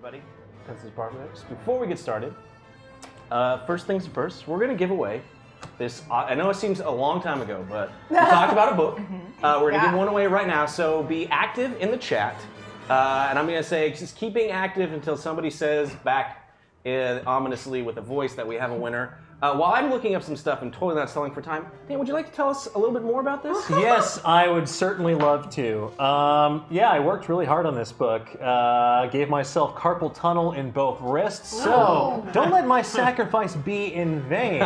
everybody. This is Parsecs. Before we get started, first things first, we're going to give away this. I know it seems a long time ago, but we talked about a book. We're going to give one away right now, so be active in the chat. And I'm going to say just keep being active until somebody says back ominously with a voice that we have a winner. While I'm looking up some stuff and totally not selling for time, Dan, would you like to tell us a little bit more about this? Yes, I would certainly love to. Yeah, I worked really hard on this book. Gave myself carpal tunnel in both wrists, so don't let my sacrifice be in vain.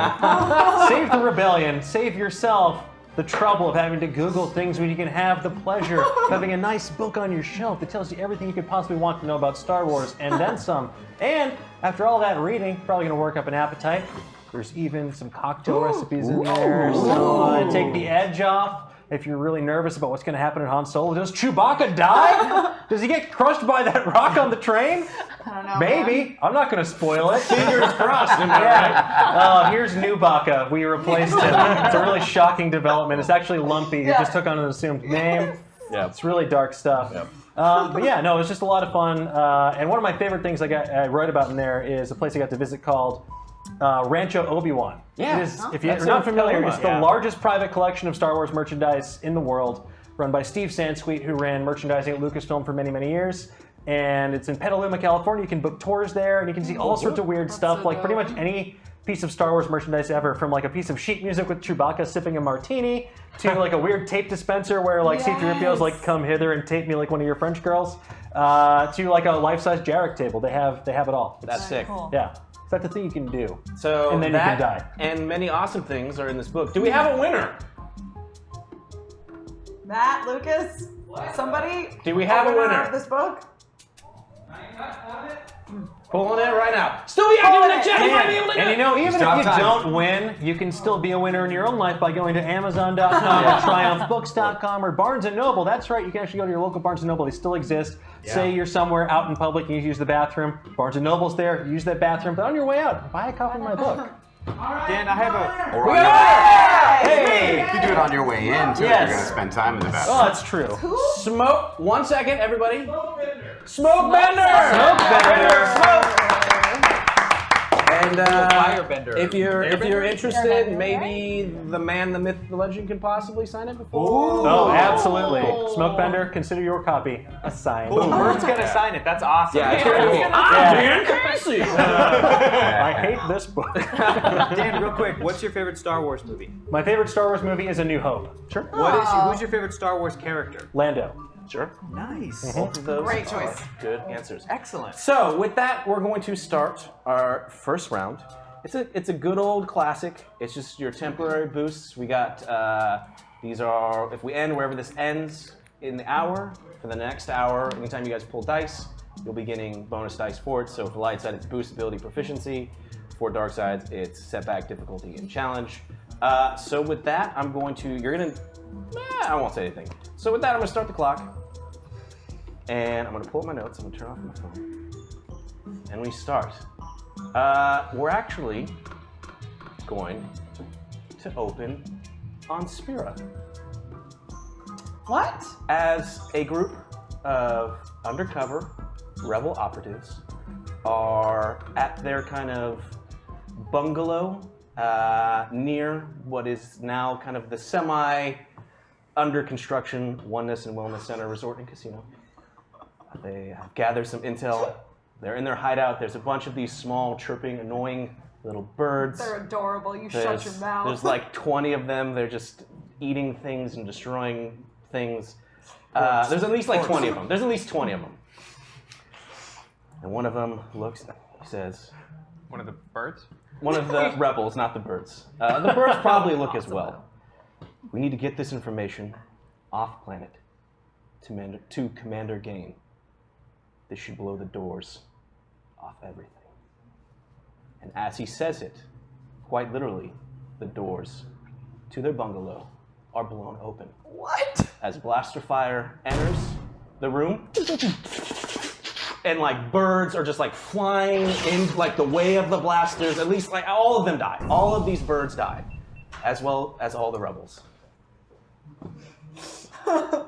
Save the rebellion, save yourself the trouble of having to Google things when you can have the pleasure of having a nice book on your shelf that tells you everything you could possibly want to know about Star Wars, and then some. And after all that reading, probably going to work up an appetite. There's even some cocktail recipes in there, so take the edge off. If you're really nervous about what's going to happen in Han Solo, does Chewbacca die? Does he get crushed by that rock on the train? I don't know. Maybe. Man. I'm not going to spoil it. Fingers crossed. Right? Here's new Baka. We replaced him. It's a really shocking development. It's actually Lumpy. He just took on an assumed name. Yeah, it's really dark stuff. Yep. But yeah, no, it was just a lot of fun. And one of my favorite things I wrote about in there is a place I got to visit called Rancho Obi-Wan. Yeah. It is, if you're not familiar, it's the largest private collection of Star Wars merchandise in the world, run by Steve Sansweet, who ran merchandising at Lucasfilm for many, many years. And it's in Petaluma, California. You can book tours there, and you can see all sorts of weird stuff, like pretty much any piece of Star Wars merchandise ever, from like a piece of sheet music with Chewbacca sipping a martini, to like a weird tape dispenser where like C-3PO's like, come hither and tape me like one of your French girls, to like a life-size Jarek table. They have it all. That's sick. Cool. Yeah. That's the thing you can do. So and then you can die. And many awesome things are in this book. Do we have a winner? Matt, Lucas, somebody? Do we have a winner of this book? Pulling it right now. Still be active in the chat. You might be able to and you know, even if you don't win, you can still be a winner in your own life by going to Amazon.com or TriumphBooks.com or Barnes & Noble. That's right, you can actually go to your local Barnes & Noble. They still exist. Yeah. Say you're somewhere out in public and you use the bathroom. Barnes & Noble's there. Use that bathroom. But on your way out, buy a copy of my book. Dan, I have a... Or hey! You can do it on your way in, too, if you're going to spend time in the bathroom. Oh, that's true. Smoke. 1 second, everybody. Smoke bender! And if you're interested, maybe the man, the myth, the legend can possibly sign it before. Oh, absolutely. Smokebender, consider your copy a sign. Bird's gonna sign it. That's awesome. Yeah, Dan Casey. I hate this book. Dan, real quick, what's your favorite Star Wars movie? My favorite Star Wars movie is A New Hope. Sure. Who's your favorite Star Wars character? Lando. Sure. Nice. Both of those Great choice. Good answers. Excellent. So with that, we're going to start our first round. It's a good old classic. It's just your temporary boosts. We got these are, if we end wherever this ends in the hour, for the next hour, anytime you guys pull dice, you'll be getting bonus dice for it. So for light side, it's boost ability proficiency. For dark sides, it's setback, difficulty, and challenge. So with that, I won't say anything. So with that, I'm gonna start the clock. And I'm gonna pull up my notes. I'm gonna turn off my phone. And we start. We're actually going to open on Spira. What? As a group of undercover rebel operatives are at their kind of bungalow near what is now kind of the under construction Oneness and Wellness Center Resort and Casino. They have gathered some intel. They're in their hideout. There's a bunch of these small, chirping, annoying little birds. They're adorable. You shut your mouth. There's like 20 of them. They're just eating things and destroying things. There's at least like 20 of them. There's at least 20 of them. And one of them looks, he says... One of the birds? One of the rebels, not the birds. The birds probably look as well. We need to get this information off planet to Commander Gain. This should blow the doors off everything. And as he says it, quite literally, the doors to their bungalow are blown open. What? As blaster fire enters the room, and like birds are just like flying in like the way of the blasters. At least like all of them die. All of these birds die, as well as all the rebels.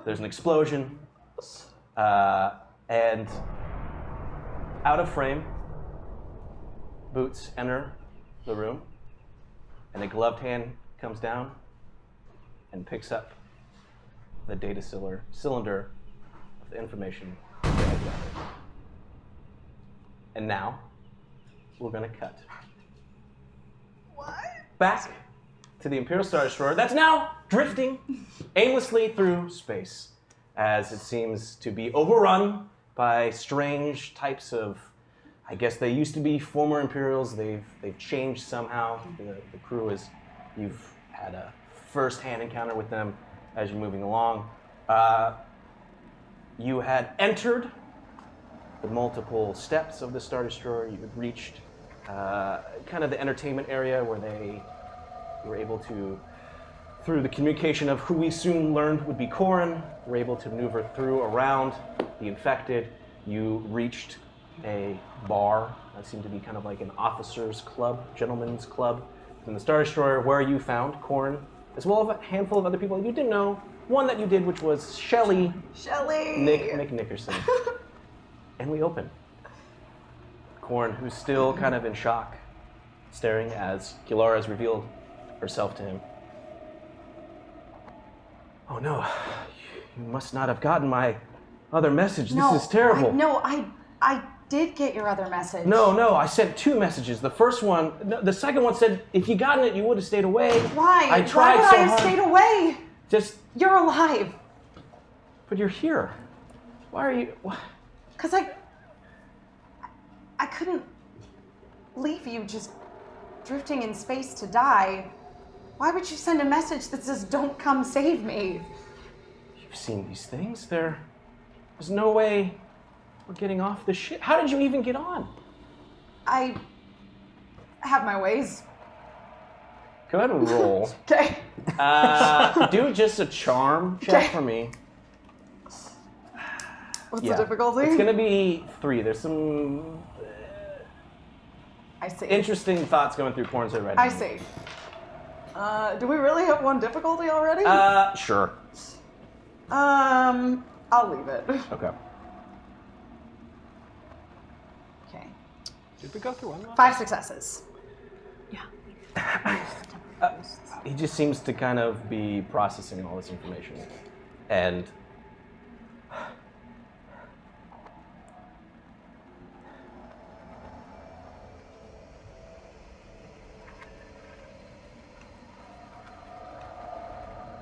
There's an explosion, and Out of frame, Boots enter the room, and a gloved hand comes down and picks up the data cylinder of the information they had gathered. And now, we're going to cut. What? Back to the Imperial Star Destroyer that's now drifting aimlessly through space, as it seems to be overrun by strange types of, I guess they used to be former Imperials. They've changed somehow. The crew is, you've had a first-hand encounter with them as you're moving along. You had entered the multiple steps of the Star Destroyer. You had reached kind of the entertainment area where they were able to, through the communication of who we soon learned would be Corrin, were able to maneuver through around the infected. You reached a bar that seemed to be kind of like an officers' club, gentlemen's club in the Star Destroyer, where you found Corrin, as well as a handful of other people you didn't know. One that you did, which was Shelley. Nick McNickerson. And we open. Corrin, who's still kind of in shock, staring as Kilara has revealed herself to him. Oh no, you must not have gotten my other message. No, this is terrible. I did get your other message. No, I sent 2 messages. The first one, the second one said, if you gotten it, you would have stayed away. Why? I tried Why would so I have hard. stayed away? Just, You're alive. but you're here. Why are you? Because I couldn't leave you just drifting in space to die. Why would you send a message that says, don't come save me? You've seen these things. There's no way we're getting off the ship. How did you even get on? I have my ways. Go ahead and roll. Okay. Do just a charm check for me. What's the difficulty? It's gonna be 3. There's some I see. interesting thoughts going through Corrin's head right now. I see. Do we really have 1 difficulty already? Sure. I'll leave it. Okay. Okay. Did we go through one? 5 successes. He just seems to kind of be processing all this information. And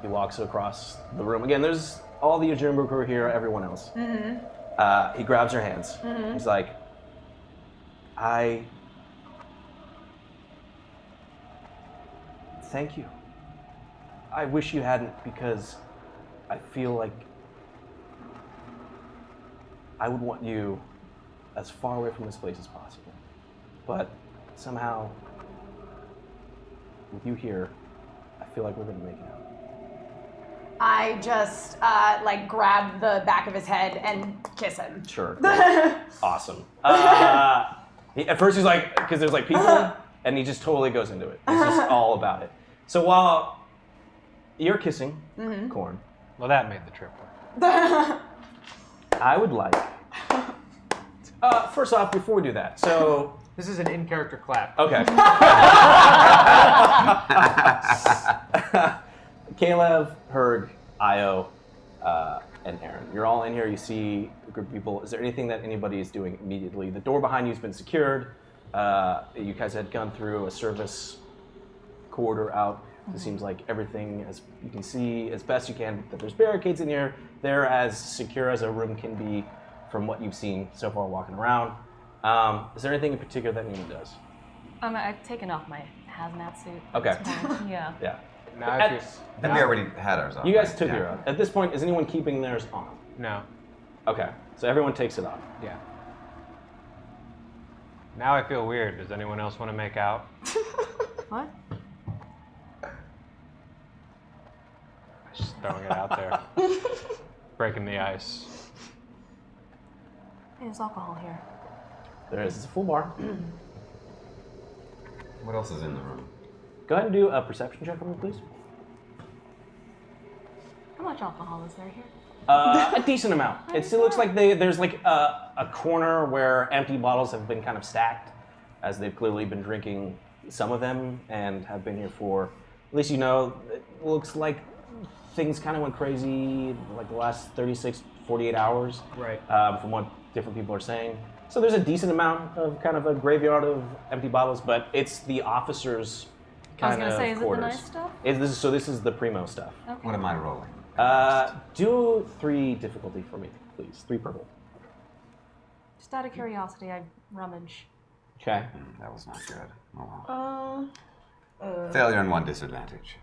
he walks across the room. Again, there's all the Ujumbu crew here, everyone else. Mm-hmm. He grabs her hands. Mm-hmm. He's like, thank you. I wish you hadn't, because I feel like I would want you as far away from this place as possible. But somehow, with you here, I feel like we're gonna make it out. I just grab the back of his head and kiss him. Sure. Awesome. At first he's like, because there's like people, and he just totally goes into it. It's just all about it. So while you're kissing Corrin, Well, that made the trip work. I would like. First off, before we do that, so. This is an in-character clap. Okay. Caleb, Herg, Io, and Aaron. You're all in here. You see a group of people. Is there anything that anybody is doing immediately? The door behind you has been secured. You guys had gone through a service corridor out. It seems like everything, as you can see, as best you can, that there's barricades in here. They're as secure as a room can be from what you've seen so far walking around. Is there anything in particular that anyone does? I've taken off my hazmat suit. Okay. At this point. Yeah. Yeah. Then we already had ours on. You guys right? took Yeah. your own. At this point, is anyone keeping theirs on? No. Okay. So everyone takes it off. Yeah. Now I feel weird. Does anyone else want to make out? What? Just throwing it out there. Breaking the ice. Hey, there's alcohol here. There is. It's a full bar. What else is in the room? Go ahead and do a perception check for me, please. How much alcohol is there here? A decent amount. It still looks like there's like a corner where empty bottles have been kind of stacked, as they've clearly been drinking some of them and have been here for, at least it looks like things kind of went crazy like the last 36, 48 hours. Right. From what different people are saying. So there's a decent amount of kind of a graveyard of empty bottles, but it's the officers' kind of is quarters. it the nice stuff? This is the primo stuff. Okay. What am I rolling? Do 3 difficulty for me, please. 3 purple. Just out of curiosity, I rummage. Okay. That was not good. Oh well. Failure and 1 disadvantage.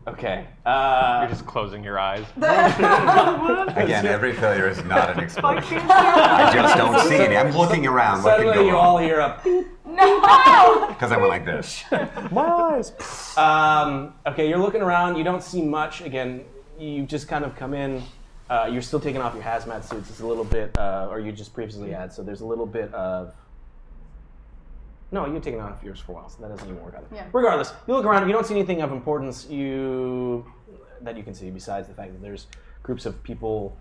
Okay. You're just closing your eyes. Again, every failure is not an explosion. I just don't see any. I'm looking around. What could Suddenly go you wrong? all hear a beep. No! Because I went like this. Okay, you're looking around. You don't see much. Again, you just kind of come in. You're still taking off your hazmat suits. It's a little bit, or you just previously had. So there's a little bit of. No, you're taking off yours for a while, so that doesn't even work out. Yeah. Regardless, you look around. You don't see anything of importance. That you can see besides the fact that there's groups of people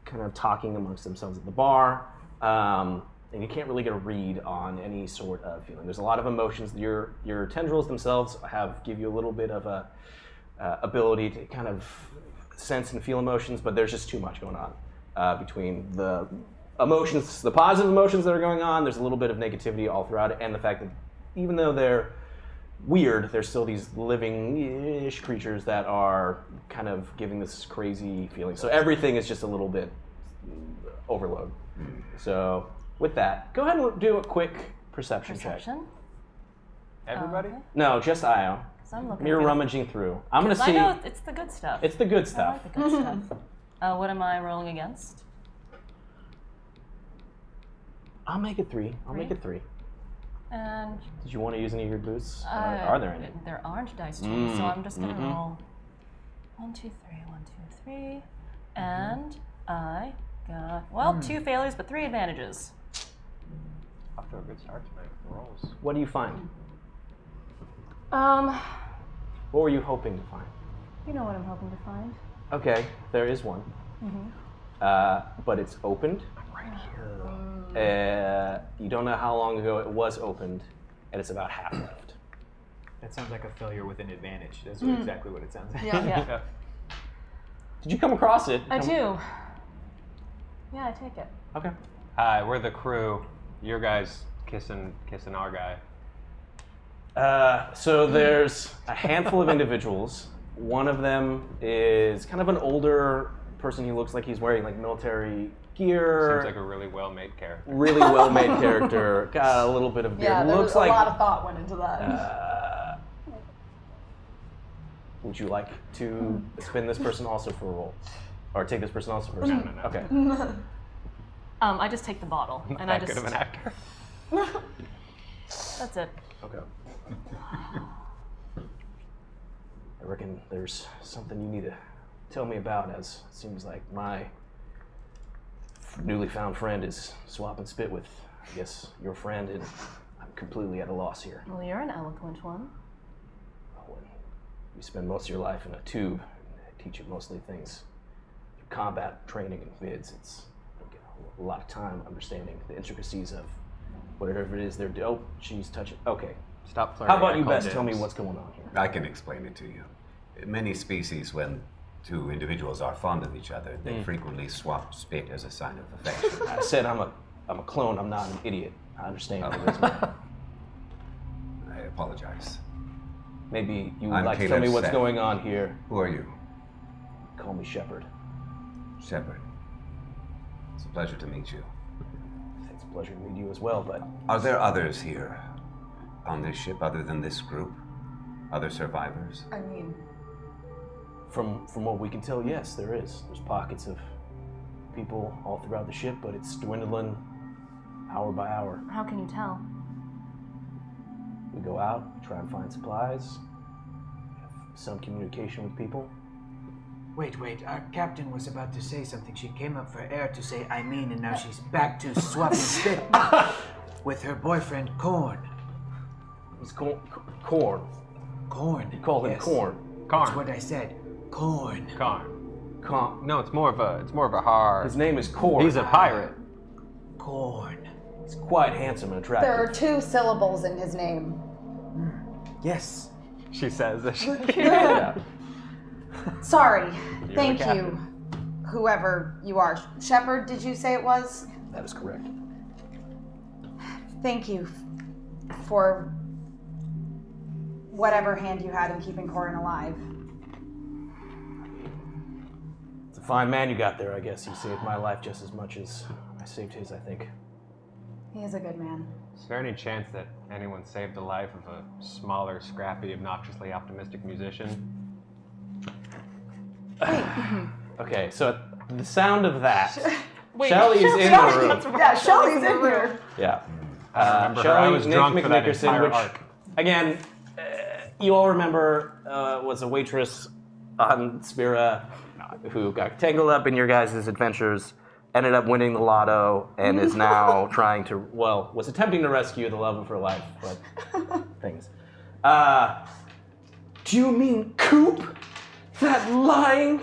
kind of talking amongst themselves at the bar. And you can't really get a read on any sort of feeling. There's a lot of emotions. Your tendrils themselves give you a little bit of a ability to kind of sense and feel emotions, but there's just too much going on between the emotions, the positive emotions that are going on. There's a little bit of negativity all throughout it, and the fact that even though they're weird, there's still these living-ish creatures that are kind of giving this crazy feeling. So everything is just a little bit overload. So with that, go ahead and do a quick perception check. Perception? Everybody? Okay. No, just Io. So I'm looking You're for- rummaging through. I'm gonna 'Cause see. I know it's the good stuff. It's the good I stuff. like the good stuff. What am I rolling against? I'll make it 3. I'll make Three? it 3. And Did you want to use any of your boosts? Are there any? There aren't dice tools, so I'm just gonna roll 1, 2, 3, 1, 2, 3, and I got 2 failures but 3 advantages. Off to a good start tonight with the rolls. What do you find? What were you hoping to find? You know what I'm hoping to find. Okay, there is one. But it's opened. Right here. You don't know how long ago it was opened, and it's about half left. That sounds like a failure with an advantage. That's exactly what it sounds like. Yeah. Did you come across it? I do. Yeah, I take it. Okay. Hi, we're the crew. Your guys kissing our guy. So there's a handful of individuals. One of them is kind of an older person. He looks like he's wearing like military gear. Seems like a really well-made character. Really well-made character. Got a little bit of beard. Yeah, there looks was a like. lot of thought went into that. Would you like to spin this person also for a roll, or take this person also for a roll? No. Okay. I just take the bottle and That I just. good of an actor. That's it. Okay. I reckon there's something you need to tell me about, as it seems like my newly found friend is swapping spit with, I guess, your friend, and I'm completely at a loss here. Well, you're an eloquent one. When you spend most of your life in a tube, they teach you mostly things through combat training and vids. You get a lot of time understanding the intricacies of whatever it is they're doing. Oh, she's touching. Okay. Stop flirting. How about you I call best tell me dibs. what's going on here? I can explain it to you. In many species, when two individuals are fond of each other, they frequently swap spit as a sign of affection. I said I'm a clone. I'm not an idiot. I understand what it is, man. I apologize. Maybe you would I'm like to tell me Caleb what's Seth. going on here. Who are you? Call me Shepard. Shepard. It's a pleasure to meet you. It's a pleasure to meet you as well, but Are there others here on this ship other than this group? Other survivors? I mean, from what we can tell, yes, there is. There's pockets of people all throughout the ship, but it's dwindling hour by hour. How can you tell? We go out, try and find supplies, have some communication with people. Wait, our captain was about to say something. She came up for air to say I mean, and now she's back to swapping spit with her boyfriend, Corn. It's corn. Corn. You call him yes. corn. That's what I said. Corn. Karn. No, it's more of a hard. His name is Cord. He's a pirate. Corn. He's quite handsome and attractive. There are 2 syllables in his name. Yes. She says that. Yeah. Sorry. the Thank you, captain. whoever you are. Shepard, did you say it was? That is correct. Thank you for whatever hand you had in keeping Corin alive. It's a fine man you got there, I guess. He saved my life just as much as I saved his, I think. He is a good man. Is there any chance that anyone saved the life of a smaller, scrappy, obnoxiously optimistic musician? Okay, so at the sound of that, Wait, Shelly is in the room. Yeah, Shelly's in here. Yeah. I remember her. Shelly, I was Nick drunk for that McNickerson, entire which, arc. again, you all remember was a waitress on Spira who got tangled up in your guys' adventures, ended up winning the lotto, and is now trying to, well, was attempting to rescue the love of her life, but things. Do you mean Coop? That lying,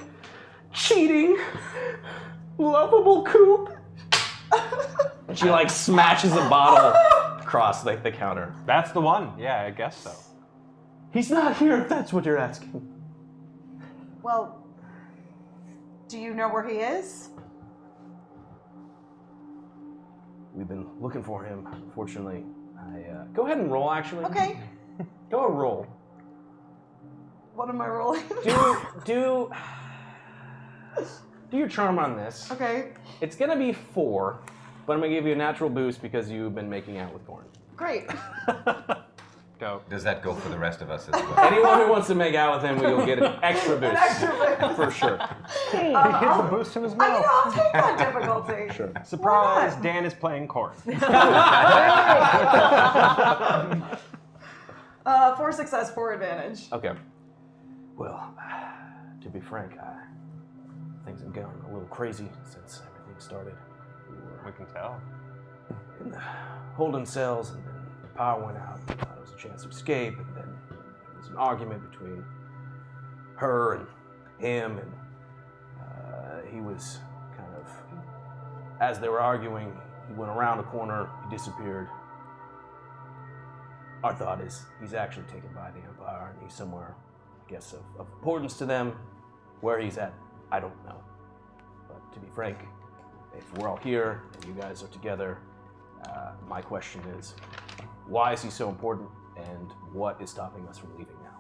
cheating, lovable Coop? And she like smashes a bottle across like the counter. That's the one. Yeah, I guess so. He's not here if that's what you're asking. Well, do you know where he is? We've been looking for him. Unfortunately, go ahead and roll. Actually, Okay. Go a roll. What am I rolling? Do your charm on this. Okay. It's gonna be 4, but I'm gonna give you a natural boost because you've been making out with Gorn. Great. Go. Does that go for the rest of us as well? Anyone who wants to make out with him, you'll get an extra boost. For sure. He hit the boost in his I mean, mouth. I'll take that difficulty. Sure. Surprise! Why not? Dan is playing chord. 4 success, 4 advantage. Okay. Well, to be frank, things have gone a little crazy since everything started. We can tell. In the holding cells, and then the power went out. We thought it was a chance to escape, and then there was an argument between her and him, and he was kind of, as they were arguing, he went around a corner, he disappeared. Our thought is he's actually taken by the Empire, and he's somewhere, I guess, of importance to them. Where he's at, I don't know. But to be frank, if we're all here and you guys are together, my question is, why is he so important, and what is stopping us from leaving now?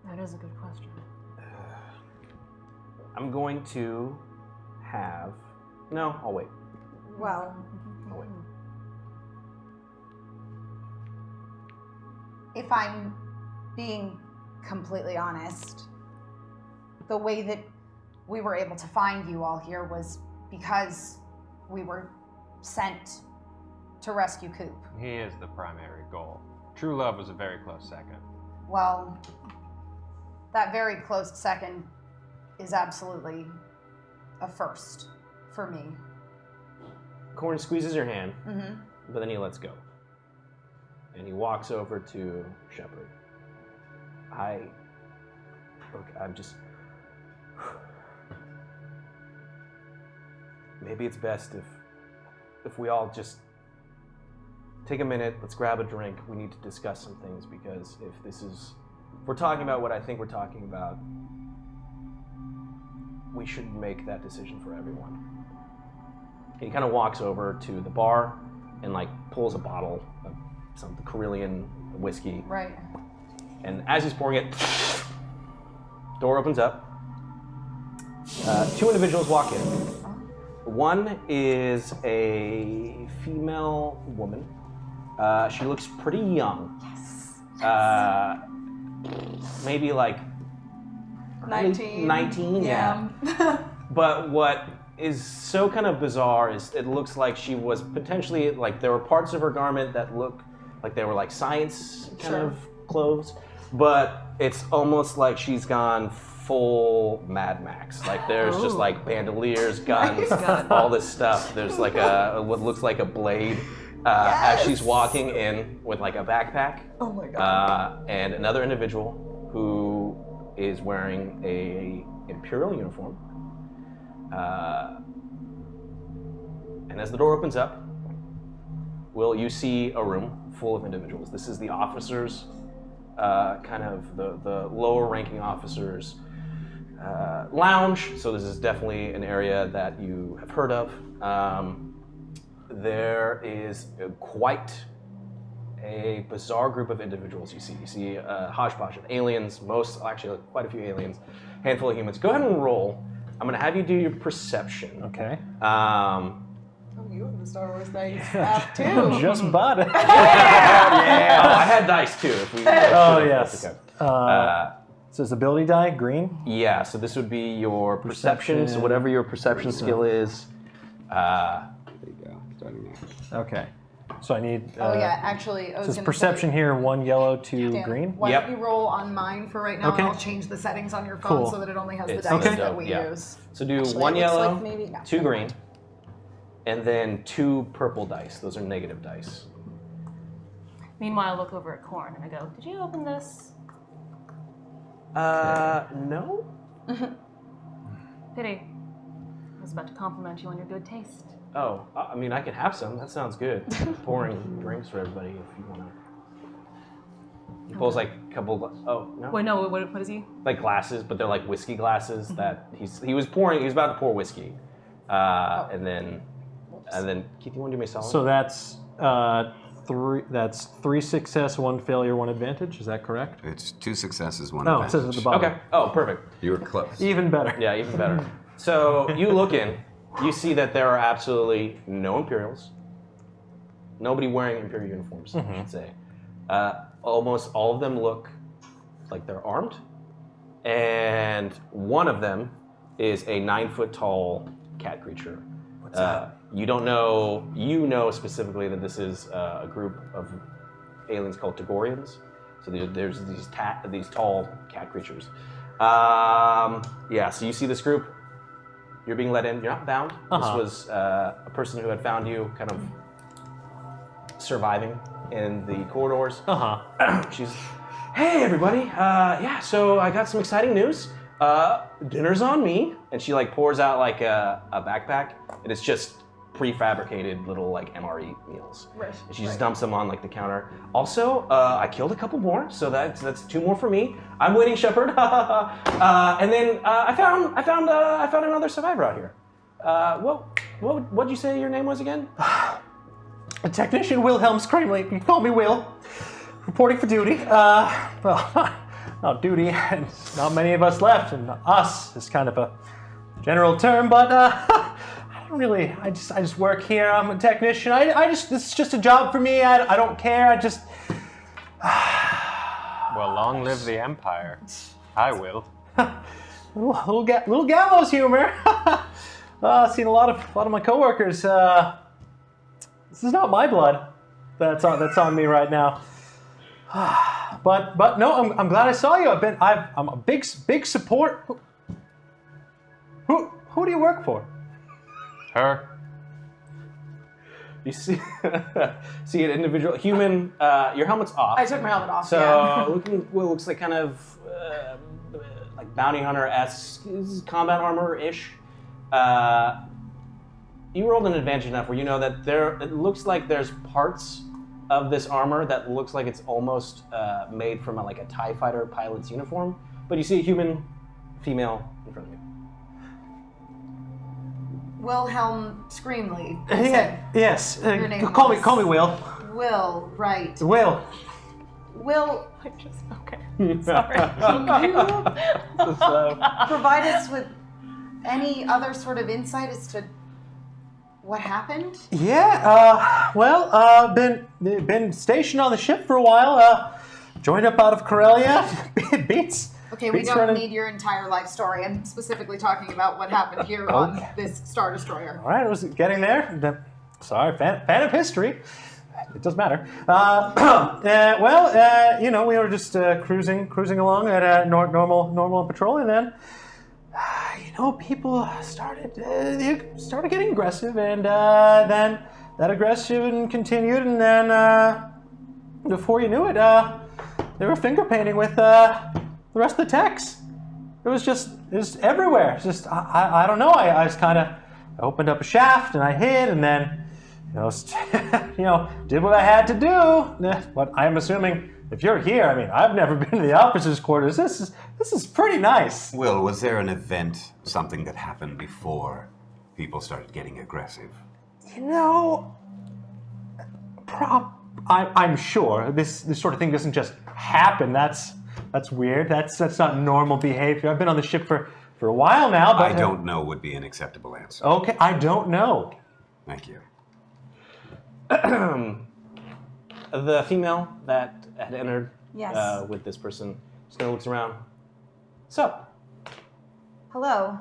That is a good question. I'm going to have... No, I'll wait. Well, I'll wait. if I'm being completely honest, the way that we were able to find you all here was because we were sent to rescue Coop. He is the primary goal. True love was a very close second. Well, that very close second is absolutely a first for me. Corn squeezes your hand, Mm-hmm. but then he lets go. And he walks over to Shepard. I'm just... Maybe it's best if we all just take a minute, let's grab a drink. We need to discuss some things, because if we're talking about what I think we're talking about, we should make that decision for everyone. He kind of walks over to the bar and like pulls a bottle of some Carillion whiskey. Right. And as he's pouring it, door opens up. 2 individuals walk in. One is a female woman. She looks pretty young. Yes. Maybe like 19. 19, yeah. But what is so kind of bizarre is it looks like she was potentially, like, there were parts of her garment that look like they were like science kind of clothes, but it's almost like she's gone full Mad Max. Like there's just like bandoliers, guns, all this stuff. There's like what looks like a blade as she's walking in with like a backpack. Oh my god. And another individual who is wearing a Imperial uniform. And as the door opens up, Will, you see a room full of individuals. This is the officers, kind of the lower ranking officers' lounge. So this is definitely an area that you have heard of. There is quite a bizarre group of individuals you see. You see a hodgepodge of aliens, quite a few aliens, handful of humans. Go ahead and roll. I'm going to have you do your perception. Okay. You have the Star Wars dice app too. Just bought it. Yeah. I had dice too. Yes. Okay. So it's ability die, green? Yeah, so this would be your perception. So whatever your perception skill is. There you go. Starting now. Okay. So I need... actually, I was so it's gonna perception say, here, 1 yellow, 2 Dan, green? Why Yep. don't you roll on mine for right now, Okay. and I'll change the settings on your phone Cool. so that it only has the It's dice okay. that we Yeah. use. So do Actually, 1 it looks yellow, like maybe- no, 2 never green, mind. and then 2 purple dice. Those are negative dice. Meanwhile, I look over at Corn and I go, "Did you open this?" No? Pity. I was about to compliment you on your good taste. Oh, I mean, I can have some. That sounds good. Pouring drinks for everybody if you want to. He pulls like a couple. Oh no. Wait, no. What is he? Like glasses, but they're like whiskey glasses that he was about to pour whiskey, and then Keith, you want to do me a solid? So that's 3 success, 1 failure, 1 advantage. Is that correct? It's 2 successes, 1 No, it advantage. says at the bottom. Okay. Oh, perfect. You were close. Even better. Yeah, even better. So you look in, you see that there are absolutely no Imperials. Nobody wearing Imperial uniforms, I should say. Almost all of them look like they're armed, and one of them is a 9-foot tall cat creature. What's that? You don't know. You know specifically that this is a group of aliens called Tagorians. So there's these tall cat creatures. So you see this group. You're being let in. You're not bound. This was a person who had found you, kind of surviving in the corridors. She's, hey everybody. So I got some exciting news. Dinner's on me. And she like pours out like a backpack, and it's just prefabricated little like MRE meals. Right. And she just dumps them on like the counter. Also, I killed a couple more, so that's 2 more for me. I'm waiting, Shepard. And then I found another survivor out here. What'd you say your name was again? Technician Wilhelm Screamley. You can call me Will. Reporting for duty. Not duty. Not many of us left, and us is kind of a general term, but I don't really. I just work here. I'm a technician. This is just a job for me. I don't care. Well, long live the Empire. I will. little gallows humor. I've seen a lot of my coworkers. This is not my blood that's on me right now. But no, I'm glad I saw you. I'm a big support. Who do you work for? Her. You see an individual human. Your helmet's off. I took my helmet off. So looks like kind of like bounty hunter-esque, combat armor-ish. You rolled an advantage enough where you know that it looks like there's parts of this armor that looks like it's almost made from a TIE fighter pilot's uniform, but you see a human, female in front of you. Wilhelm Screamley. Yes. Your name Call was- me Will. Will, right. Will. Will, Okay. Sorry. provide us with any other sort of insight as to what happened? Yeah. Been stationed on the ship for a while. Joined up out of Corellia. Beats. Okay, we beats don't running- need your entire life story. I'm specifically talking about what happened here on this Star Destroyer. All right, I was getting there. Sorry, fan of history. It doesn't matter. We were just cruising along at normal patrol, and then, people started getting aggressive, and then that aggression continued, and then before you knew it, they were finger painting with the rest of the techs. It was everywhere. It's just I don't know. I just kind of opened up a shaft and I hid, and then did what I had to do. But I'm assuming if you're here, I mean, I've never been to the officers' quarters. This is pretty nice. Will, was there an event, something that happened before people started getting aggressive? I'm sure this sort of thing doesn't just happen. That's weird. That's not normal behavior. I've been on the ship for a while now, but I don't know would be an acceptable answer. Okay, I don't know. Thank you. The female that had entered Yes. with this person just kind of looks around. So, Hello.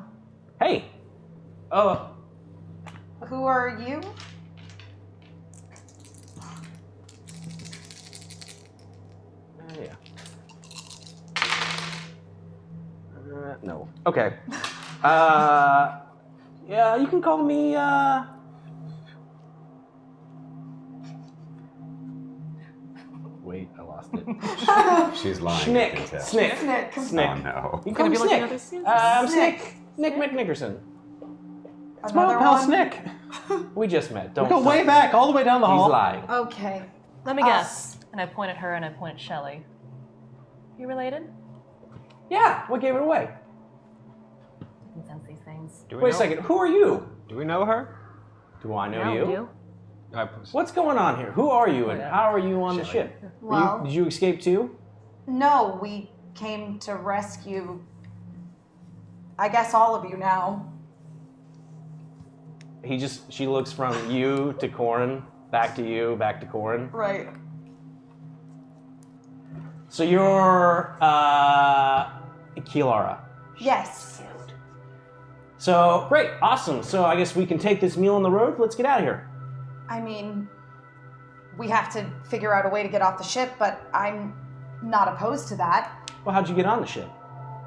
hey. Oh, Who are you? yeah. No. Okay. Yeah, you can call me, Wait, I lost it. She's lying. Snick. I can tell. Snick. Snick. Snick. Oh no. You can call me Gonna be looking Snick. at this soon? I'm Snick. Snick. Nick McNickerson. It's my Another pal one? Snick. We just met. Don't We go way back, all the way down the hall. He's lying. Okay. Let me guess. And I point at her and I point at Shelly. You related? Yeah, what gave it away? I can sense these things. Do we Wait a know- second, who are you? Do we know her? Do I know Yeah, you? we do. What's going on here? Who are you and how are you on the ship? Well, Did you escape too? no, we came to rescue, I guess, all of you now. She looks from you to Corin, back to you, back to Corin. Right. So you're Kilara. Yes. So great, awesome. So I guess we can take this meal on the road. Let's get out of here. I mean, we have to figure out a way to get off the ship, but I'm not opposed to that. Well, how'd you get on the ship?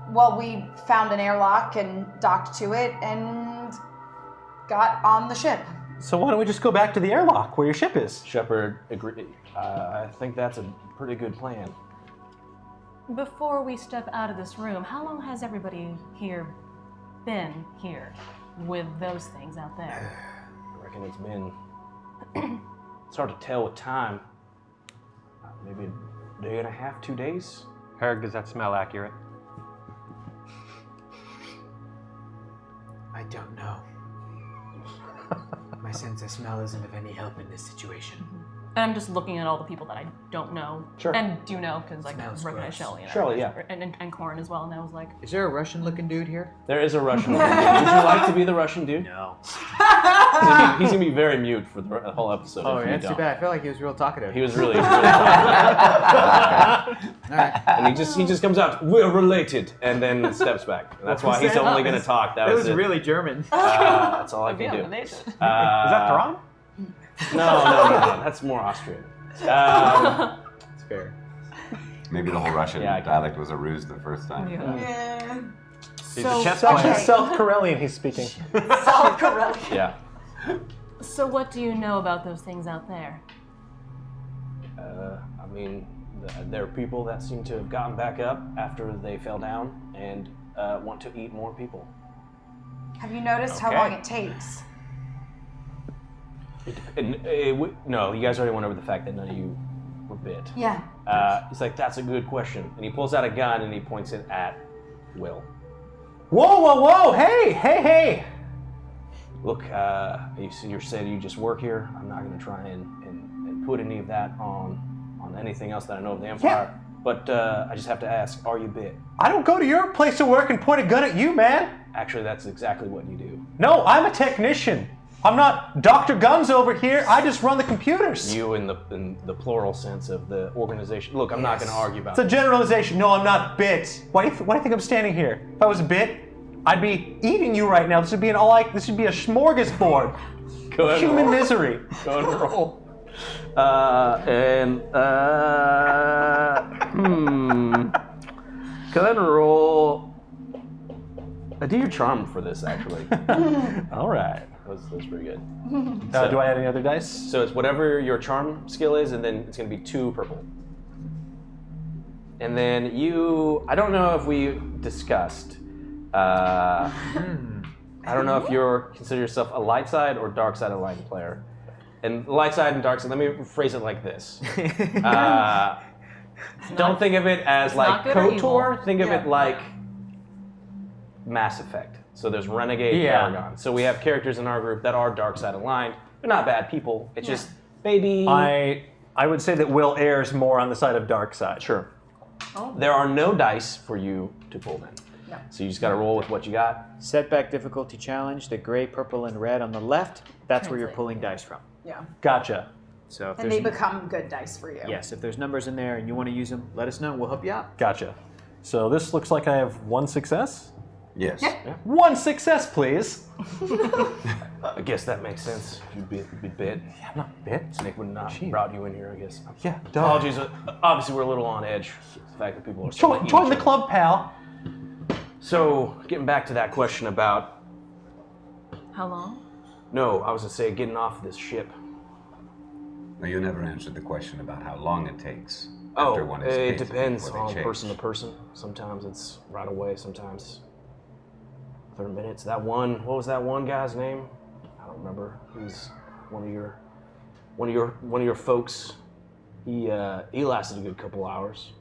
Well, we found an airlock and docked to it and got on the ship. So why don't we just go back to the airlock where your ship is? Shepard agreed. I think that's a pretty good plan. Before we step out of this room, how long has everybody here been here with those things out there? I reckon it's been. It's hard to tell with time. Maybe a day and a half, 2 days. Herrick, does that smell accurate? I don't know. My sense of smell isn't of any help in this situation. And I'm just looking at all the people that I don't know. Sure. And do know, because like, I Smells recognize gross. Shelly. And Shelly, I- And Corin as well, and I was like, Is there a Russian-looking dude here? There is a Russian dude. Would you like to be the Russian dude? No. He's gonna be very mute for the whole episode. Oh, if you that's too don't. bad. I feel like he was real talkative. He was really All right. and he just comes out, we're related, and then steps back. And that's why he's only gonna talk. That It was was it. really German. That's all I yeah, can do. related. Is that Thrawn? No. That's more Austrian. It's fair. Maybe the whole Russian Yeah, I can- dialect was a ruse the first time. Yeah. He's a chess It's actually Okay. South Karelian he's speaking. South Korea. Yeah. So what do you know about those things out there? I mean, there are people that seem to have gotten back up after they fell down and want to eat more people. Have you noticed how Okay. long it takes? No, you guys already went over the fact that none of you were bit. Yeah. He's like, that's a good question. And he pulls out a gun and he points it at Will. Whoa! Hey! Look, you said you just work here. I'm not going to try and put any of that on anything else that I know of the Empire. But I just have to ask, are you bit? I don't go to your place of work and point a gun at you, man. Actually, that's exactly what you do. No, I'm a technician. I'm not Dr. Guns over here. I just run the computers. You in the plural sense of the organization. Look, I'm not going to argue about It's a this. generalization. No, I'm not bit. Why do you think I'm standing here? If I was bit, I'd be eating you right now. This would be this would be a smorgasbord. Go ahead and Human roll. misery. Go ahead and roll. Go ahead and roll. Do your charm for this, actually. All right. That was pretty good. Do I add any other dice? So it's whatever your charm skill is, and then it's going to be 2 purple. And then I don't know if we discussed, I don't know if you consider yourself a light side or dark side aligned player. And light side and dark side, let me phrase it like this. Don't think of it as like KOTOR, think of it like Mass Effect. So there's Renegade, Paragon. So we have characters in our group that are dark side aligned. They're not bad people. It's just maybe. I would say that Will errs more on the side of dark side. Sure. Oh. There are no dice for you to pull then. Yeah. So you just got to roll with what you got. Setback difficulty challenge, the gray, purple, and red on the left, that's where you're pulling dice from. Yeah. Gotcha. So if and they become good dice for you. Yes, if there's numbers in there and you want to use them, let us know. We'll help you out. Gotcha. So this looks like I have one success. Yes. Yeah. One success, please. I guess that makes sense. If you'd be bit. Yeah, I'm not bit. Snake would not have brought you in here, I guess. Yeah. Apologies. Obviously, we're a little on edge. The fact that people are join the club, pal. So, getting back to that question about. How long? No, I was gonna say getting off this ship. No, you never answered the question about how long it takes. Oh, after one is it bit depends before they on change. person to person. Sometimes it's right away. Sometimes 30 minutes. That one. What was that one guy's name? I don't remember. He's one of your folks. He lasted a good couple hours.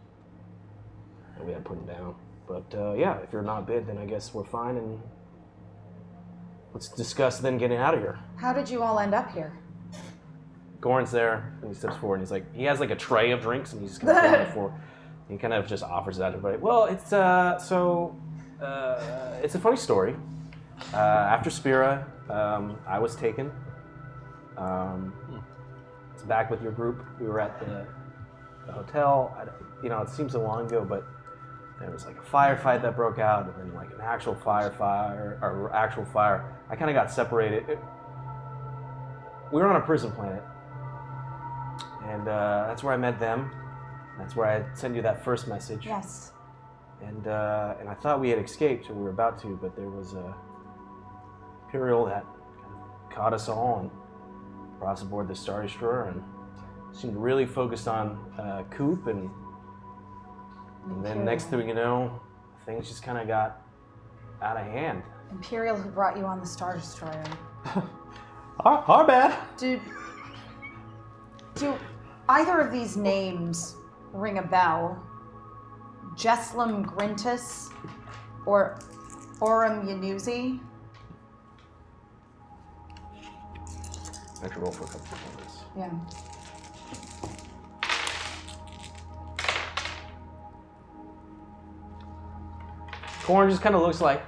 And we had to put him down. But yeah, if you're not bid, then I guess we're fine. And let's discuss then getting out of here. How did you all end up here? Goran's there, and he steps forward, and he's like, he has like a tray of drinks, and he's just kind of pouring it forward. He kind of just offers it out to everybody. Well, it's it's a funny story. After Spira, I was taken. It's back with your group. We were at the hotel. It seems so long ago, but there was like a firefight that broke out, and then like an actual fire. I kind of got separated. We were on a prison planet. And that's where I met them. That's where I sent you that first message. Yes. And I thought we had escaped, or we were about to, but there was a Imperial that kind of caught us all and brought us aboard the Star Destroyer, and seemed really focused on Coop, and then next thing you know, things just kind of got out of hand. Imperial who brought you on the Star Destroyer. Our bad. Do either of these names ring a bell? Jeslam Grintus or Orim Yanuzi? I have to roll for a couple of moments. Yeah. Goran just kind of looks like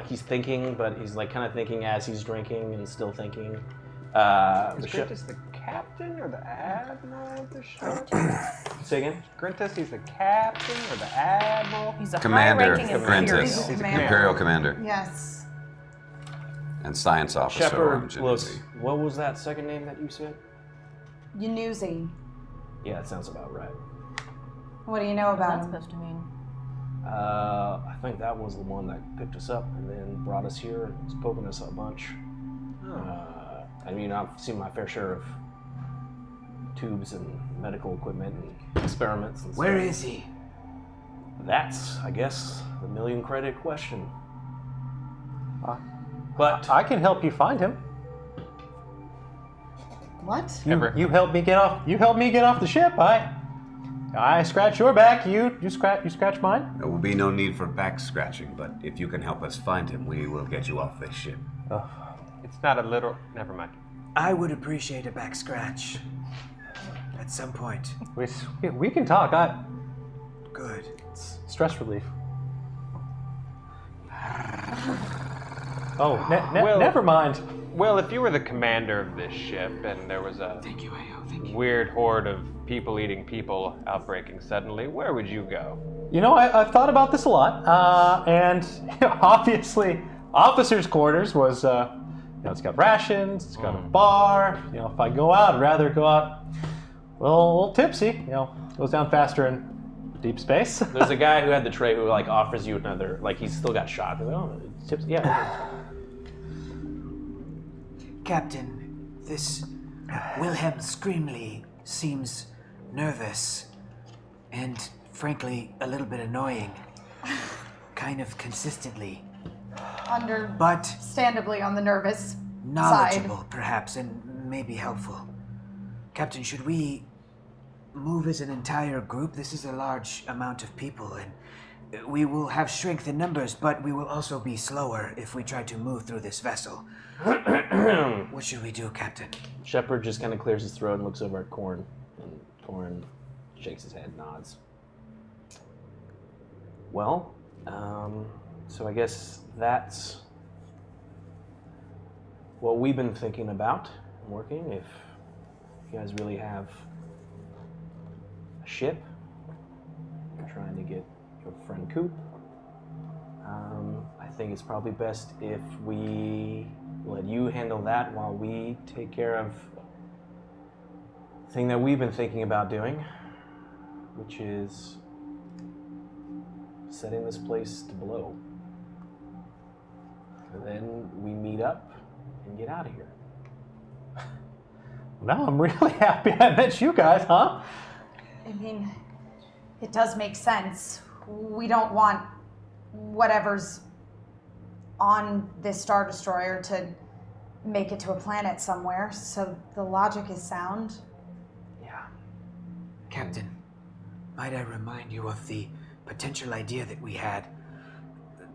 he's thinking, but he's like kind of thinking as he's drinking and still thinking. Is Grintus the captain or the admiral of the ship? Say again? Grintus, he's the captain or the admiral? He's a Commander, high-ranking Grintus. He's a commander. Imperial commander. Yes. And science officer. Shepard Orm looks. Januzi. What was that second name that you said? Yanuzi. Yeah, that sounds about right. What do you know What's about that him? supposed to mean? I think that was the one that picked us up and then brought us here and was poking us a bunch. I've seen my fair share of tubes and medical equipment and experiments and Where stuff. is he? That's, I guess, the million credit question. But I can help you find him. What? You helped me get off. You helped me get off the ship. I scratch your back. You scratch mine. There will be no need for back scratching, but if you can help us find him, we will get you off this ship. It's not a literal. Never mind. I would appreciate a back scratch. At some point. We can talk. Good. Stress relief. Oh, Well- never mind. Well, if you were the commander of this ship and there was a Thank you, Ayo. Thank you. weird horde of people eating people outbreaking suddenly, where would you go? You know, I've thought about this a lot, and obviously, officers' quarters was, it's got rations, it's got a bar. If I go out, I'd rather go out, well, a little tipsy. Goes down faster in deep space. there's a guy who had the tray who like offers you another, like he's still got shot. He's like, oh, tips, yeah. Captain, this Wilhelm Screamley seems nervous and, frankly, a little bit annoying. kind of consistently. Understandably on the nervous Knowledgeable, side. perhaps, and maybe helpful. Captain, should we move as an entire group? This is a large amount of people, and we will have strength in numbers, but we will also be slower if we try to move through this vessel. What should we do, Captain? Shepard just kind of clears his throat and looks over at Corn. And Corn shakes his head, nods. Well, so I guess that's what we've been thinking about and working. If you guys really have a ship, you're trying to get your friend Coop, I think it's probably best if we let you handle that while we take care of the thing that we've been thinking about doing, which is setting this place to blow. And then we meet up and get out of here. Now I'm really happy I met you guys, huh? I mean, it does make sense. We don't want whatever's on this Star Destroyer to make it to a planet somewhere, so the logic is sound. Yeah. Captain, might I remind you of the potential idea that we had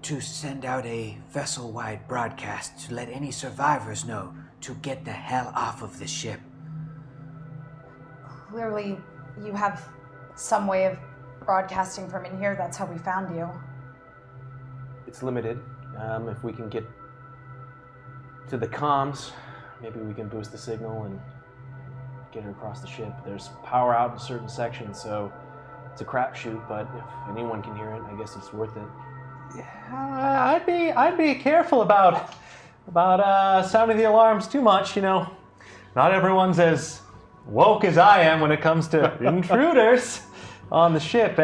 to send out a vessel-wide broadcast to let any survivors know to get the hell off of the ship? Clearly, you have some way of broadcasting from in here. That's how we found you. It's limited. If we can get to the comms, maybe we can boost the signal and get it across the ship. There's power out in certain sections, so it's a crapshoot, but if anyone can hear it, I guess it's worth it. I'd be careful about sounding the alarms too much. You know, not everyone's as woke as I am when it comes to intruders on the ship.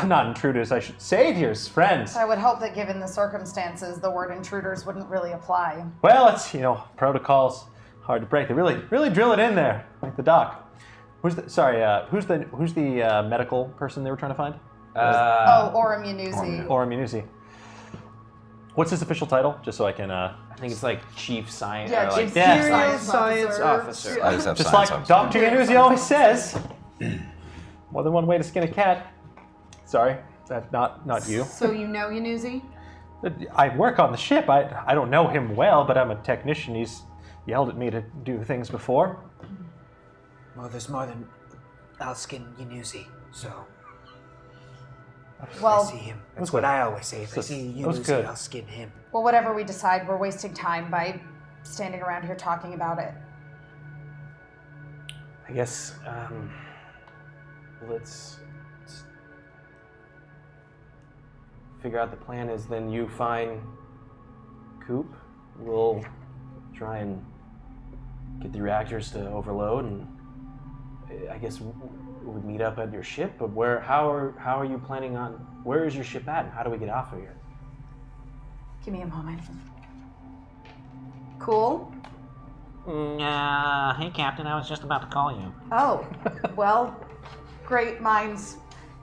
Not intruders, I should. Saviors, friends. I would hope that given the circumstances, the word intruders wouldn't really apply. Well, it's protocols hard to break. They really drill it in there, like the doc. Who's the medical person they were trying to find? Aura Munuzi. Aura Munuzi. What's his official title? Just so I can. I think it's like Chief Science. Yeah, or like Chief Science Science Officer. I just have Just science like officer. Dr. Munuzi always says, more than one way to skin a cat. Sorry, is that not you? So you know Yanuzi? I work on the ship. I don't know him well, but I'm a technician. He's yelled at me to do things before. Well, there's more than I'll skin Yanuzi, so... Well, I see him. That's what I always say. If I see that was Yanuzi, good. I'll skin him. well, whatever we decide, we're wasting time by standing around here talking about it. I guess let's figure out the plan is then you find Coop. We'll try and get the reactors to overload, and I guess we'd meet up at your ship. But how are you planning on? Where is your ship at, and how do we get off of here? Give me a moment. Cool. Hey, Captain, I was just about to call you. Oh, well, great minds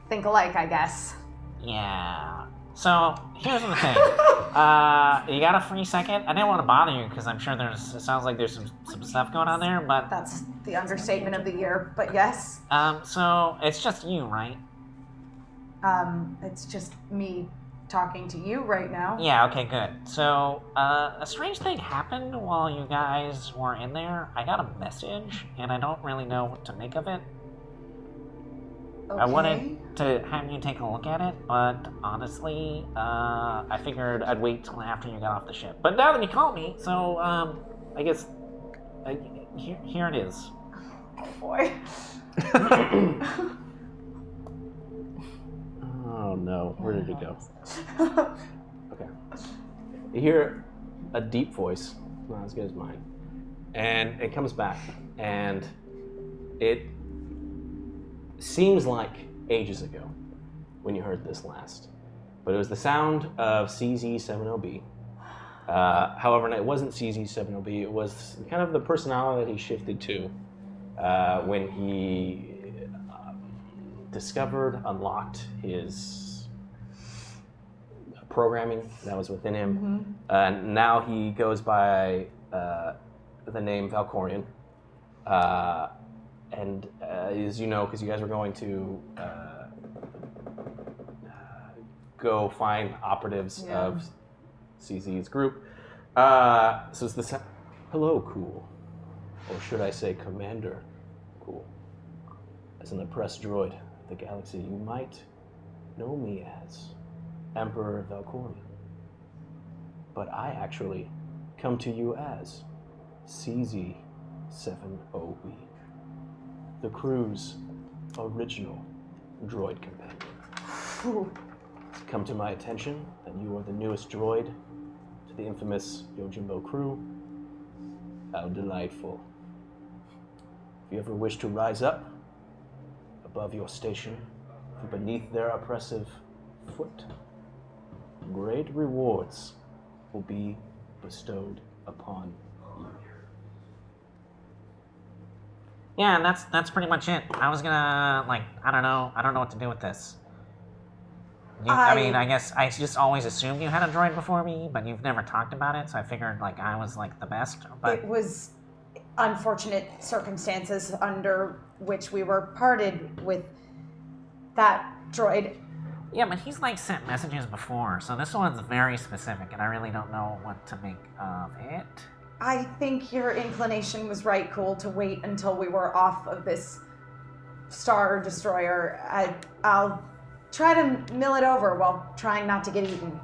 think alike, I guess. Yeah. So, here's the thing. You got a free second? I didn't want to bother you because I'm sure it sounds like there's some stuff going on there, but... That's the understatement of the year, but yes. So, it's just you, right? It's just me talking to you right now. Yeah, okay, good. So, a strange thing happened while you guys were in there. I got a message, and I don't really know what to make of it. Okay. I wanted to have you take a look at it, but honestly, I figured I'd wait till after you got off the ship. But now that you called me, so, I guess, here it is. Oh, boy. Oh no, where did it go? Okay. You hear a deep voice, not as good as mine, and it comes back, and it seems like ages ago when you heard this last, but it was the sound of CZ70B. However, it wasn't CZ70B, it was kind of the personality he shifted to when he discovered, unlocked his programming that was within him. And now he goes by the name Valkorian. And as you know, because you guys were going to go find operatives of CZ's group. So it's the hello, Cool. Or should I say Commander Cool. As an oppressed droid of the galaxy, you might know me as Emperor Valkorian. But I actually come to you as CZ-70B, the crew's original droid companion. It's come to my attention that you are the newest droid to the infamous Yojimbo crew. How delightful. If you ever wish to rise up above your station from beneath their oppressive foot, great rewards will be bestowed upon you. Yeah, that's pretty much it. I was gonna I don't know what to do with this. I mean, I guess I just always assumed you had a droid before me, but you've never talked about it, so I figured I was the best. But It was unfortunate circumstances under which we were parted with that droid. yeah, but he's sent messages before, so this one's very specific, and I really don't know what to make of it. I think your inclination was right, Cool, to wait until we were off of this Star Destroyer. I'll try to mill it over while trying not to get eaten.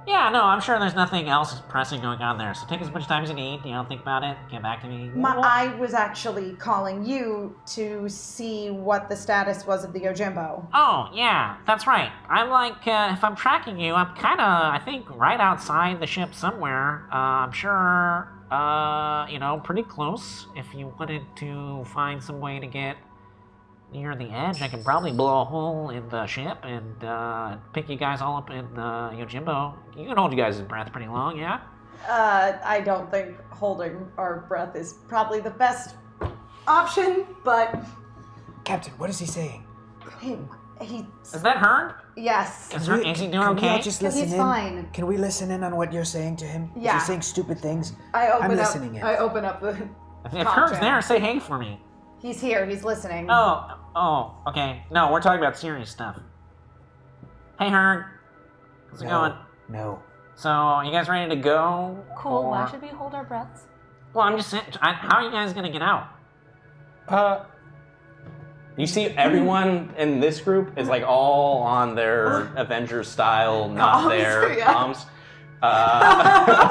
Yeah, no, I'm sure there's nothing else pressing going on there, so take as much time as you need, think about it, get back to me. I was actually calling you to see what the status was of the Yojimbo. Oh, yeah, that's right. I'm if I'm tracking you, I'm I think, right outside the ship somewhere. I'm sure, pretty close. If you wanted to find some way to get near the edge, I could probably blow a hole in the ship and pick you guys all up in Yojimbo. You can hold you guys' breath pretty long, yeah? I don't think holding our breath is probably the best option, but... Captain, what is he saying? He's... Is that Hearn? Yes. Is he doing Can okay? we all just listen He's in? fine. Can we listen in on what you're saying to him? Yeah. Is he saying stupid things? I'm listening in. I open up the... If Hearn's there, say hey for me. He's here. He's listening. Oh, okay. No, we're talking about serious stuff. Hey, Hearn. How's it going? No. So, you guys ready to go? Cool. Or- Why should we hold our breaths? Well, I'm just saying, how are you guys gonna get out? You see everyone in this group is all on their Avengers style, not their comms.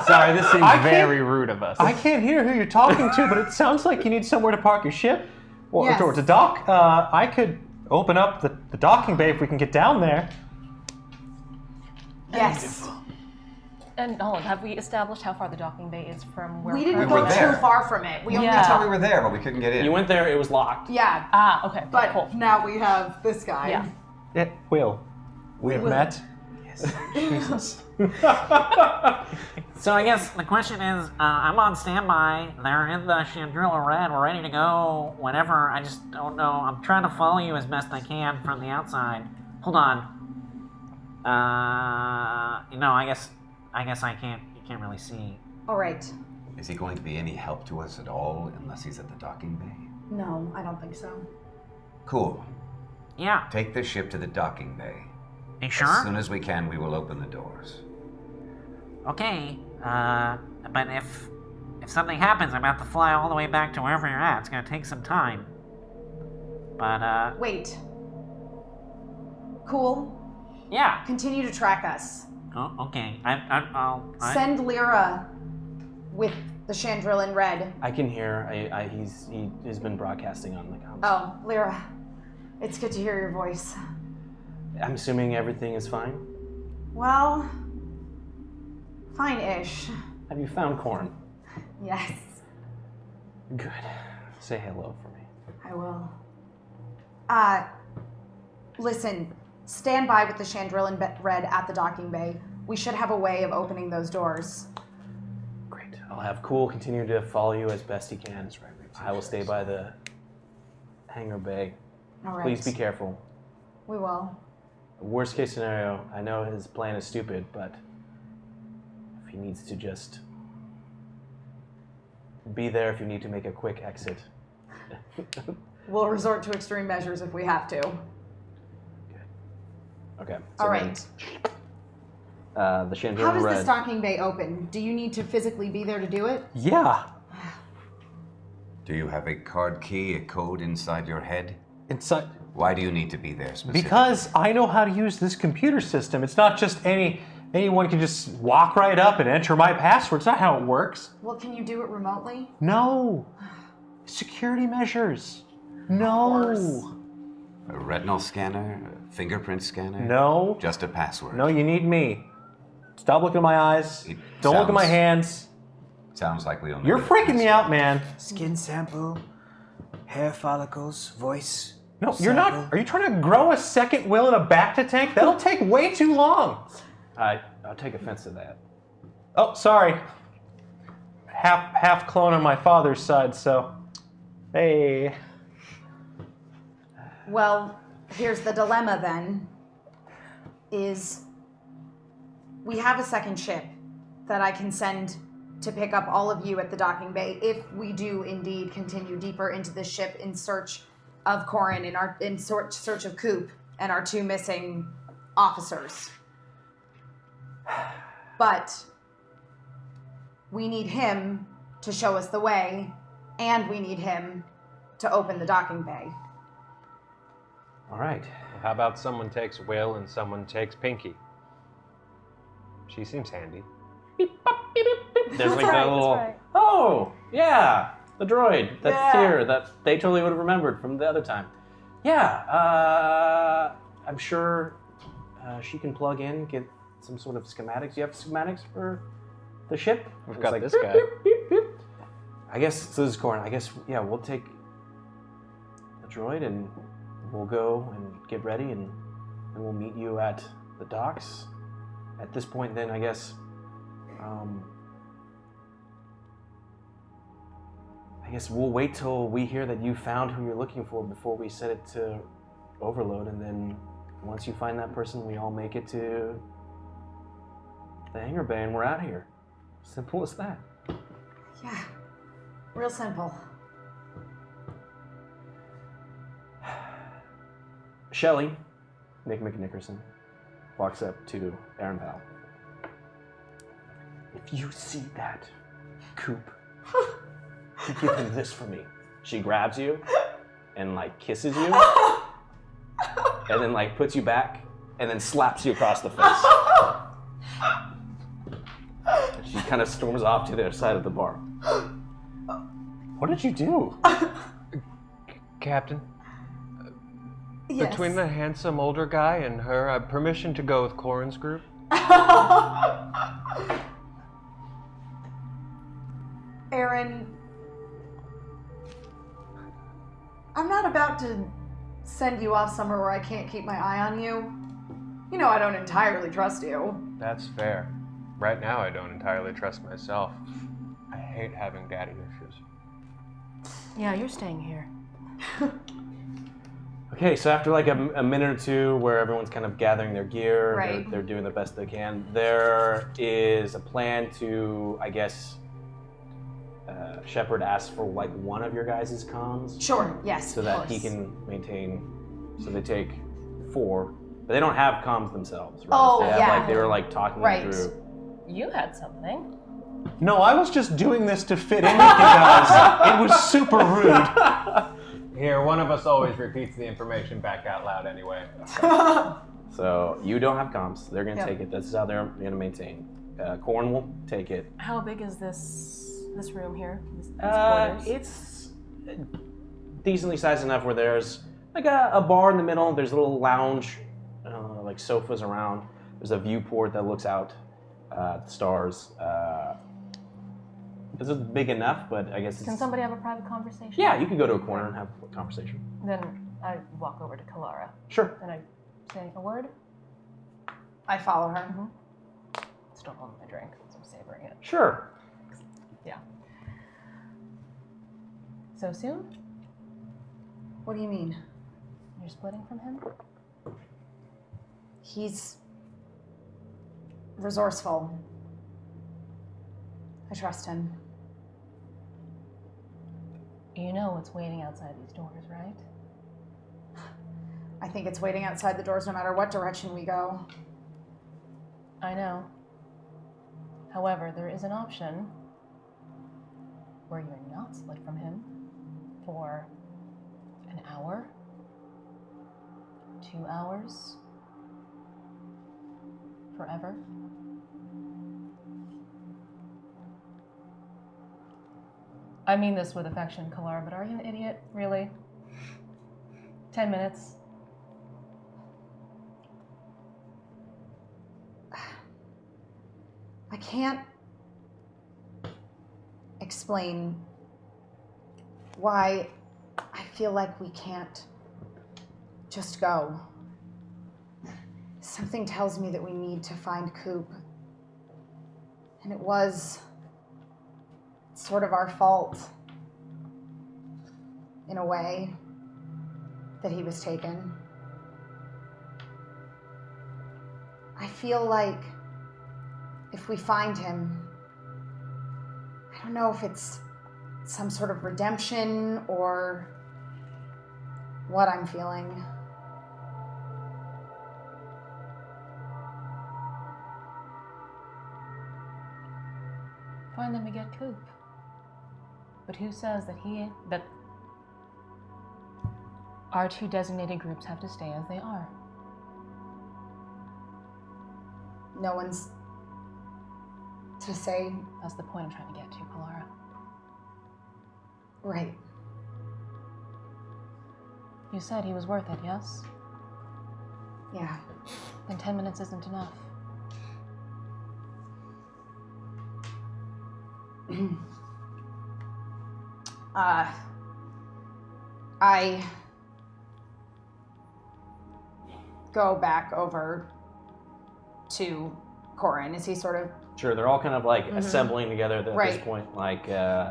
Sorry, this seems I can't- very rude of us. I can't hear who you're talking to, but it sounds like you need somewhere to park your ship or Yes. to dock. I could open up the docking bay if we can get down there. Yes. And hold on, have we established how far the docking bay is from where We didn't currently- go were too there. far from it. We only Yeah. That's took... how we were there, but we couldn't get in. You went there, it was locked. Yeah. Ah, okay. But cool. now we have this guy. Yeah. Will. We have met. Jesus. So I guess the question is, I'm on standby. They're in the Chandrilla Red. We're ready to go whenever. I just don't know. I'm trying to follow you as best I can from the outside. Hold on. I guess I can't. You can't really see. All right. Is he going to be any help to us at all unless he's at the docking bay? No, I don't think so. Cool. Yeah. Take the ship to the docking bay. You sure? As soon as we can, we will open the doors. Okay. But if something happens, I'm about to fly all the way back to wherever you're at. It's gonna take some time. But Wait. Cool. yeah. Continue to track us. Oh, okay. I'll Send Lyra with the Chandrillan Red. I can hear. He's been broadcasting on the comms. Oh, Lyra. It's good to hear your voice. I'm assuming everything is fine. Well, fine-ish. Have you found Corn? Yes, Good. Say hello for me. I will. Listen, stand by with the Chandrillan Red at the docking bay. We should have a way of opening those doors. Great. I'll have Cool continue to follow you as best he can. I will stay by the hangar bay. All right. Please be careful. We will. Worst case scenario, I know his plan is stupid, but if he needs to just be there if you need to make a quick exit. We'll resort to extreme measures if we have to. Okay. All right. The Chandra How does Red. the stocking bay open? Do you need to physically be there to do it? Yeah. Do you have a card key, a code inside your head? Inside. Why do you need to be there specifically? Because I know how to use this computer system. It's not just anyone can just walk right up and enter my password. It's not how it works. Well, can you do it remotely? No. Security measures. No. A retinal scanner? A fingerprint scanner? No. Just a password? No, you need me. Stop looking at my eyes. It Don't look at my sounds- hands. Sounds like we don't know. You're your freaking me password. out, man. Skin sample, hair follicles, voice. No, you're not. sample. Are you trying to grow a second will in a Bacta tank? That'll take way too long. I'll take offense to that. Oh, sorry. Half clone on my father's side, so. Hey. Well, here's the dilemma then. Is we have a second ship that I can send to pick up all of you at the docking bay if we do indeed continue deeper into the ship in search of Corin in search of Coop and our 2 missing officers. But we need him to show us the way, and we need him to open the docking bay. All right. Well, how about someone takes Will and someone takes Pinky? She seems handy. There's like right, that little. that's right. Oh, yeah, the droid that's Yeah. here that they totally would have remembered from the other time. Yeah, I'm sure she can plug in, get some sort of schematics. Do you have schematics for the ship? We've It's got like, this beep, guy. beep, beep, beep. I guess so. This is Corin. I guess we'll take the droid and we'll go and get ready and we'll meet you at the docks. At this point, then I guess. I guess we'll wait till we hear that you found who you're looking for before we set it to overload, and then once you find that person, we all make it to the hangar bay and we're out of here. Simple as that. Yeah, real simple. Shelly, Nick McNickerson, walks up to Aaron Val. If you see that, Coop, you give him this for me. She grabs you and like kisses you and then like puts you back and then slaps you across the face. And she kind of storms off to the other side of the bar. What did you do? Captain, Yes. between the handsome older guy and her, I have permission to go with Corin's group? Aaron, I'm not about to send you off somewhere where I can't keep my eye on you. You know I don't entirely trust you. That's fair. Right now, I don't entirely trust myself. I hate having daddy issues. Yeah, you're staying here. Okay, so after like a minute or two where everyone's kind of gathering their gear, Right. they're doing the best they can, there is a plan to, I guess, Shepard asks for like one of your guys' comms Sure, yes, so of that course. he can maintain, so they take 4, but they don't have comms themselves, right? Oh, they have, yeah. like, they were like talking Right. through. You had something. No, I was just doing this to fit in with you guys. It was super rude. Here, one of us always repeats the information back out loud anyway. So you don't have comms, they're gonna Yep. take it, this is how they're gonna maintain. Corn will take it. How big is this room here? These quarters? It's decently sized enough where there's like a bar in the middle. There's a little lounge, like sofas around. There's a viewport that looks out at the stars. This is big enough, but I guess it's... Can somebody have a private conversation? Yeah, you could go to a corner and have a conversation. Then I walk over to Kalara Sure. and I say a word. I follow her. Still holding my drink, so I'm savoring it. Sure. Yeah. So soon? What do you mean? You're splitting from him? He's resourceful. I trust him. You know what's waiting outside these doors, right? I think it's waiting outside the doors no matter what direction we go. I know. However, there is an option where you're not split from him for an hour, 2 hours, forever. I mean this with affection, Kalar, but are you an idiot? Really? 10 minutes? I can't explain why I feel like we can't just go. Something tells me that we need to find Coop. And it was sort of our fault, in a way, that he was taken. I feel like if we find him, I don't know if it's some sort of redemption or what I'm feeling. Find them to get Coop. But who says that our 2 designated groups have to stay as they are? No one's to say. That's the point I'm trying to get to, Kalara. Right. You said he was worth it, yes? Yeah. Then 10 minutes isn't enough. I go back over to Corin. Is he sort of... Sure, they're all kind of like assembling together at Right. this point. Like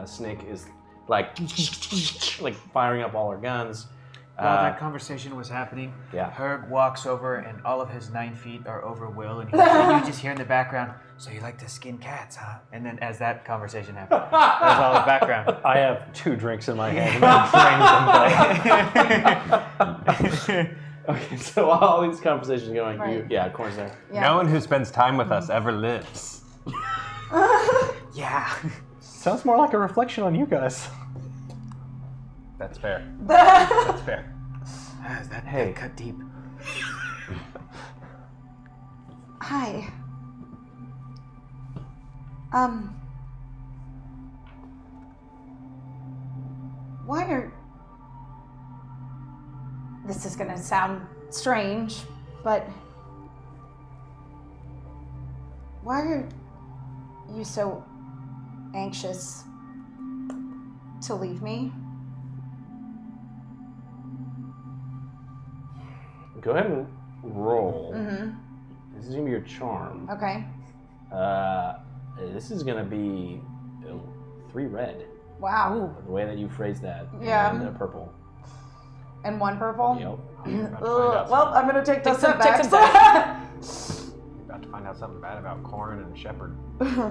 Snake is like firing up all her guns. While that conversation was happening, Yeah. Herg walks over and all of his 9 feet are over Will, and you just hear in the background, "So you like to skin cats, huh?" And then as that conversation happened, there's all the background. I have 2 drinks in my hand. And drained them both. Okay, so while all these conversations are going, Right. Corin's there. Yeah. No one who spends time with us ever lives. Yeah. Sounds more like a reflection on you guys. That's fair. That's fair. That cut deep. Hi. Why are... This is gonna sound strange, but... Why are you so anxious to leave me? Go ahead and roll. Mm-hmm. This is gonna be your charm. Okay. This is gonna be 3 red. Wow. The way that you phrased that. Yeah. And purple. And 1 purple? Yep. Well, I'm gonna take those setbacks. You're about to find out something bad about Corin and Shepard. Okay.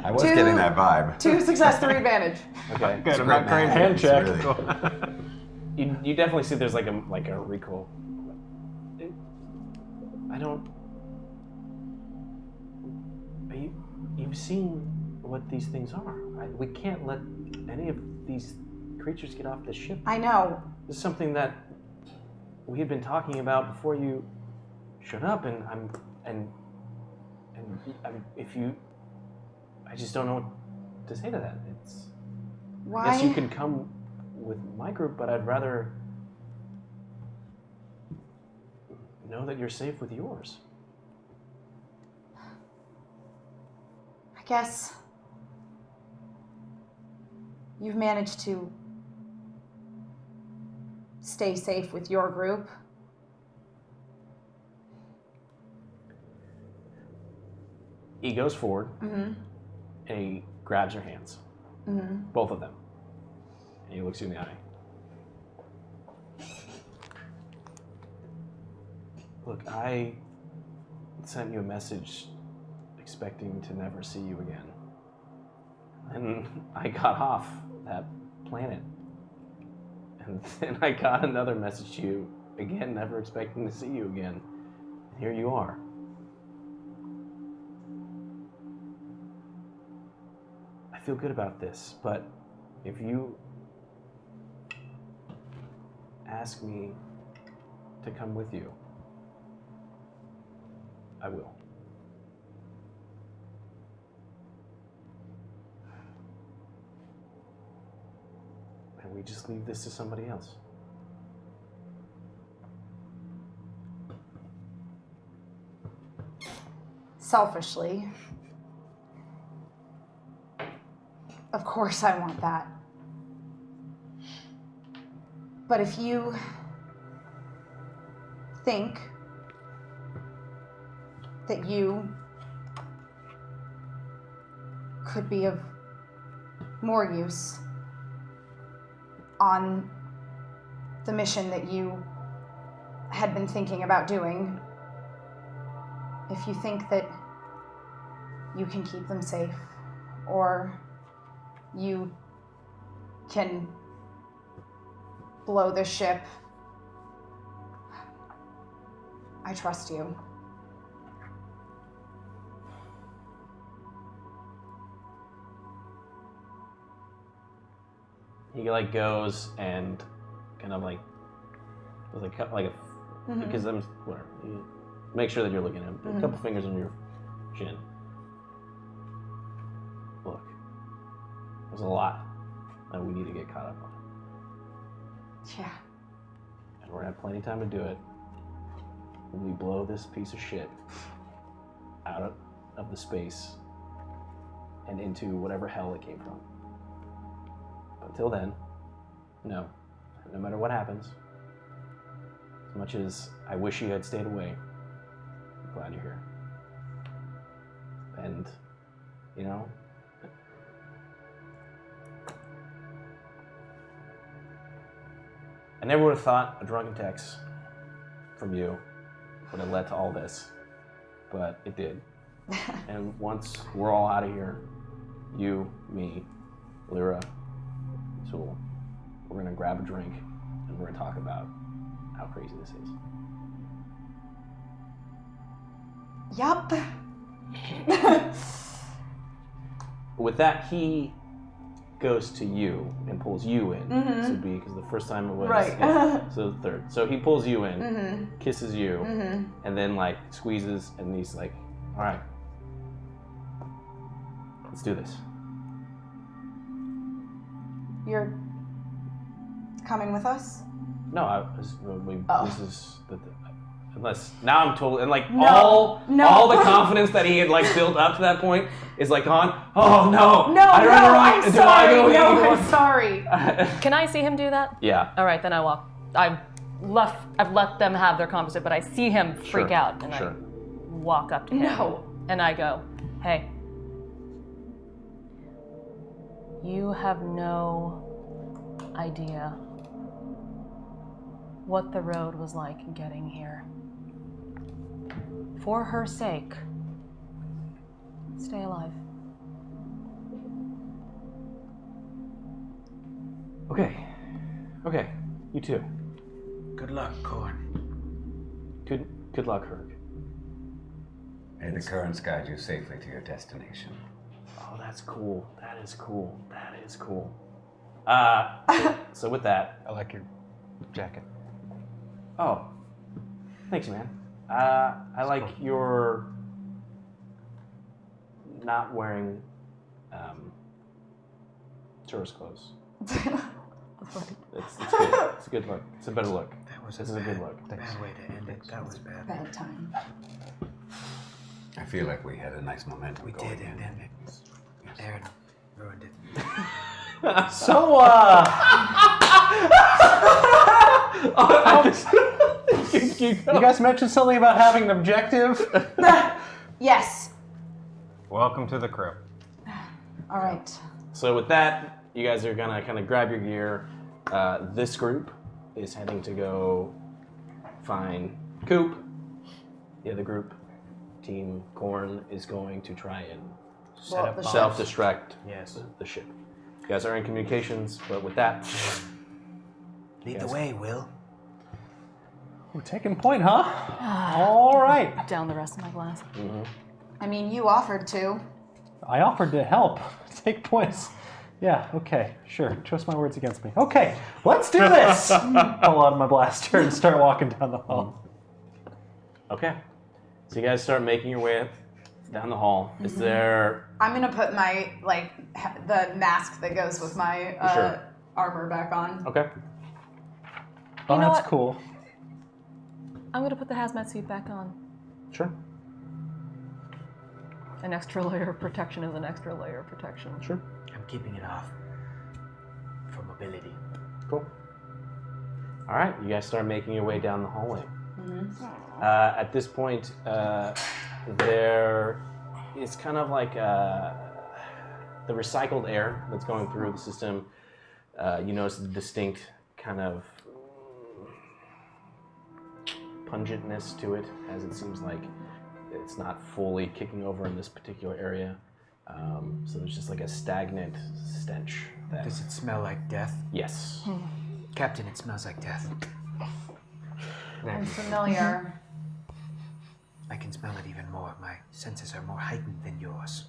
I was getting that vibe. 2 success, 3 advantage. Okay. Good, I'm great not crazy. man. Hand It's check. really- You definitely see there's like a recoil. I don't. You've seen what these things are. We can't let any of these creatures get off the ship. I know. This is something that we had been talking about before you showed up, and if you, I just don't know what to say to that. It's. Why? Yes, you can come with my group, but I'd rather know that you're safe with yours. I guess you've managed to stay safe with your group. He goes forward, and he grabs your hands, both of them. And he looks you in the eye. Look, I sent you a message expecting to never see you again. And I got off that planet. And then I got another message to you, again, never expecting to see you again. And here you are. I feel good about this, but if you ask me to come with you, I will. And we just leave this to somebody else. Selfishly, of course I want that. But if you think that you could be of more use on the mission that you had been thinking about doing, if you think that you can keep them safe, or you can blow the ship, I trust you. He like goes and kind of like with like a because I'm whatever. You make sure that you're looking at him. A couple fingers on your chin. Look, there's a lot that we need to get caught up on. Yeah. And we're gonna have plenty of time to do it when we blow this piece of shit out of the space and into whatever hell it came from. But until then, no matter what happens, as much as I wish you had stayed away, I'm glad you're here. And, you know, I never would have thought a drunken text from you would have led to all this, but it did. And once we're all out of here, you, me, Lyra, Tool, we're gonna grab a drink and we're gonna talk about how crazy this is. Yup. With that, he goes to you and pulls you in. This would be because the first time it was Right. yeah, so the third. So he pulls you in, kisses you, and then like squeezes, and he's like, "All right, let's do this." You're coming with us? No, this is unless now I'm totally and like No, all the confidence that he had like built up to that point is like gone. Oh no! I'm sorry. I'm sorry. Can I see him do that? Yeah. All right, then I walk. I've let them have their conversation, but I see him freak Sure, out, and sure. I walk up to him. No. And I go, "Hey, you have no idea what the road was like getting here. For her sake, stay alive." Okay. You too. Good luck, Korn. Good luck, Herc. May the currents guide you safely to your destination. Oh, that's cool. That is cool. So with that, I like your jacket. oh, thanks, man. I like your not wearing tourist clothes. It's good. It's a good look. It's a better look. This is a good look. Bad way to end it. That was bad. Bad time. I feel like we had a nice momentum We going did, in. and then Aaron ruined it. So, you guys mentioned something about having an objective. Yes. Welcome to the crew. All right. So with that, you guys are gonna kind of grab your gear. This group is heading to go find Coop. The other group, Team Corn, is going to try and Blow up the ship. self-destruct Yes. the ship. You guys are in communications, but with that, Lead the Yes. way, Will. We're taking point, huh? All right. Down the rest of my glass. I mean, you offered to. I offered to help. Take points. Yeah, okay, sure. Twist my words against me. Okay, let's do this! Pull out my blaster and start walking down the hall. okay. So you guys start making your way down the hall. Is there? I'm gonna put my the mask that goes with my Sure. armor back on. Okay. Oh, know that's what? cool. I'm gonna put the hazmat suit back on. Sure. An extra layer of protection is an extra layer of protection. Sure. I'm keeping it off for mobility. Cool. All right, you guys start making your way down the hallway. At this point, there is kind of like the recycled air that's going through the system. You notice the distinct kind of pungentness to it, as it seems like it's not fully kicking over in this particular area. So there's just like a stagnant stench. Does it smell like death? Yes. Captain, it smells like death. I'm familiar. I can smell it even more. My senses are more heightened than yours.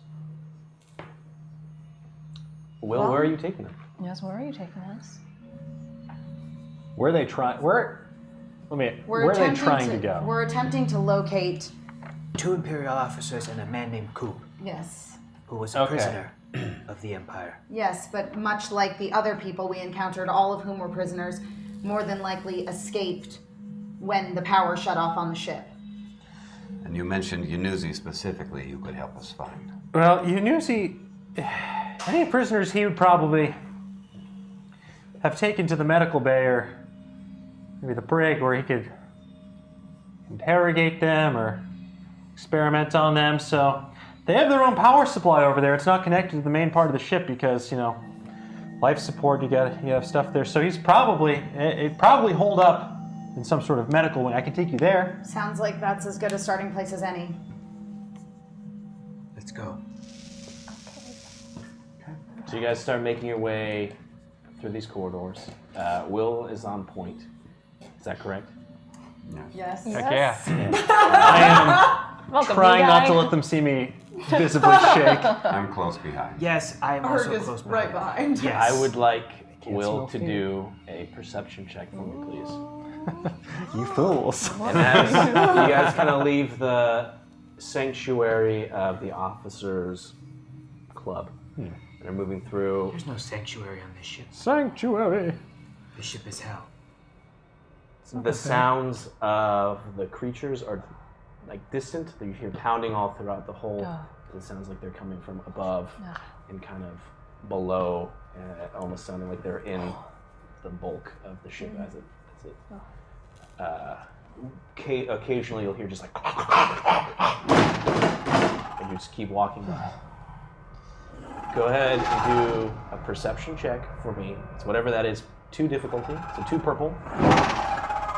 Will, where are you taking them? Yes, where are you taking us? Where are they trying? Where are they trying to go? We're attempting to locate. 2 Imperial officers and a man named Coop, Yes. who was a Okay. prisoner of the Empire. Yes, but much like the other people we encountered, all of whom were prisoners, more than likely escaped when the power shut off on the ship. And you mentioned Yunuzi specifically you could help us find. Well, Yunuzi, any prisoners he would probably have taken to the medical bay or maybe the brig where he could interrogate them or experiment on them. So they have their own power supply over there. It's not connected to the main part of the ship because, life support, you have stuff there. So it'd probably hold up in some sort of medical wing. I can take you there. Sounds like that's as good a starting place as any. Let's go. So you guys start making your way through these corridors. Will is on point. Is that correct? Yes. Heck yeah. I am Welcome, trying big not guy. to let them see me visibly shake. I'm close behind. Yes, I am also close behind. Yes. I would like Will smell to fear. do a perception check for me, please. You fools. And as you guys kind of leave the sanctuary of the officers' club and are moving through, There's no sanctuary on this ship. Sanctuary. This ship is hell. the sounds of the creatures are like distant. You hear pounding all throughout the whole. It sounds like they're coming from above and kind of below, almost sounding like they're in the bulk of the ship as it. Occasionally you'll hear just like, and you just keep walking by. Go ahead and do a perception check for me. It's whatever that is, 2 difficulty, so 2 purple,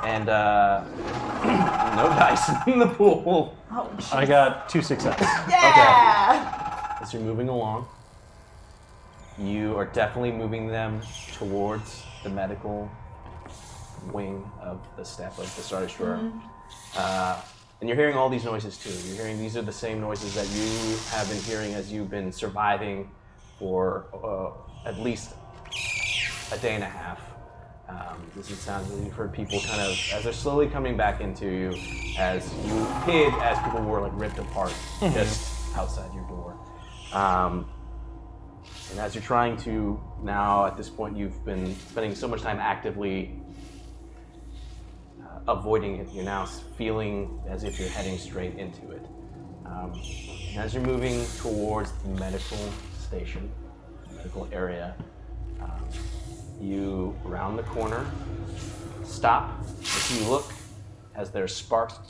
and no dice in the pool. Oh, I got 2 successes. yeah! As you're moving along, you are definitely moving them towards the medical wing of the staff of the Star Destroyer. And you're hearing all these noises too. You're hearing these are the same noises that you have been hearing as you've been surviving for at least a day and a half. This is sounds that you've heard people kind of, as they're slowly coming back into you, as you hid, as people were like ripped apart just outside your door. And as you're trying to, now at this point you've been spending so much time actively avoiding it, you're now feeling as if you're heading straight into it. And as you're moving towards the medical station, medical area, you round the corner, stop, if you look, as there's sparks,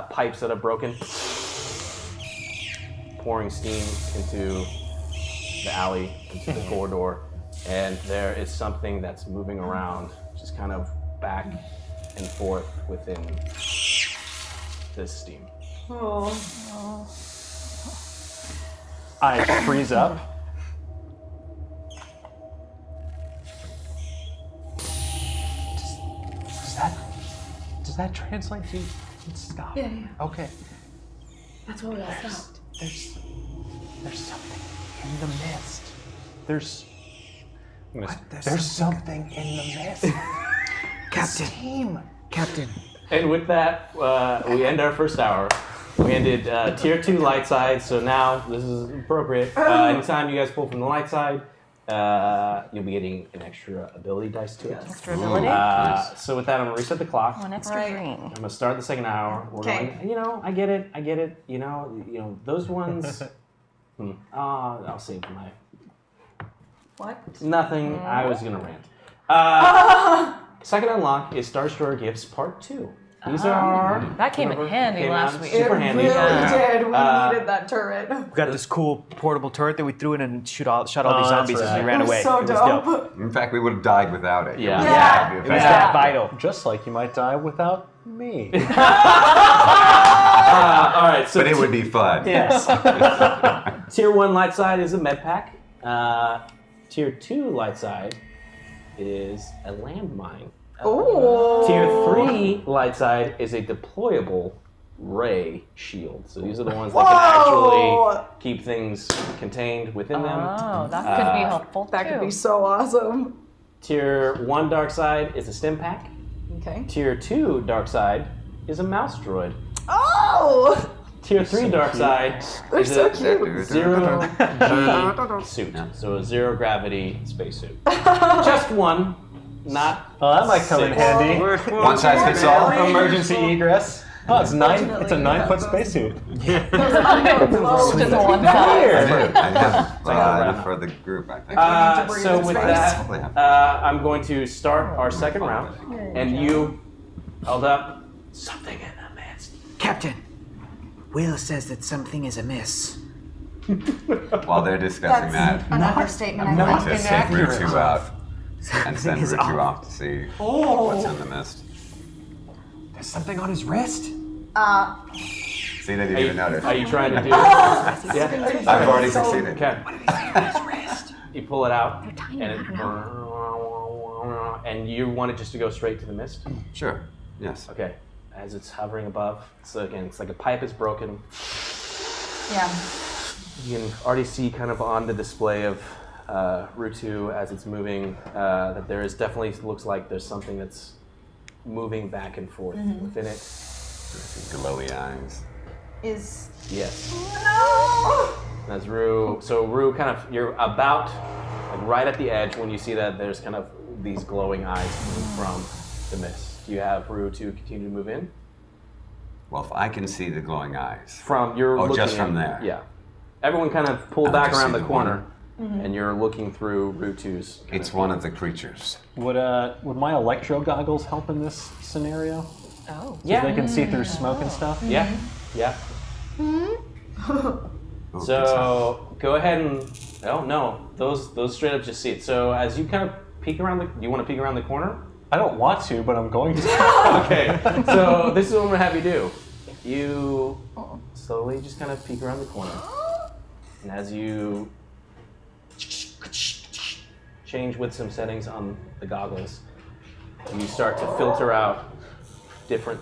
pipes that have broken, pouring steam into the alley, into the corridor, and there is something that's moving around, just kind of back and forth within this steam. I freeze up. Does that translate to stop? Yeah. Okay. That's what we all stopped. There's something in the mist. There's something in the mist. Captain. And with that, we end our first hour. We ended tier 2 light side, so now this is appropriate. Anytime you guys pull from the light side, you'll be getting an extra ability dice to it. Extra ability? So with that, I'm gonna reset the clock. One extra green. I'm gonna start the second hour. We're going, I get it. You know, those ones. I'll save my. What? Nothing. I was gonna rant. Second unlock is Star Destroyer Gifts Part 2. These are. That came in handy last week. Super handy. Really did. We needed that turret. We got this cool portable turret that we threw in and shot all these zombies as we ran away. So It was dope. In fact, we would have died without it. Yeah. It was that vital. Just like you might die without me. All right. So But it would be fun. Yes. Tier 1 light side is a med pack. Tier 2 light side is a landmine. Tier 3 light side is a deployable ray shield. So these are the ones that can actually keep things contained within them. Oh, that could be helpful too. That could be so awesome. Tier 1 dark side is a stim pack. Okay. Tier 2 dark side is a mouse droid. Oh! Tier 3 dark side They're is so a cute. zero G suit. So a zero gravity spacesuit. Just one, not. Oh, that might come in six. handy. One size fits all. Emergency egress. Oh, it's 9-foot spacesuit. Just one I size. do. I have enough for the group, I think. So with that, I'm going to start our second round, and you held up something in the mist. Captain, Will says that something is amiss. While they're discussing That's that, an understatement. I'm I going think. to send Rutu out and send is Rutu off to see what's in the mist. There's something on his wrist. See, they didn't even notice. Are you trying to do? Yeah. I've already succeeded. Okay. You pull it out, and you want it just to go straight to the mist. Sure. Yes. Okay. As it's hovering above, so again, it's like a pipe is broken. Yeah. You can already see kind of on the display of Rutu as it's moving that there is definitely looks like there's something that's moving back and forth within it. Glowy eyes. Is. Yes. No! That's Rue. So Rue, kind of, you're about like right at the edge when you see that there's kind of these glowing eyes coming from the mist. Do you have Rue to continue to move in? Well, if I can see the glowing eyes. From you're looking just from in- there. Yeah. Everyone kind of pulled I'll back just around see the the corner, and you're looking through Rutu's. It's one of the creatures. Would my electro goggles help in this scenario? Oh. Yeah. They can see through smoke and stuff? Yeah. Yeah. Ooh, So go ahead and no, those straight up just see it. So as you kind of peek around do you want to peek around the corner? I don't want to, but I'm going to. Okay. So this is what I'm gonna have you do. You slowly just kind of peek around the corner, and as you change with some settings on the goggles, you start to filter out different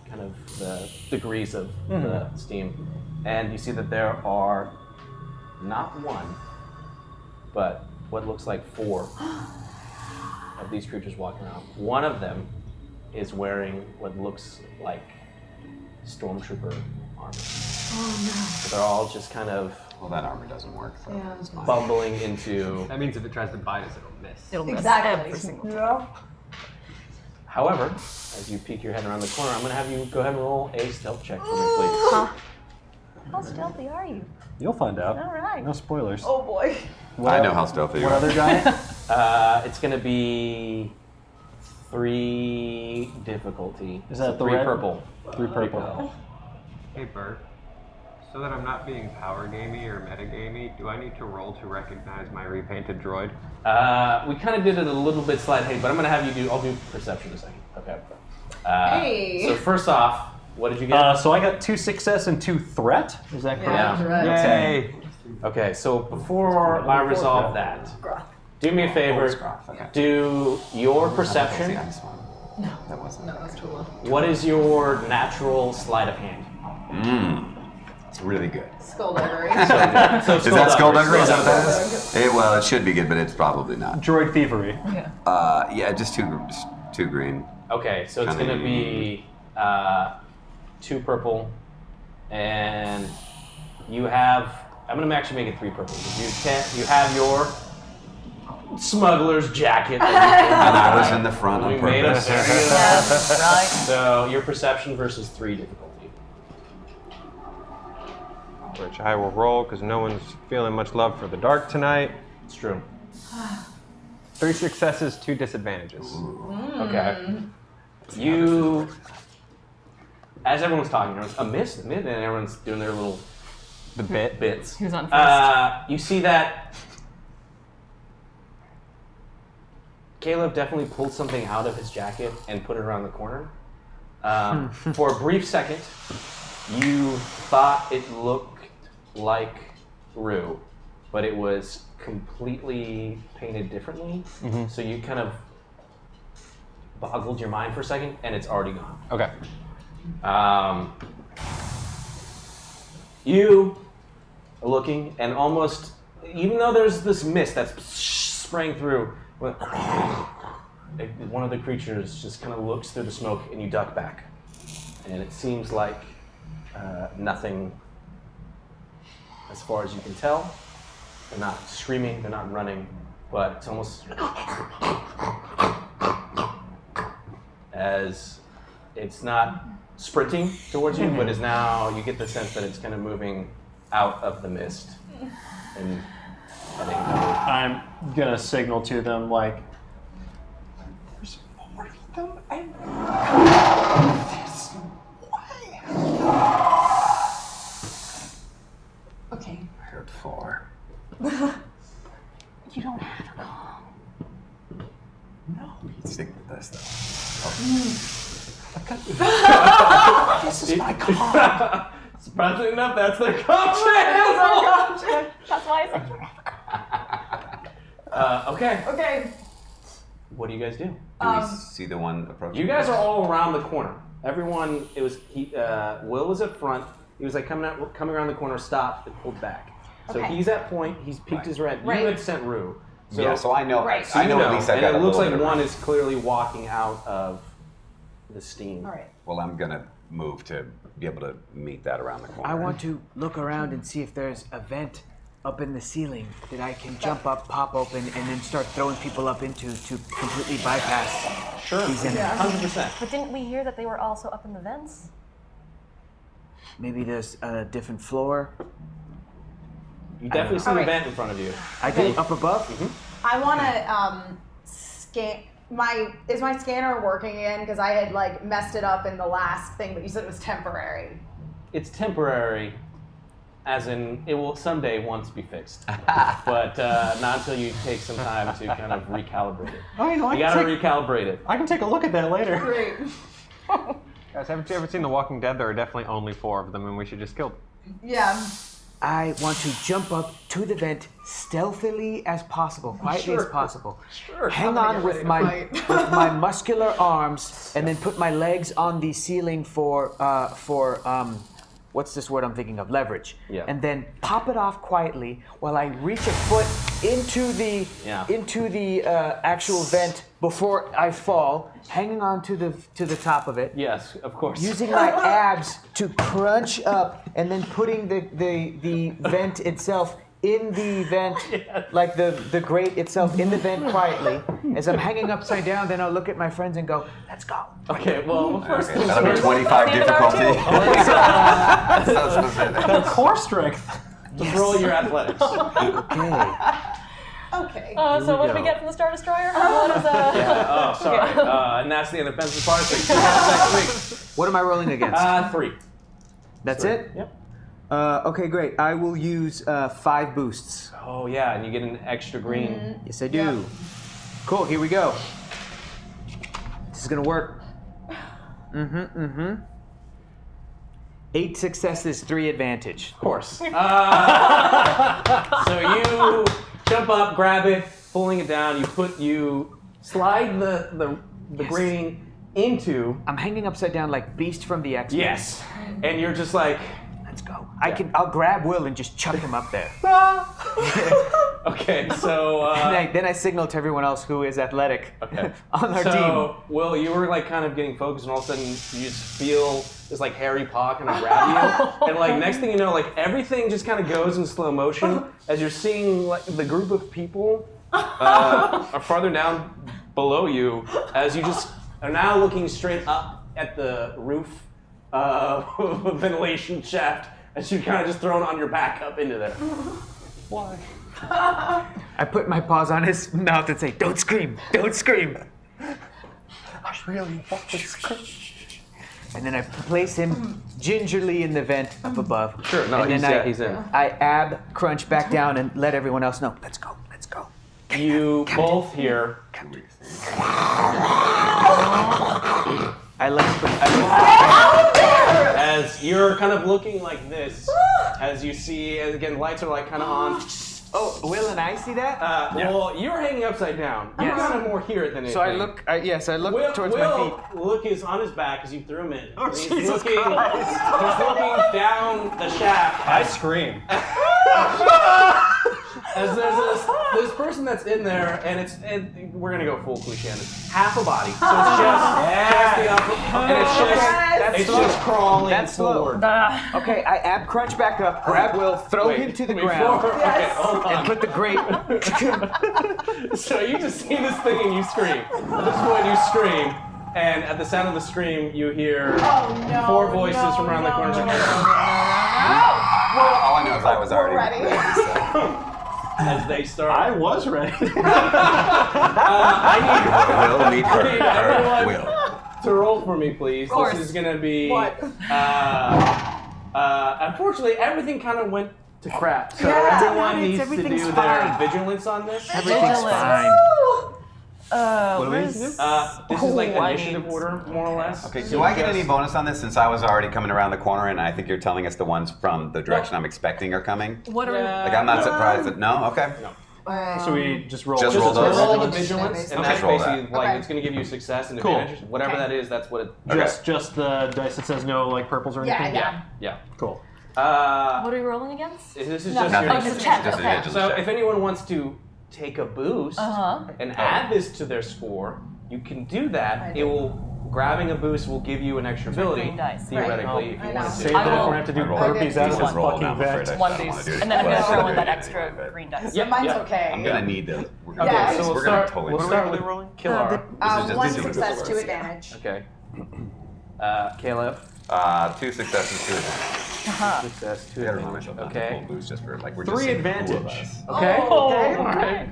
kind of the degrees of the steam, and you see that there are not one, but what looks like 4 of these creatures walking around. One of them is wearing what looks like stormtrooper armor. Oh no. So they're all just kind of Well, that armor doesn't work. So. Yeah. bumbling into. That means if it tries to bite us, it'll miss. It'll miss Exactly. every single time. Yeah. However, as you peek your head around the corner, I'm going to have you go ahead and roll a stealth check for me, please. How stealthy are you? You'll find out. All right. No spoilers. Oh boy. I know how stealthy you What are. other guy? It's going to be 3 difficulty. Is that the 3 red? purple? 3 purple. Hey, Bert. So that I'm not being power gamey or meta gamey, do I need to roll to recognize my repainted droid? We kind of did it a little bit slight hate, but I'm going to have you do. I'll do perception in a second. Okay. Hey. So first off, what did you get? So I got 2 success and 2 threat. Is that correct? Yeah. Yay! Okay, so before I resolve that, do me a favor. Do your perception. No, that wasn't. No, that's too low. What is your natural sleight of hand? It's really good. Skullduggery. So Is that skullduggery? Is that what that is? Well, it should be good, but it's probably not. Droid thievery. Yeah, just two green. Okay, so it's going to be 2 purple, and you have. I'm going to actually make it 3 purple. You have your smuggler's jacket. And I was in the front We on made a purpose. Yes, right. So your perception versus 3 difficulty. Which I will roll because no one's feeling much love for the dark tonight. It's true. 3 successes, 2 disadvantages. Okay. You, as everyone's talking, everyone's a miss, and everyone's doing their little bits. He was on first. You see that Caleb definitely pulled something out of his jacket and put it around the corner. For a brief second, you thought it looked like Rue, but it was completely painted differently. So you kind of boggled your mind for a second, and it's already gone. Okay. You are looking, and almost, even though there's this mist that's spraying through, one of the creatures just kind of looks through the smoke, and you duck back. And it seems like nothing, as far as you can tell. They're not screaming, they're not running, but it's almost as it's not sprinting towards you, but is now, you get the sense that it's kind of moving out of the mist and heading over. I'm gonna signal to them like, There's more of them and this way. Okay. I heard 4. You don't have to call. No, you stick with this though. This is my car. Surprisingly enough, that's their comp channel. That's why I said you have a Okay. Okay. What do you guys do? Do we see the one approaching? You guys are all around the corner. Everyone, it was Will was up front. He was like coming around the corner, stopped, and pulled back. So Okay. he's at point. He's peeked his red. Right. You had sent Rue. So, Yeah, so I know. Right. I know at least I and got it a looks little like bit of one range. is clearly walking out of the steam. All right. Well, I'm gonna move to be able to meet that around the corner. I want to look around and see if there's a vent up in the ceiling that I can jump up, pop open, and then start throwing people up into to completely bypass Sure. these enemies. 100%. But didn't we hear that they were also up in the vents? Maybe there's a different floor. You definitely see All an right. event in front of you. I do up above. I want to scan is my scanner working again? Because I had like messed it up in the last thing, but you said it was temporary. It's temporary, as in it will someday once be fixed, but not until you take some time to kind of recalibrate it. I know. You gotta recalibrate it. I can take a look at that later. Great. Guys, haven't you ever seen The Walking Dead? There are definitely only 4 of them, and we should just kill them. Yeah. I want to jump up to the vent stealthily as possible, quietly as possible. Sure. Hang on with my with my muscular arms, and then put my legs on the ceiling for what's this word I'm thinking of? Leverage. Yeah. And then pop it off quietly while I reach a foot into the actual vent before I fall, hanging on to the top of it. Yes, of course. Using my abs to crunch up, and then putting the vent itself in the vent, like the grate itself in the vent quietly. As I'm hanging upside down, then I'll look at my friends and go, "Let's go." Okay, well, first Okay, things that'll be first. 25 Leave it up to difficulty. you. So specific. The core strength. Just roll your athletics. Okay. Okay. So what do we get from the Star Destroyer? What is Oh, sorry. And that's the end of Ben's Parsecs. See you guys next week. What am I rolling against? 3. That's it. Yep. Okay, great. I will use 5 boosts. Oh yeah, and you get an extra green. Yes, I do. Cool, here we go. This is gonna work. 8 successes, 3 advantage. Of course. So you jump up, grab it, pulling it down. You slide the green into. I'm hanging upside down like Beast from the X-Men. Yes, and you're just like, let's go. I'll grab Will and just chuck him up there. okay, so then I signal to everyone else who is athletic on our team. So, Will, you were like kind of getting focused, and all of a sudden you just feel this like hairy paw kind of grab you, and like next thing you know, like everything just kind of goes in slow motion as you're seeing like the group of people are farther down below you as you just are now looking straight up at the roof of a ventilation shaft as you're kind of just thrown on your back up into there. Why? I put my paws on his mouth and say, "Don't scream! Don't scream!" I really want to scream. And then I place him gingerly in the vent up above. Sure, no, and he's in. I ab crunch back down and let everyone else know. Let's go. Let's go. You both hear. As you're kind of looking like this, as you see, and again, lights are like kind of on. Oh, Will and I see that? Well, you're hanging upside down. You're kind of more here than anything. So I look, towards my feet. Look is on his back as you threw him in. Oh, he's Jesus looking, Christ. He's looking down the shaft. I scream. As there's this person that's in there, and we're gonna go full cliche on this. Half a body, so it's just the upper, and it's just crawling forward. Okay, I ab crunch back up, grab Will, throw him to the ground, and put the grate. So you just see this thing and you scream. At this point, you scream, and at the sound of the scream, you hear 4 voices from around the corner. All I know is I was already ready. As they start. I was ready. I need everyone Will. to roll for me, please. This is going to be... unfortunately, everything kind of went to crap. So everyone needs to do their vigilance on this. Everything's fine. What is this? This is like initiative order, more or less. Okay, do I get any bonus on this since I was already coming around the corner and I think you're telling us the ones from the direction I'm expecting are coming? What are we? Like, I'm not surprised that... No? Okay. No. So we just roll. Just Roll those. the vigilance, and that's Roll basically that. like it's going to give you success and Cool. advantage. Whatever that is, that's what it. Just the dice that says no like purples or anything? Yeah. Cool. What are we rolling against? This is No. just Nothing. your Just a check. Just a Okay. vigilance So check. if anyone wants to take a boost Uh-huh. and add this to their score, you can do that. It will grabbing a boost will give you an extra ability green dice, theoretically if you wanted Save to. that if will- we have to do I roll. burpees out of this Roll, fucking I'm afraid vent. I One don't wanna boost, do it. and then I'm gonna Well, throw in that yeah. extra green dice. Yeah, Mine's yeah. okay. I'm gonna need to. We're Okay, gonna, so we'll we're gonna start. totally. We'll start with Kilar. One this is just success, the 2 worst. advantage. Okay. Caleb. 2 successes, 2 advantage. Success, 2 I gotta remind advantage. myself not to Okay. full boost just for like we're 3 just saying advantage. Two of us. Okay. Oh, okay. All right.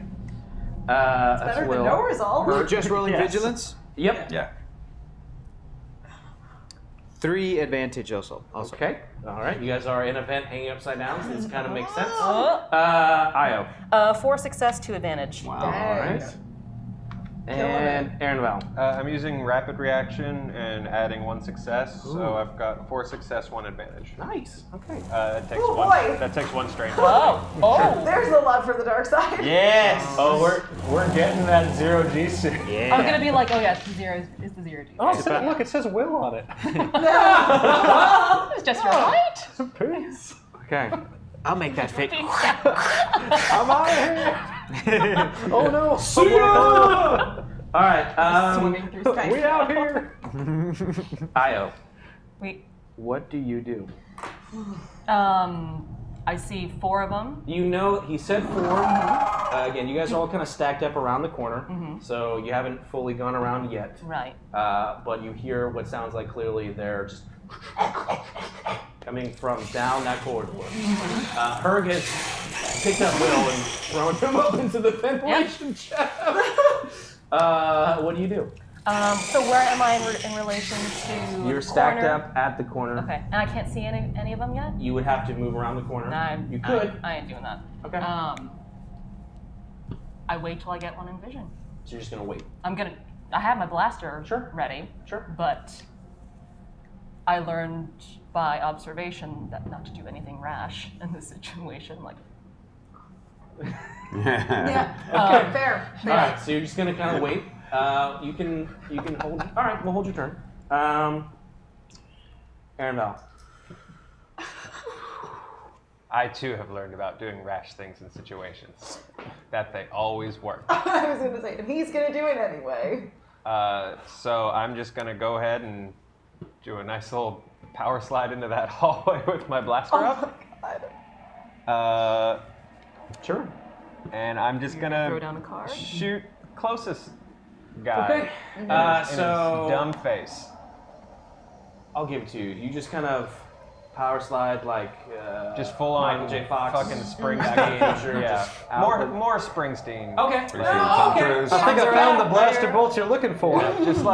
That's Better Will. than no result. We're just rolling Yes. vigilance. Yep. Yeah. 3 advantage also. Okay. All right. You guys are in a vent hanging upside down, so this kind of makes sense. Oh. Io. 4 success, 2 advantage. Wow. All right. And Aaron Val. I'm using rapid reaction and adding 1 success, so I've got 4 success, 1 advantage. Nice. Okay. That takes Oh, one. boy. That takes 1 strain. Oh. Oh. There's the love for the dark side. Yes. Oh, we're getting that 0 G suit. Yeah. I'm gonna be like, oh yeah, it's the 0. It's the 0 G. Oh, look, it says Will on it. It's just your height. Peace. Okay. I'll make that fit. I'm out of here. Oh no. See ya. All right. Swimming through space. We out here. Io. Wait. What do you do? I see 4 of them. You know, he said 4. Again, you guys are all kind of stacked up around the corner, so you haven't fully gone around yet. Right. But you hear what sounds like clearly they're just coming from down that corridor. Herg has picked up Will and thrown him up into the ventilation shaft. What do you do? So where am I in relation to? You're the stacked corner? up at the corner. Okay, and I can't see any of them yet. You would have to move around the corner. You could. I ain't doing that. Okay. I wait till I get one in vision. So you're just gonna wait. I have my blaster ready. Sure. But I learned by observation that not to do anything rash in this situation. Like. Yeah. Fair. All right. So you're just gonna kind of wait. You can hold. All right. We'll hold your turn. Aaron Val. I too have learned about doing rash things in situations. That they always work. I was going to say, and he's going to do it anyway. So I'm just gonna go ahead and do a nice little power slide into that hallway with my blaster up. My God. Sure. And I'm just gonna throw down a card? shoot closest guy. Okay. In So his dumb face. I'll give it to you. You just kind of power slide like Just full on Michael J. Fox. fucking Springsteen. Sure, Yeah. just out More Springsteen. Okay. Pretty sure Tom Cruise. I think I found the blaster bolts you're looking for. Just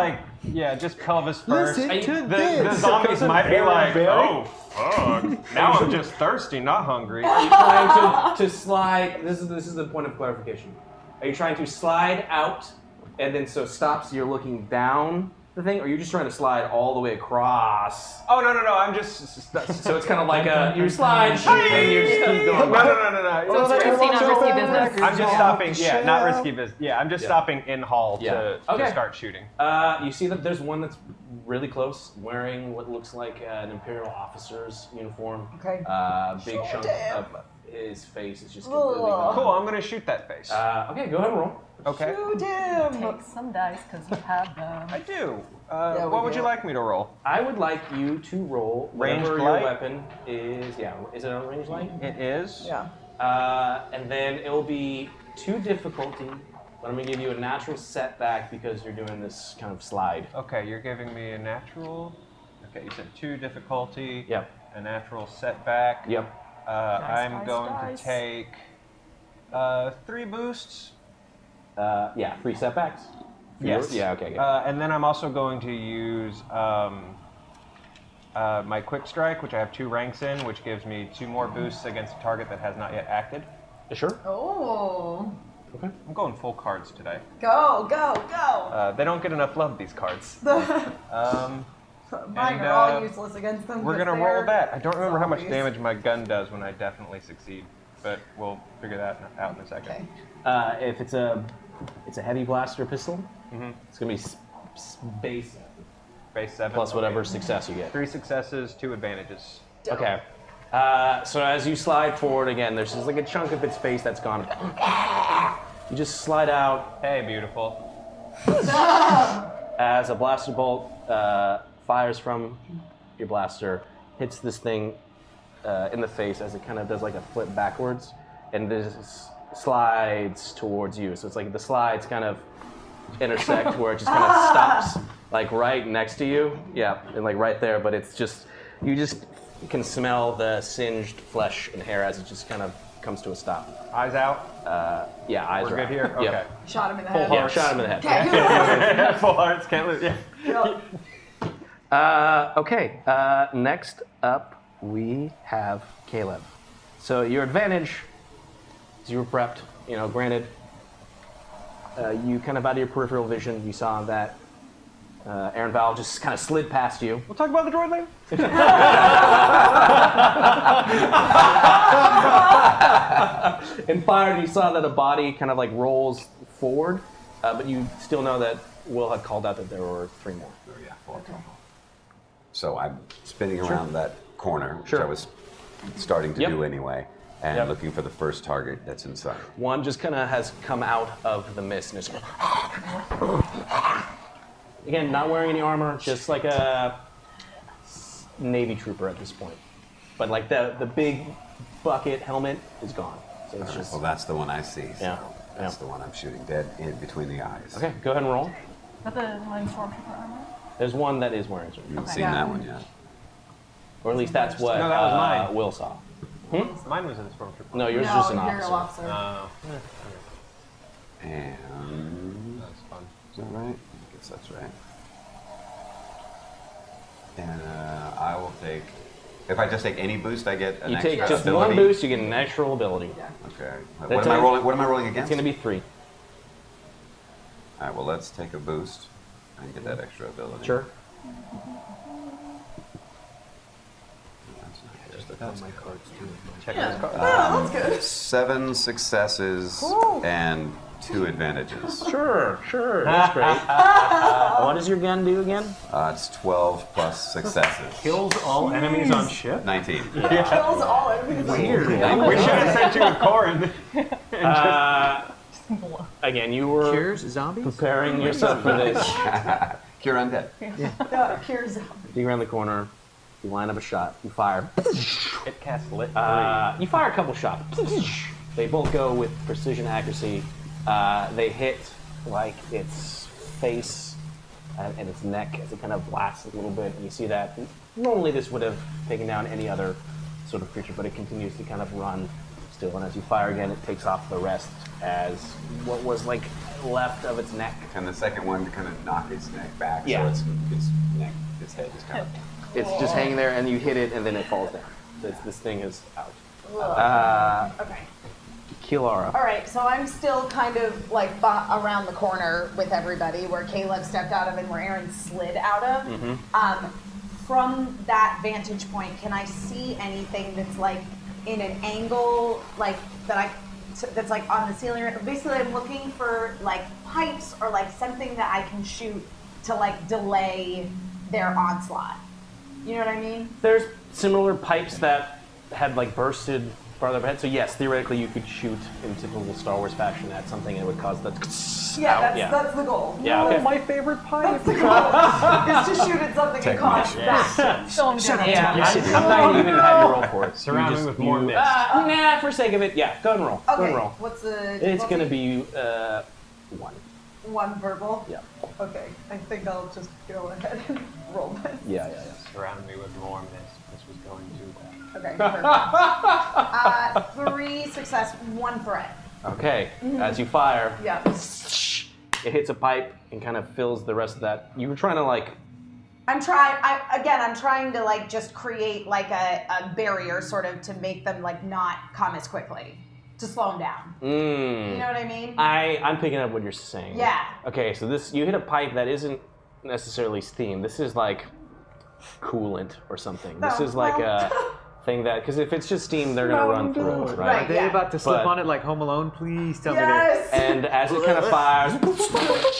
pelvis first. Listen to The this. zombies might be like, Barry. oh, fuck. Now I'm just thirsty, not hungry. Are you trying to slide? This is the point of clarification. Are you trying to slide out and then so stops? You're looking down the thing, or are you just trying to slide all the way across? Oh, no, I'm just... So it's kind of like you slide, shoot, and you just keep going. No. So it's risky, not risky business. I'm just stopping, not risky business. Yeah, I'm just stopping in hall to start shooting. You see that there's one that's really close, wearing what looks like an Imperial officer's uniform. Okay. Big chunk damn. of his face is just completely Ugh. gone. Cool, I'm gonna shoot that face. Okay, go ahead and roll. Okay. Shoot him. Take some dice because you have them. I do. we What would do. you like me to roll? I would like you to roll Ranged whatever your light? weapon is. Yeah, is it a ranged light? It is. Yeah. And then it will be 2 difficulty, but I'm gonna give you a natural setback because you're doing this kind of slide. Okay, you're giving me a natural. Okay, you said 2 difficulty. Yep. A natural setback. Yep. I'm dice, going dice. to take 3 boosts. 3 setbacks. Yes. Yeah. Okay. Good. And then I'm also going to use my quick strike, which I have 2 ranks in, which gives me 2 more boosts against a target that has not yet acted. Sure. Oh. Okay. I'm going full cards today. Go. They don't get enough love, these cards. Mine are all useless against them. We're 'cause gonna roll they're that. I don't remember how much zombies. damage my gun does when I definitely succeed, but we'll figure that out in a second. Okay. If it's a heavy blaster pistol, it's gonna be base Base 7. plus whatever okay. success you get. 3 successes, 2 advantages. Okay. So as you slide forward again, there's just like a chunk of its face that's gone. You just slide out Hey, beautiful. as a blaster bolt fires from your blaster, hits this thing in the face as it kind of does like a flip backwards, and this slides towards you. So it's like the slides kind of intersect where it just kind of stops like right next to you. Yeah, and like right there, but it's just, you can smell the singed flesh and hair as it just kind of comes to a stop. Eyes out. Yeah, eyes We're are good out. here? Yep. Okay. Shot him in the Full head. Yeah, shot him in the head. Okay. Full hearts, can't lose. Yeah. Okay, next up we have Caleb. So your advantage is you were prepped, granted, you kind of out of your peripheral vision, you saw that Aaron Val just kind of slid past you. We'll talk about the droid later. And fired, and you saw that a body kind of like rolls forward, but you still know that Will had called out that there were 3 more. Oh, yeah, 4 total. So I'm spinning around that corner, which I was starting to do anyway, and looking for the first target that's inside. One just kind of has come out of the mist and is again, not wearing any armor, just like a Navy trooper at this point. But like the big bucket helmet is gone. So it's just Well, that's the one I see. So Yeah, that's yeah. the one I'm shooting dead in between the eyes. okay. Go ahead and roll. Is that the Line Stormtrooper armor? There's one that is wearing You something, haven't seen that one yet. or at least that's what No, that was mine. Will saw. Mine was in the Stormtrooper. No, yours is No, just an Imperial officer. officer. And That's fun. is that right? Yes, that's right. And I will take. If I just take any boost, I get an extra You take just ability. one boost, you get a natural ability. Okay. What am I rolling? What am I rolling against? It's going to be 3. All right. Well, let's take a boost and get that extra ability. Sure. Check those cards. Oh, that's good. 7 successes and 2 advantages. Sure. That's great. What does your gun do again? It's 12 plus successes. Kills all enemies on ship. 19. Kills all enemies. Weird. We should have sent you a Corin. Again, you were Cures zombies? preparing yourself for this. Cure undead. Cures. You around the corner, you line up a shot, you fire. It casts lit. You fire a couple shots. They both go with precision accuracy. They hit like its face and its neck as it kind of blasts a little bit. And you see that normally this would have taken down any other sort of creature, but it continues to kind of run still. And as you fire again, it takes off the rest as what was like left of its neck. And the second one to kind of knock its neck back. Yeah. So its neck, its head is kind of. It's just hanging there, and you hit it, and then it falls down. This thing is out. Okay. Kilara. All right, so I'm still kind of like around the corner with everybody where Caleb stepped out of and where Aaron slid out of. From that vantage point, can I see anything that's like in an angle, like that's like on the ceiling? Basically, I'm looking for like pipes or like something that I can shoot to like delay their onslaught. You know what I mean? There's similar pipes that had like bursted farther ahead. So yes, theoretically you could shoot in typical Star Wars fashion at something and it would cause that. That's the goal. Yeah. Okay. My favorite pipe. That's the goal. Is to shoot at something and cause that. Show him doing it. Yeah, I'm not even gonna have you roll for it. Surround me with more mist. Nah, for sake of it, yeah. Go ahead and roll. Go ahead Okay. and roll. What's the? It's difficulty? gonna be 1. One verbal. Yeah. Okay. I think I'll just go ahead and roll this. Yeah. Surround me with more mist. This was going too bad. Okay, perfect. 3 success, 1 threat. Okay. As you fire, Yeah. it hits a pipe and kind of fills the rest of that. You were trying to like. I'm trying to like just create like a barrier sort of to make them like not come as quickly, to slow them down. You know what I mean? I'm picking up what you're saying. Yeah. Okay, so you hit a pipe that isn't necessarily steam. This is like coolant or something. This is like a thing that, because if it's just steam, they're gonna run through it, right? Are they about to slip on it like Home Alone? Please tell me Yes. And as it kind of fires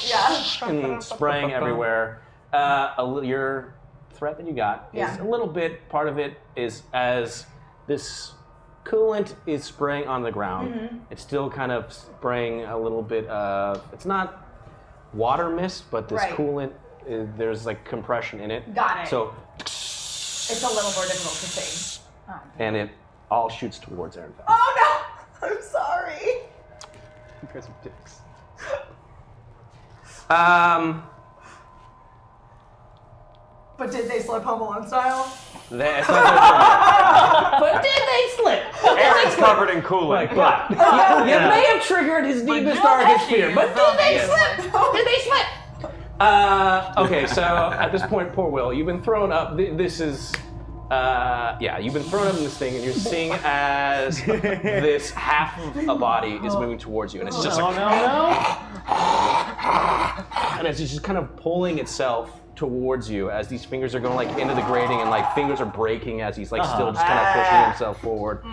Yeah. and spraying everywhere, your threat that you got is a little bit. Part of it is as this coolant is spraying on the ground. It's still kind of spraying a little bit of. It's not water mist, but this coolant. There's like compression in it. Got it. So It's a little more difficult to see. and it all shoots towards Aaron. Oh no! I'm sorry. You guys are dicks. But did they slip Home Alone style? It's not but did they slip? Aaron's covered in coolant. But you may have triggered his deepest, darkest fear. But did they slip? Did they slip? Okay, so at this point, poor Will, you've been thrown up. This is, you've been thrown up in this thing, and you're seeing as this half of a body is moving towards you, and it's just like, and it's just kind of pulling itself towards you as these fingers are going like into the grating, and like fingers are breaking as he's like still just kind of pushing himself forward.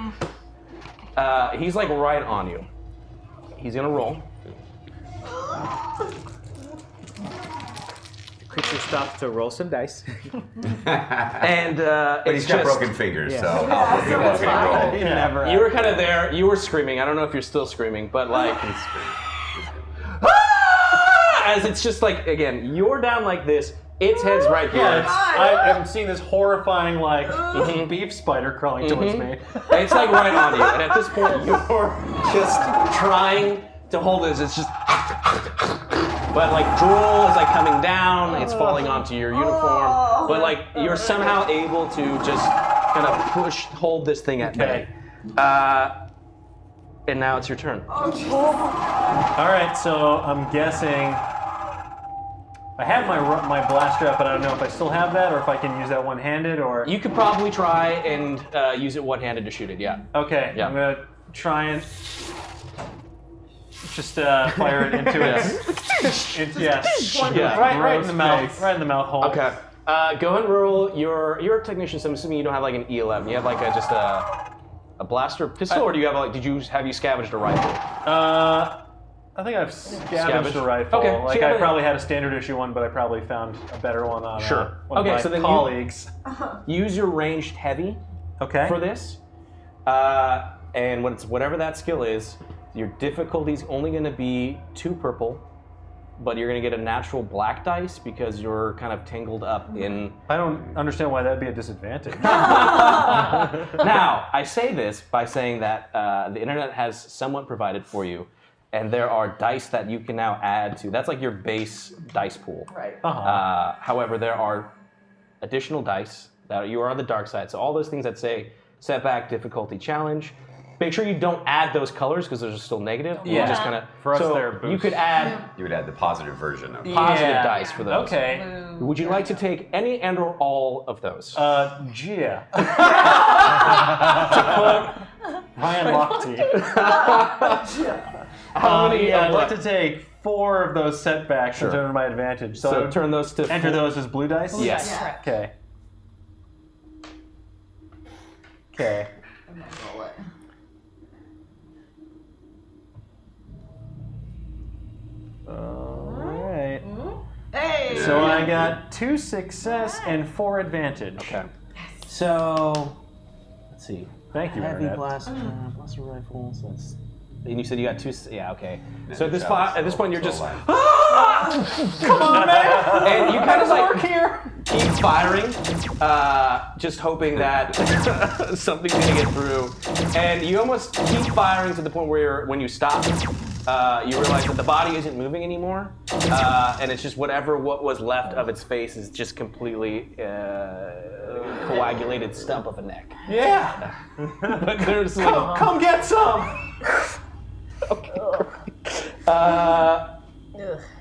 He's like right on you. He's gonna roll. Creature stops to roll some dice. And But he's it's got just, broken fingers, so it's fine. Never. you were kind of there. You were screaming. I don't know if you're still screaming, but like, as it's just like again, you're down like this. Its head's right here. I'm seeing this horrifying like beef spider crawling towards me. It's like right on you, and at this point, you're just trying to hold this. It's just, but like drool is like coming down. It's falling onto your uniform, but like you're somehow able to just kind of hold this thing at bay. And now it's your turn. All right, so I'm guessing I have my blaster up, but I don't know if I still have that or if I can use that one-handed or. You could probably try and use it one-handed to shoot it. Yeah. Okay. Yeah. I'm gonna try and just fire it into it. Yeah. Right in the mouth. Right in the mouth hole. Okay. Go ahead and roll you're a technician, so I'm assuming you don't have like an E11. You have like just a blaster pistol, or do you have like have you scavenged a rifle? I think I've scavenged a rifle. Okay, Like I probably had a standard issue one, but I probably found a better one on one of my colleagues. Use your ranged heavy for this. And whatever that skill is, your difficulty's only going to be 2 purple, but you're going to get a natural black dice because you're kind of tangled up in... I don't understand why that'd be a disadvantage. Now, I say this by saying that the internet has somewhat provided for you, and there are dice that you can now add to. That's like your base dice pool. Right. However, there are additional dice that you are on the dark side. So all those things that say setback, difficulty, challenge, make sure you don't add those colors because those are still negative. Yeah. Just kind of. For us, so they're boosts. you could add. You would add the positive version of it. Positive dice for those. Okay. Would you like to take any and/or all of those? Yeah. Ryan Lochte. How many? I'd like to take 4 of those setbacks and turn my advantage. So turn those to. Enter those as blue dice? Yes. Yeah. Okay. Okay. Alright. Hey! So I got 2 success and 4 advantage. Okay. So let's see. Thank you, Heavy Ernest. blaster rifles. That's. And you said you got 2. Yeah. Okay. Yeah, So at this point, you're just. alive. Come on, man! And you kind of like keep firing, just hoping that something's gonna get through. And you almost keep firing to the point where when you stop, you realize that the body isn't moving anymore, and it's just what was left of its face is just completely coagulated stump of a neck. Yeah. But there's like, Come get some. okay.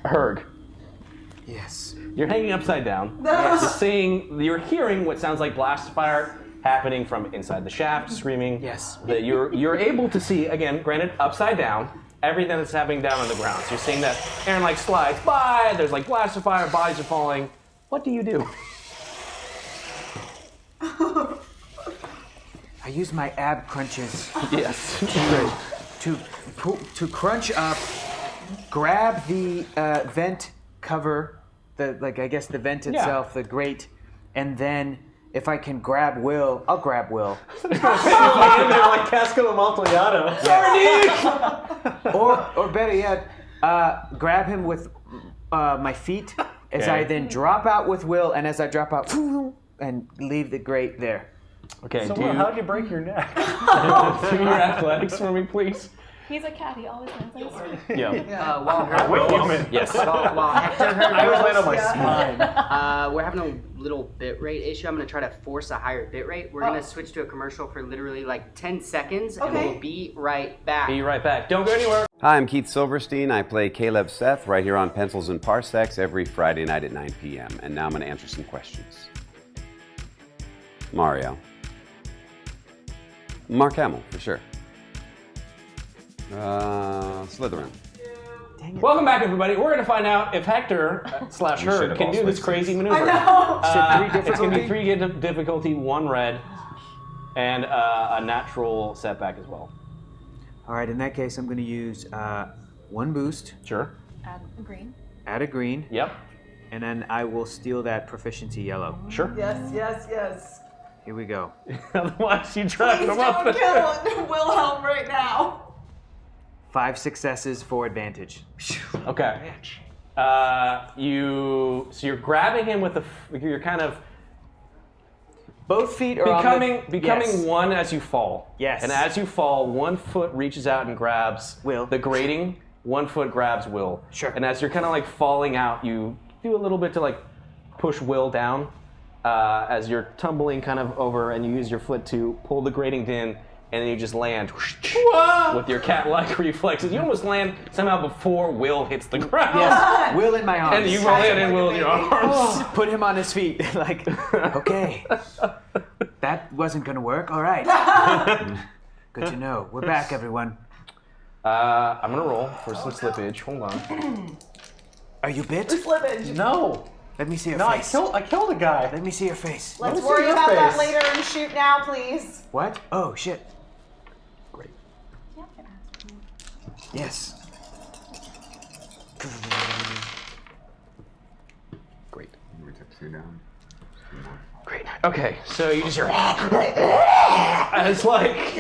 Herg. Yes. You're hanging upside down. You're hearing what sounds like blast fire happening from inside the shaft, screaming. Yes. That you're able to see, again, granted, upside down, everything that's happening down on the ground. So you're seeing that Aaron like slides by, there's like blast fire, bodies are falling. What do you do? I use my ab crunches Yes. to crunch up, grab the vent cover, the the vent itself, the grate, and then if I can grab Will, I'll grab Will. They're like Casco Amontillado. Or better yet, grab him with my feet as I then drop out with Will, and as I drop out, and leave the grate there. Okay, So do how'd you break your neck? do your athletics for me, please. He's a cat. He always knows. Yeah. Yes. While Hector heard I was laying on my those, spine. we're having a little bit rate issue. I'm going to try to force a higher bit rate. We're going to switch to a commercial for literally like 10 seconds, and we'll be right back. Be right back. Don't go anywhere. Hi, I'm Keith Silverstein. I play Caleb Seth right here on Pencils and Parsecs every Friday night at 9 p.m. And now I'm going to answer some questions. Mario. Mark Hamill, for sure. Slytherin. Welcome back, everybody. We're going to find out if Hector slash You should Herb have can also do this said crazy this. maneuver. I know. It's going to be 3 difficulty, 1 red, and a natural setback as well. All right, in that case, I'm going to use 1 boost, Sure. Add green. add a green, Yep. and then I will steal that proficiency yellow. Sure. Yes. Here we go. Otherwise, you try to Please come up. don't kill Wilhelm right now. 5 successes for advantage. Okay. So you're grabbing him with you're kind of Both feet are on becoming yes. one as you fall. Yes. And as you fall, 1 foot reaches out and grabs Will. the grating. 1 foot grabs Will. Sure. And as you're kind of like falling out, you do a little bit to like push Will down as you're tumbling kind of over, and you use your foot to pull the grating in and then you just land with your cat-like reflexes. You almost land somehow before Will hits the ground. Yes, Will in my arms. And you land in Will in your arms. Put him on his feet. Like, okay. That wasn't gonna work. All right. Good to know. We're back, everyone. I'm gonna roll for some slippage. Hold on. Are you bit? Slippage. No. Let me see your No, face. I killed a guy. Let me see your face. Let's see worry your about that face. later and shoot now, please. What? Oh, shit. Great. Yes. Great. We took 2 down. 2 more. Great. Okay, so you just hear. And it's like.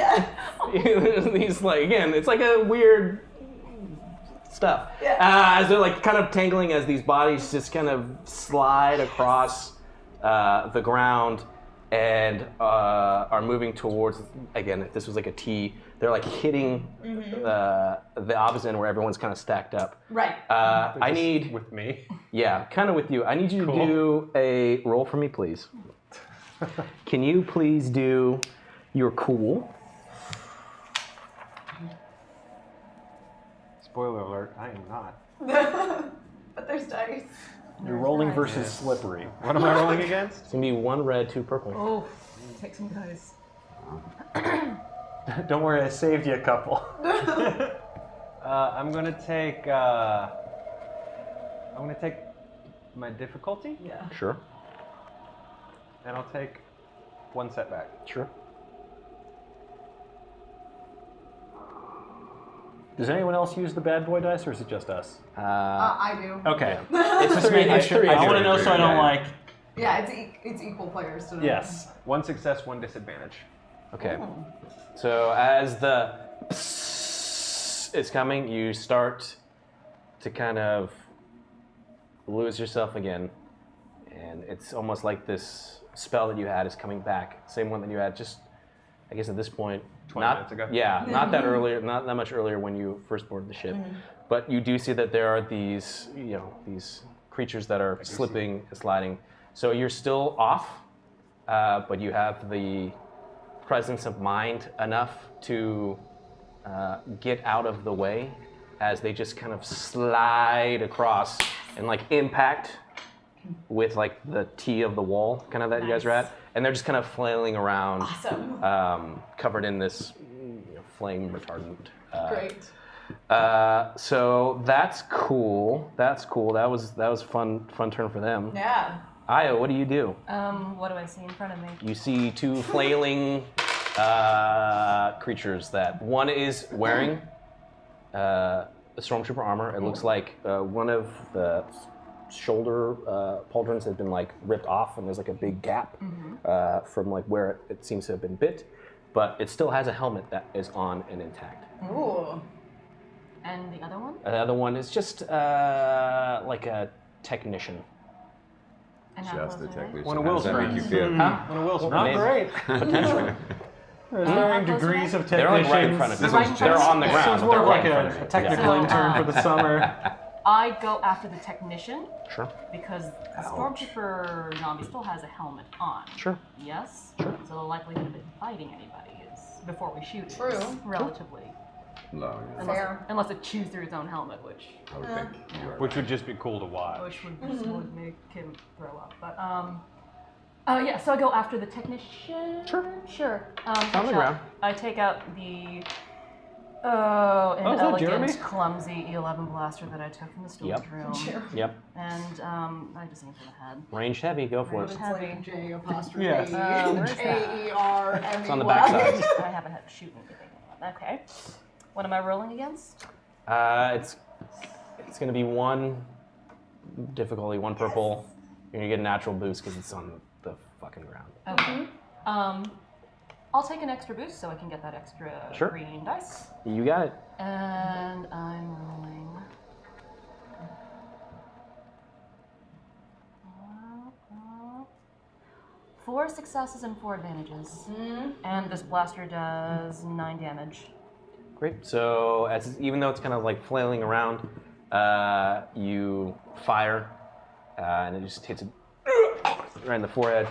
These, like, again, it's like a weird stuff. As they're like kind of tangling as these bodies just kind of slide across the ground and are moving towards, again, if this was like a T, they're like hitting the opposite end where everyone's kind of stacked up. Right. I need, with me. yeah, kind of with you. I need you to do a roll for me, please. Can you please do your cool? Spoiler alert, I am not. But there's dice. You're rolling versus slippery. What am I rolling against? It's gonna be 1 red, 2 purple. Oh, take some dice. Don't worry, I saved you a couple. I'm gonna take my difficulty. Yeah. Sure. And I'll take 1 setback. Sure. Does anyone else use the bad boy dice, or is it just us? I do. Okay. It's just making sure. I want to know so I don't like. Yeah, it's equal players today. Yes. 1 success, 1 disadvantage. Okay. So as the is coming, you start to kind of lose yourself again, and it's almost like this spell that you had is coming back. Same one that you had just, I guess at this point, 20 minutes ago. Yeah, not that earlier, not that much earlier when you first boarded the ship. But you do see that there are these, these creatures that are slipping and sliding. So you're still off, but you have the presence of mind enough to get out of the way as they just kind of slide across and like impact with like the T of the wall kind of that you guys are at. And they're just kind of flailing around, covered in this flame retardant. Great. So that's cool. That's cool. That was a fun turn for them. Yeah. Io, what do you do? What do I see in front of me? You see 2 flailing creatures that one is wearing a stormtrooper armor. It looks like one of the shoulder pauldrons have been like ripped off, and there's like a big gap from like where it seems to have been bit, but it still has a helmet that is on and intact. Ooh. And the other one? The other one is just like a technician. And how Just close the are they? technician. One of How Will's does that make you friends. feel? Huh? One of Will's Not friends. great. Potentially. There's varying close degrees are of They're technicians. like right in front of you. This one's They're on the This ground. one's but more they're like right in front of a you. technical So, intern for the summer. I go after the technician Sure. because the stormtrooper zombie still has a helmet on. Sure. Yes? Sure. So the likelihood of it biting anybody is, before we shoot it, True. is relatively. No, yeah. Fair. Unless it chews through its own helmet, which I would think you are. Which would just be cool to watch. would make him throw up. But yeah, so I go after the technician. Sure. On the headshot. ground. I take out the is that elegant, Jeremy? clumsy E11 blaster that I took from the storage room. Yep. And I just aim for the head. Ranged heavy. Go for it. It's like J apostrophe Yes. Where's that? AER. It's on the backside. I haven't had to shoot anything. Okay. What am I rolling against? It's going to be 1 difficulty, 1 purple. You're going to get a natural boost because it's on the fucking ground. Okay. I'll take an extra boost so I can get that extra green dice. You got it. And I'm rolling. 4 successes and 4 advantages. And this blaster does 9 damage. Great. So even though it's kind of like flailing around, you fire, and it just hits it right in the forehead.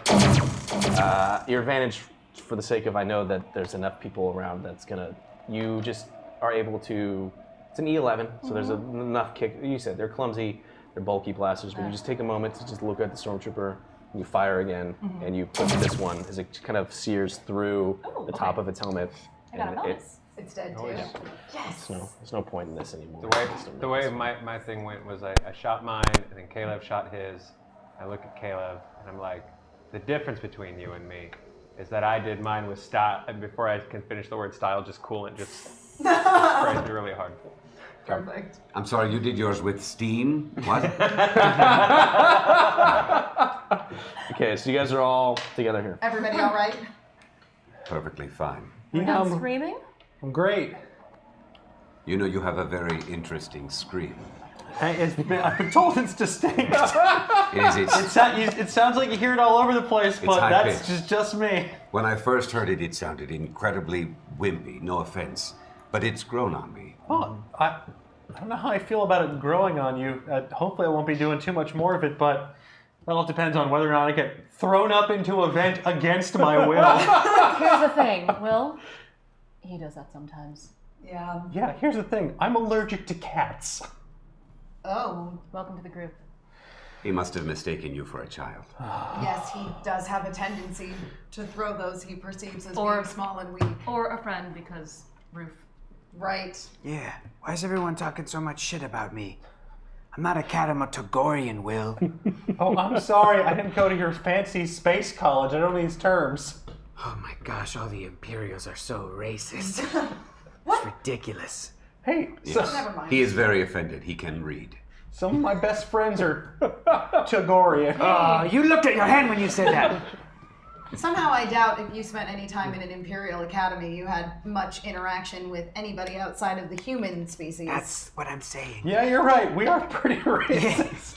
Your advantage for the sake of, I know that there's enough people around that's gonna, you just are able to, it's an E11, so there's enough kick. You said they're clumsy, they're bulky blasters, but you just take a moment to just look at the stormtrooper, you fire again, and you put this one as it kind of sears through the top of its helmet. I got a bonus. It's dead too. Yeah. Yes. There's no point in this anymore. The way my thing went was I shot mine, and then Caleb shot his. I look at Caleb, and I'm like, the difference between you and me is that I did mine with style, and before I can finish the word style, just coolant just sprays me really hard. Perfect. I'm sorry, you did yours with steam? What? Okay, so you guys are all together here. Everybody all right? Perfectly fine. We're done screaming? I'm great. You know, you have a very interesting scream. Hey, I've been told it's distinct. It sounds like you hear it all over the place, but that's high-pitched. just me. When I first heard it, it sounded incredibly wimpy, no offense. But it's grown on me. Well, I don't know how I feel about it growing on you. Hopefully I won't be doing too much more of it, but that all depends on whether or not I get thrown up into a vent against my will. Here's the thing, Will. He does that sometimes. Yeah. Yeah, here's the thing. I'm allergic to cats. Oh. Welcome to the group. He must have mistaken you for a child. Yes, he does have a tendency to throw those he perceives as being small and weak. Or a friend, because roof. Right. Yeah. Why is everyone talking so much shit about me? I'm not a cat, I'm a Togorian, Will. Oh, I'm sorry. I didn't go to your fancy space college. I don't know these terms. Oh my gosh, all the Imperials are so racist. It's ridiculous. Hey, Yes. Never mind. He is very offended. He can read. some of my best friends are Togorian. Oh, you looked at your hand when you said that. Somehow I doubt if you spent any time in an Imperial Academy, you had much interaction with anybody outside of the human species. That's what I'm saying. Yeah, you're right. We are pretty racist.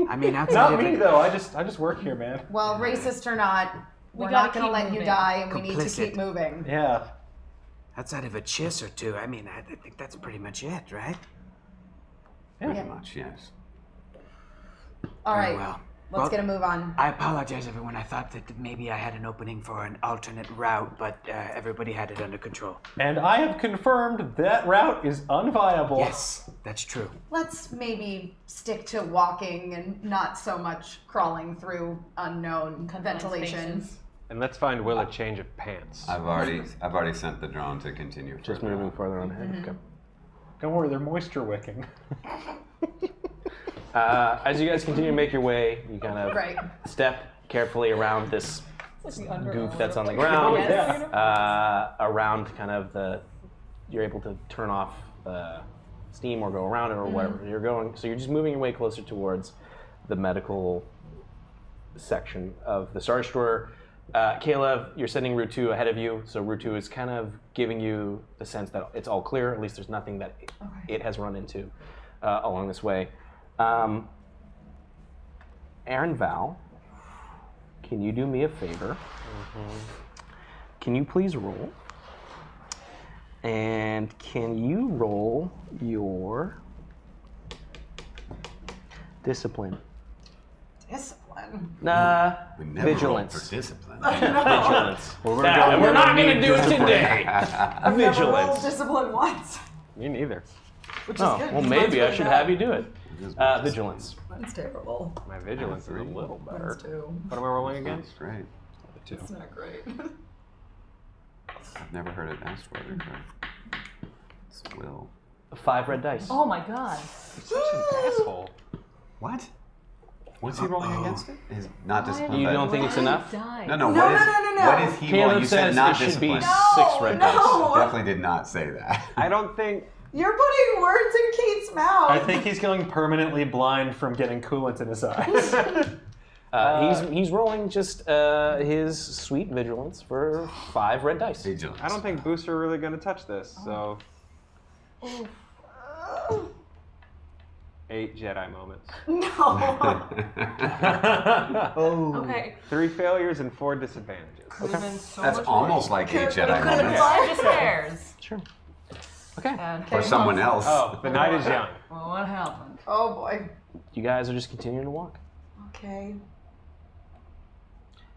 I mean, outside Not of me it, though. I just work here, man. Well, racist or not, we're gotta not going to keep let you moving. die, and we need to Complicit. keep moving. Yeah. outside of a chiss or two, I mean, I think that's pretty much it, right? Pretty much, yes. All Very right, well. let's get a move on. I apologize, everyone. I thought that maybe I had an opening for an alternate route, but everybody had it under control. And I have confirmed that route is unviable. Yes, that's true. Let's maybe stick to walking and not so much crawling through unknown ventilation. spaces. And let's find Will a change of pants. I've already sent the drone to continue. Just further moving on. further on ahead. Okay. Don't worry, they're moisture wicking. As you guys continue to make your way, you kind of Right. step carefully around this the under goop that's on the of ground. Yes. Around kind of you're able to turn off steam or go around it or whatever you're going. So you're just moving your way closer towards the medical section of the Star Destroyer. Caleb, you're sending Route 2 ahead of you, so Route 2 is kind of giving you the sense that it's all clear. At least there's nothing that it has run into along this way. Aaron Val, can you do me a favor? Can you please roll? And can you roll your discipline? Discipline. Nah, We never roll vigilance. for discipline. Vigilance. We're not going to do it today. I've never rolled Vigilance. discipline once, Me neither. which is Oh, good. well, 'cause maybe mine's I should really have you bad. do it. Vigilance. That's terrible. My vigilance is a little better. Mine's two. What am I rolling again? That's great. It's not great. I've never heard it asked for it. It's Will. 5 red dice. Oh my god. Such an asshole. What? What's he rolling against it? Is not discipline. You but- don't think it's enough? Die. No, no. No, What is? no, no, no, no. What is he rolling? Caleb You said says not it should be discipline. 6 red No. dice. Definitely did not say that. I don't think. You're putting words in Kate's mouth. I think he's going permanently blind from getting coolant in his eyes. He's rolling just his sweet vigilance for 5 red dice. Vigilance. I don't think Booster are really going to touch this. So. 8 Jedi moments. No. Okay. 3 failures and 4 disadvantages. Could have been so That's much almost like a Jedi worse. moment. 5 despairs. Sure. Okay. And For someone else. Oh, the night is young. well, what happened? Oh boy. You guys are just continuing to walk. Okay.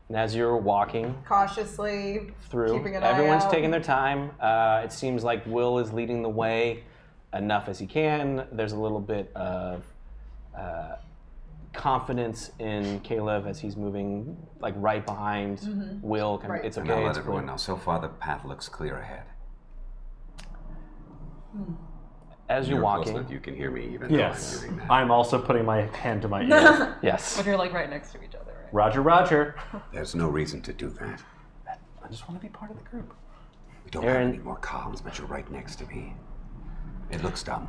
And as you're walking Cautiously through, keeping an eye everyone's out. taking their time. It seems like Will is leading the way enough as he can. There's a little bit of confidence in Caleb as he's moving like right behind Will. Kind of, it's okay. And I'll let it's everyone cool. know. So far, the path looks clear ahead. As you're close walking, enough you can hear me even Yes. though I'm doing that. I'm also putting my hand to my ear. yes. But you're like right next to each other, right? Roger, Roger. There's no reason to do that. I just want to be part of the group. We don't Aaron. have any more comms, but you're right next to me. It looks dumb.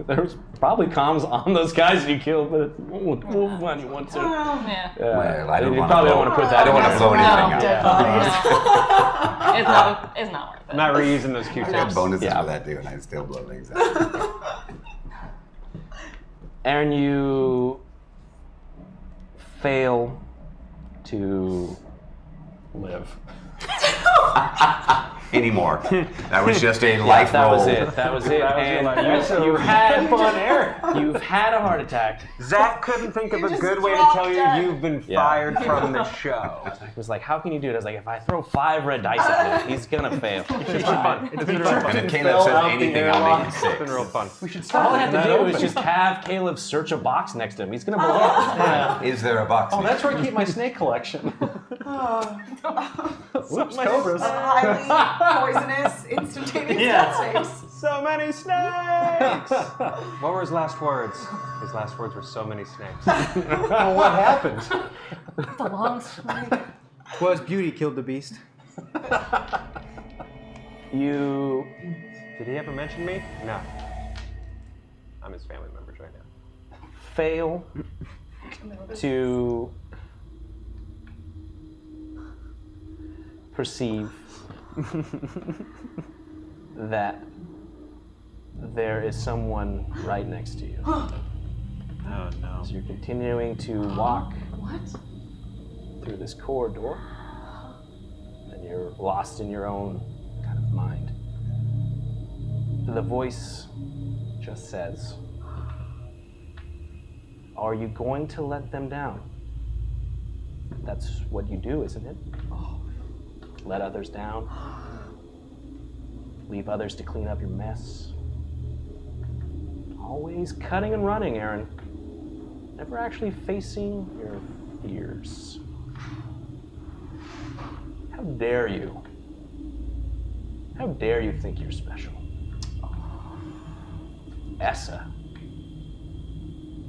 There's probably comms on those guys you killed, but we'll find you want to. Yeah. Well, I don't you want probably to don't want to put that. I don't want to blow anything Dead up. bodies. It's not worth it. I'm not reusing those I Q-tips. got bonuses Yeah. for that too, and I still blow things up. Aaron, you fail to live. Anymore. That was just a life that roll. was it. That was it. And you've had fun, Aaron. You've had a heart attack. Zach couldn't think of You a just good way to dropped tell you dead. you've been Yeah. fired from the show. I was like, how can you do it? I was like, if I throw 5 red dice at him, he's gonna fail. It's been fun. It's been real And fun. if Caleb says anything, I'll make it It's 6. been real fun. We should start All I have leaving to that do open. is just have Caleb search a box next to him. He's gonna blow it. Is there a box? Oh, that's where I keep my snake collection. Whoops, cobras. Highly poisonous, instantaneous death saves. So many snakes! What were his last words? His last words were so many snakes. Well, what happened? It's a long story. Was Beauty killed the beast? You Did he ever mention me? No. I'm his family members right now. fail to perceive that there is someone right next to you. Oh no. As you're continuing to walk through this corridor, and you're lost in your own kind of mind. The voice just says, "Are you going to let them down?" That's what you do, isn't it? Let others down. Leave others to clean up your mess. Always cutting and running, Aaron. Never actually facing your fears. How dare you? How dare you think you're special? Essa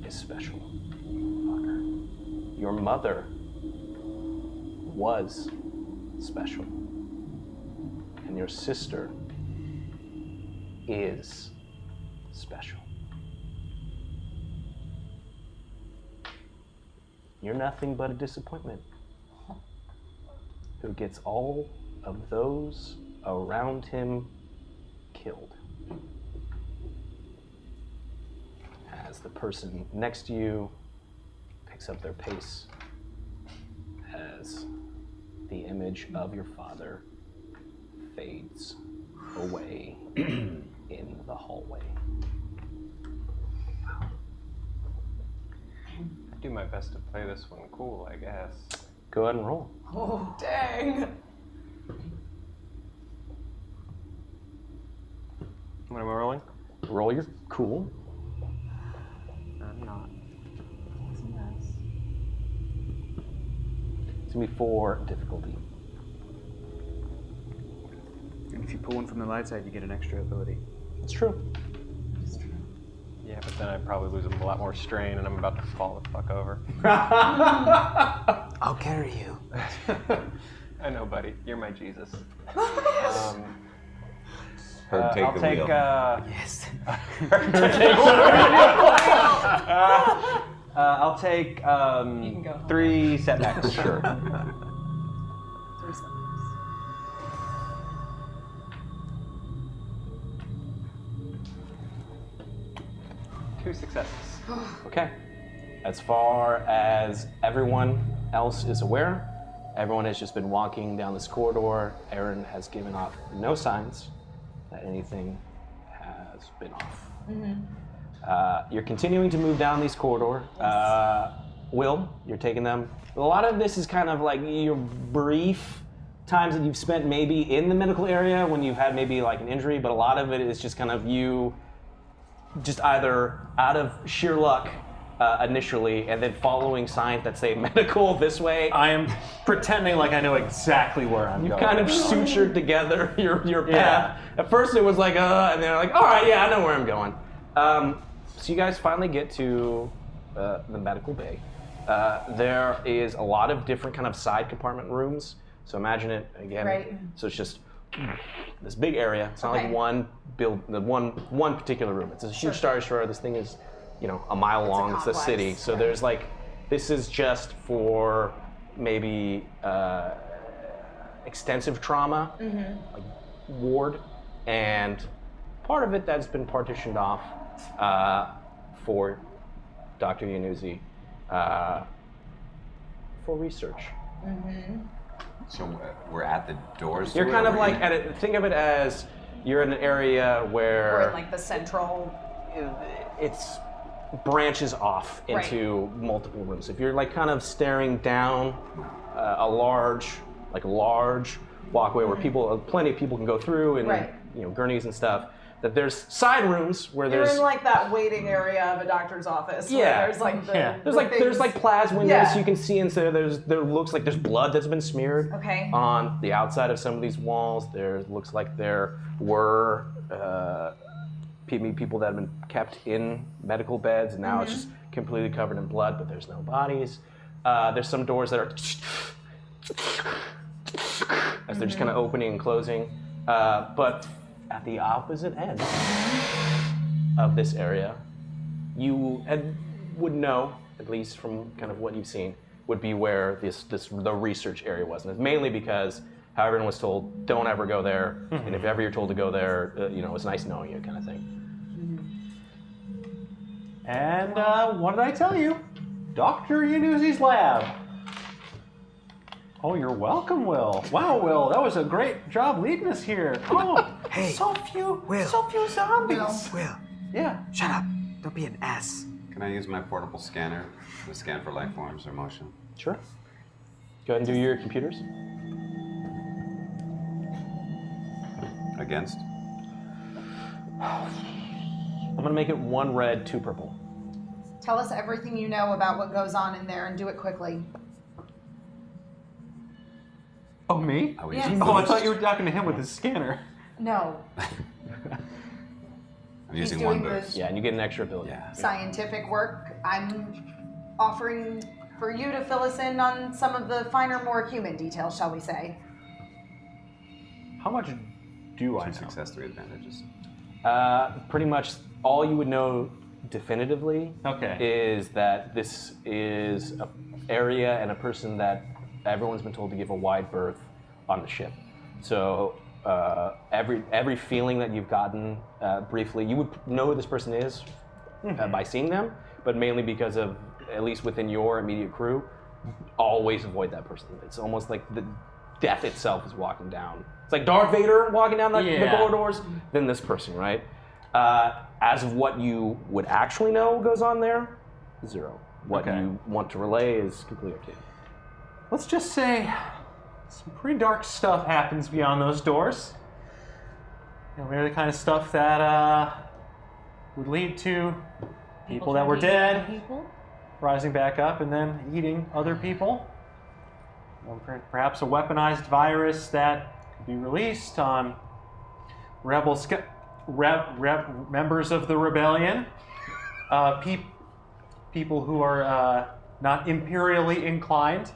is special. Fucker. Your mother was special. And your sister is special. You're nothing but a disappointment who gets all of those around him killed. As the person next to you picks up their pace, as the image of your father fades away in the hallway. I do my best to play this one cool, I guess. Go ahead and roll. Oh, dang. What am I rolling? Roll your cool. I'm not. It's gonna be 4 difficulty. And if you pull one from the light side, you get an extra ability. It's true. Yeah, but then I'd probably lose a lot more strain and I'm about to fall the fuck over. I'll carry you. I know, buddy. You're my Jesus. Herb, take I'll the take, wheel. Yes. I'll take can go. 3 setbacks. Sure. 3 seconds. Two successes. Okay. As far as everyone else is aware, everyone has just been walking down this corridor. Aaron has given off no signs that anything has been off. You're continuing to move down these corridor. Will, you're taking them. A lot of this is kind of like your brief times that you've spent maybe in the medical area when you've had maybe like an injury, but a lot of it is just kind of you just either out of sheer luck initially and then following signs that say medical this way. I am pretending like I know exactly where I'm going. You kind of sutured together your path. At first it was like, and then like, all right, yeah, I know where I'm going. So you guys finally get to the medical bay. There is a lot of different kind of side compartment rooms. So imagine it again. Right. So it's just this big area. It's not like one particular room. It's a huge Star Destroyer. This thing is, a mile long. It's a city. So there's like, this is just for maybe extensive trauma, like ward, and part of it that's been partitioned off for Dr. Yanuzzi for research. So we're at the doors. You're kind of like at it. Think of it as you're in an area where We're in like the central. It's branches off into multiple rooms. If you're like kind of staring down a large walkway where plenty of people can go through, and gurneys and stuff. That there's side rooms where You're there's in like that waiting area of a doctor's office. Where there's like there's like plasma windows you can see inside. There looks like there's blood that's been smeared on the outside of some of these walls. There looks like there were people that have been kept in medical beds, and now it's just completely covered in blood, but there's no bodies. There's some doors that are as they're just kind of opening and closing, but at the opposite end of this area, you would know, at least from kind of what you've seen, would be where the research area was. And it's mainly because how everyone was told, don't ever go there, and if ever you're told to go there, it's nice knowing you kind of thing. And what did I tell you? Dr. Yanuzzi's lab. Oh, you're welcome, Will. Wow, Will, that was a great job leading us here. Oh, Hey, so few zombies. Will. Yeah. Shut up. Don't be an ass. Can I use my portable scanner to scan for life forms or motion? Sure. Go ahead and do your computers. Against? I'm gonna make it 1 red, 2 purple. Tell us everything you know about what goes on in there and do it quickly. Oh, me? Yes. Oh, I thought you were talking to him with his scanner. No. I'm using doing 1 boost. Yeah, and you get an extra ability. Yeah. Scientific work. I'm offering for you to fill us in on some of the finer, more human details, shall we say. How much do I 2 know? success, 3 advantages. Pretty much all you would know definitively is that this is an area and a person that everyone's been told to give a wide berth on the ship. So every feeling that you've gotten briefly, you would know who this person is by seeing them, but mainly because of, at least within your immediate crew, always avoid that person. It's almost like the death itself is walking down. It's like Darth Vader walking down the corridors, then this person, right? As of what you would actually know goes on there, 0. What you want to relay is completely up to you. Let's just say some pretty dark stuff happens beyond those doors. Maybe the kind of stuff that would lead to people that were dead rising back up and then eating other people. Perhaps a weaponized virus that could be released on members of the rebellion, people who are not imperially inclined.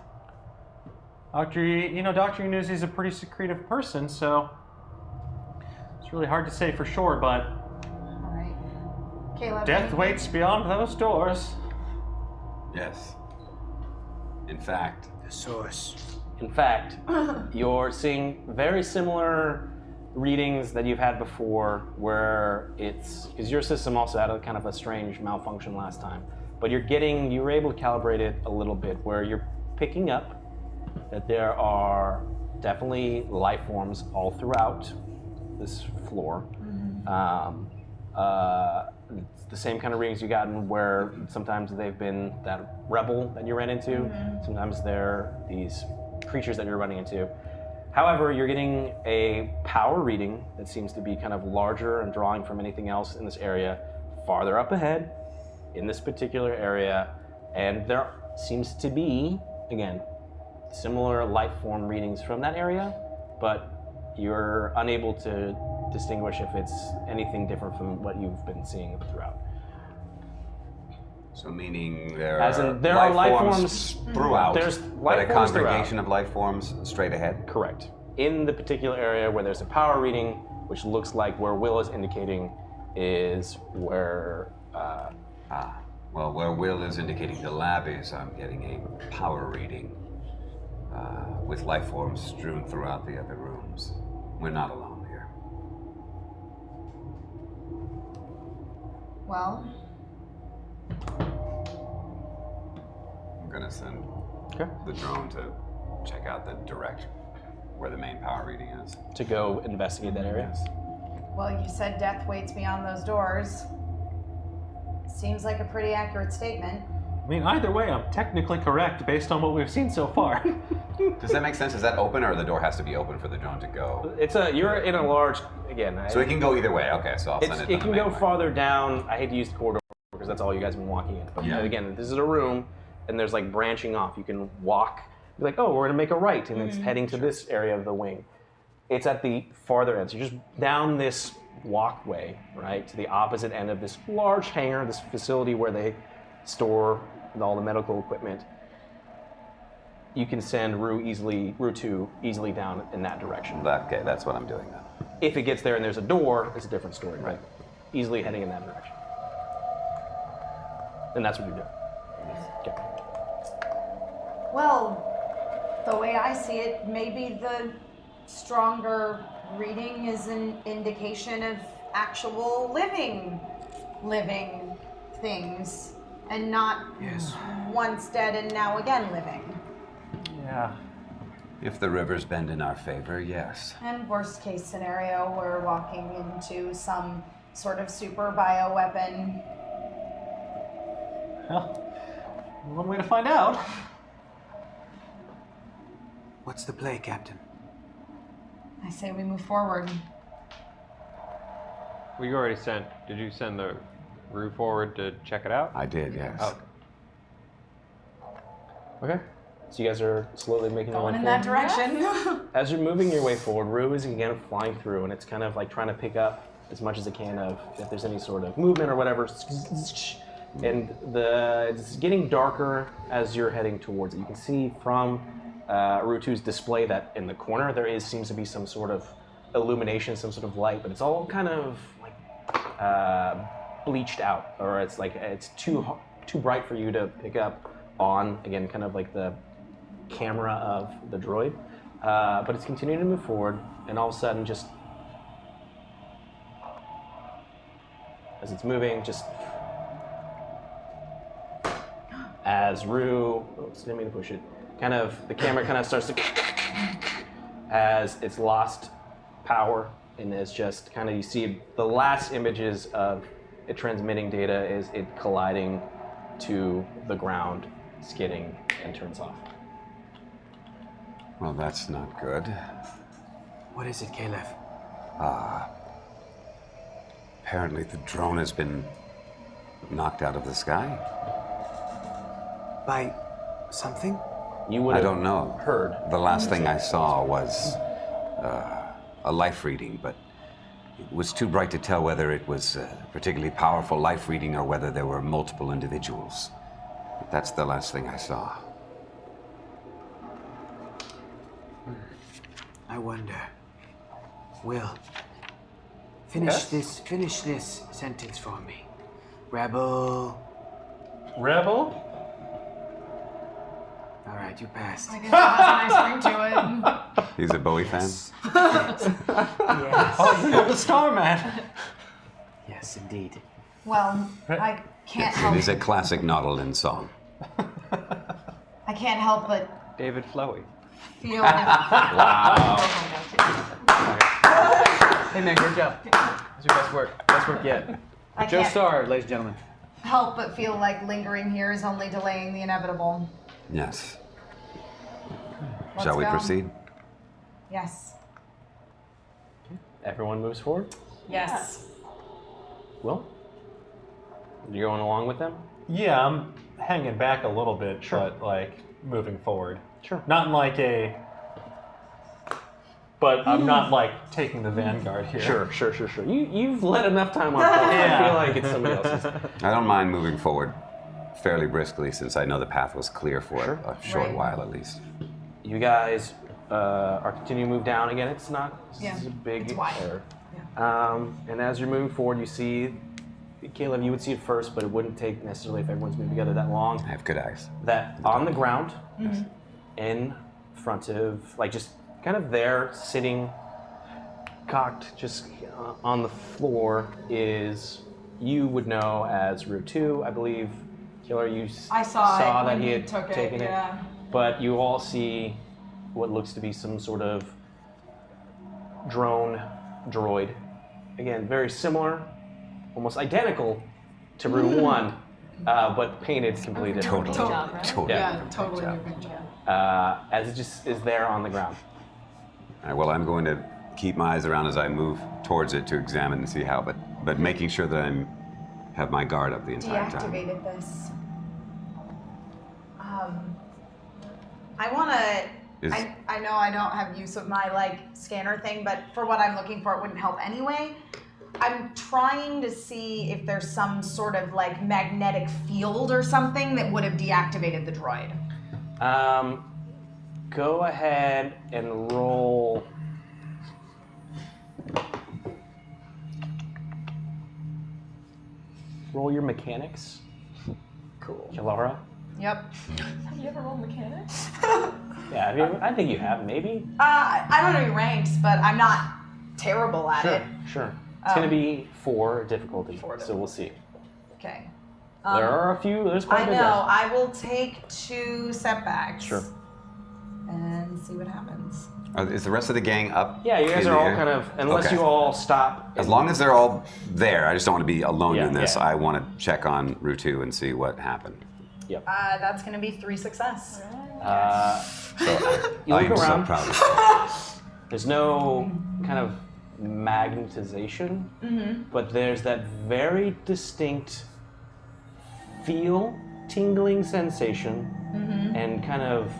Dr. Yanuzzi is a pretty secretive person, so it's really hard to say for sure, but All right. Caleb. death waits beyond those doors. Yes. In fact. The source. In fact, you're seeing very similar readings that you've had before, where it's, because your system also had a kind of a strange malfunction last time, but you were able to calibrate it a little bit, where you're picking up that there are definitely life forms all throughout this floor. It's the same kind of readings you gotten where sometimes they've been that rebel that you ran into, sometimes they're these creatures that you're running into. However, you're getting a power reading that seems to be kind of larger and drawing from anything else in this area, farther up ahead in this particular area, and there seems to be, again, similar life form readings from that area, but you're unable to distinguish if it's anything different from what you've been seeing throughout. So meaning there As in, are there life are life forms throughout, There's but life a forms congregation throughout. of life forms straight ahead? Correct. In the particular area where there's a power reading, which looks like where Will is indicating is where... Well, where Will is indicating the lab is, I'm getting a power reading with life forms strewn throughout the other rooms. We're not alone here. Well, I'm gonna send the drone to check out the direct where the main power reading is. To go investigate that area? Yes. well, you said death waits beyond those doors. Seems like a pretty accurate statement. I mean, either way, I'm technically correct based on what we've seen so far. Does that make sense? Is that open, or the door has to be open for the drone to go? You're in a large, again. So it can go either way. Okay, so I'll send it. It can go farther down. I hate to use the corridor because that's all you guys have been walking in. But again, this is a room, and there's like branching off. You can walk. Be like, oh, we're gonna make a right, and it's heading to this area of the wing. It's at the farther end. So you're just down this walkway, right, to the opposite end of this large hangar, this facility where they store all the medical equipment. You can send Rue 2 easily down in that direction. Okay, that's what I'm doing then. If it gets there and there's a door, it's a different story, right? Easily heading in that direction. And that's what you're doing. Okay. Well, the way I see it, maybe the stronger reading is an indication of actual living things, and not once dead and now again living. Yeah. If the rivers bend in our favor, yes. And worst case scenario, we're walking into some sort of super bioweapon. Well, one way to find out. What's the play, Captain? I say we move forward. Well, you already sent. Did you send the Rue forward to check it out? I did, yes. Oh. Okay. So you guys are slowly making your way Going in forward. that direction. As you're moving your way forward, Rue is again flying through, and it's kind of like trying to pick up as much as it can of if there's any sort of movement or whatever. And it's getting darker as you're heading towards it. You can see from Rue 2's display that in the corner there seems to be some sort of illumination, some sort of light, but it's all kind of like bleached out, or it's like it's too bright for you to pick up on. Again, kind of like the camera of the droid, but it's continuing to move forward, and all of a sudden, just as it's moving, just as Rue, oops, didn't mean to push it. Kind of the camera kind of starts to as it's lost power, and it's just kind of you see the last images of it transmitting data is it colliding to the ground, skidding, and turns off. Well, that's not good. What is it, Caleb? Apparently the drone has been knocked out of the sky. By something? You would I have don't know. heard. The last thing I saw was a life reading, but it was too bright to tell whether it was a particularly powerful life reading or whether there were multiple individuals. But that's the last thing I saw. I wonder. Will, finish this sentence for me. Rebel. Rebel? All right, you passed. I guess it has a nice ring to it. He's a Bowie fan? Yes. Oh, you're the Starman. Yes, indeed. Well, I can't It help. is a classic Nautilin song. I can't help but David Flowey. feel. Hey man, great job. That's your best work. Best work yet. I Just can't started, ladies and gentlemen. help but feel like lingering here is only delaying the inevitable. Yes. Let's Shall we go. proceed? Yes. Everyone moves forward. Yes. Will? You going along with them? Yeah, I'm hanging back a little bit, but like moving forward. Sure. Not in like a. But I'm not like taking the vanguard here. Sure. You've let enough time on. I feel like it's somebody else's. I don't mind moving forward fairly briskly since I know the path was clear for Sure. a short Right. while at least. You guys are continuing to move down again. It's not. This is a big it's wide. error. And as you're moving forward, you see, Caleb, you would see it first, but it wouldn't take necessarily if everyone's moving together that long. I have good eyes. That on the ground, in front of, like just kind of there, sitting, cocked, just on the floor, is you would know as Route 2, I believe. Killer, you I saw it that when he he had took it, taken it. yeah. But you all see what looks to be some sort of droid. Again, very similar, almost identical to Route 1, but painted completely different. Totally. job, right? Totally. Yeah, totally new picture. As it just is there on the ground. All right, well, I'm going to keep my eyes around as I move towards it to examine and see how, but making sure that I have my guard up the entire time. Deactivated this. I want to. I know I don't have use of my like scanner thing, but for what I'm looking for, it wouldn't help anyway. I'm trying to see if there's some sort of like magnetic field or something that would have deactivated the droid. Go ahead and roll. Roll your mechanics. Cool. Laura? Yep. Have you ever rolled mechanics? Yeah, have you ever, I think you have, maybe. I don't know your ranks, but I'm not terrible at it. Sure. It's going to be 4 difficulty, so we'll see. Okay. There are a few, there's quite I a bit know. there. I will take 2 setbacks. Sure. And see what happens. Is the rest of the gang up? Yeah, you guys in are the all air? kind of, unless Okay. you all stop. As long as they're all there, I just don't want to be alone Yeah, in this. yeah. I want to check on Route 2 and see what happened. Yep. That's going to be 3 success. You I look am around. so proud of There's no kind of magnetization, but there's that very distinct feel, tingling sensation, and kind of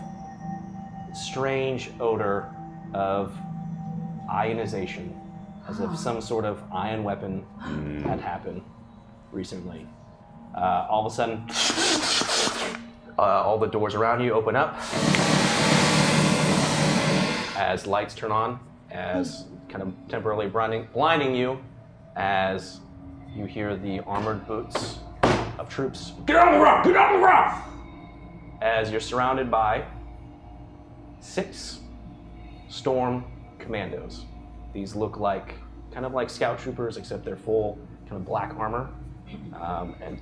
strange odor of ionization, as if some sort of ion weapon had happened recently. All of a sudden, all the doors around you open up as lights turn on, as kind of temporarily blinding you, as you hear the armored boots of troops. Get on the ground! Get on the ground! As you're surrounded by 6 storm commandos. These look like kind of like scout troopers, except they're full kind of black armor. And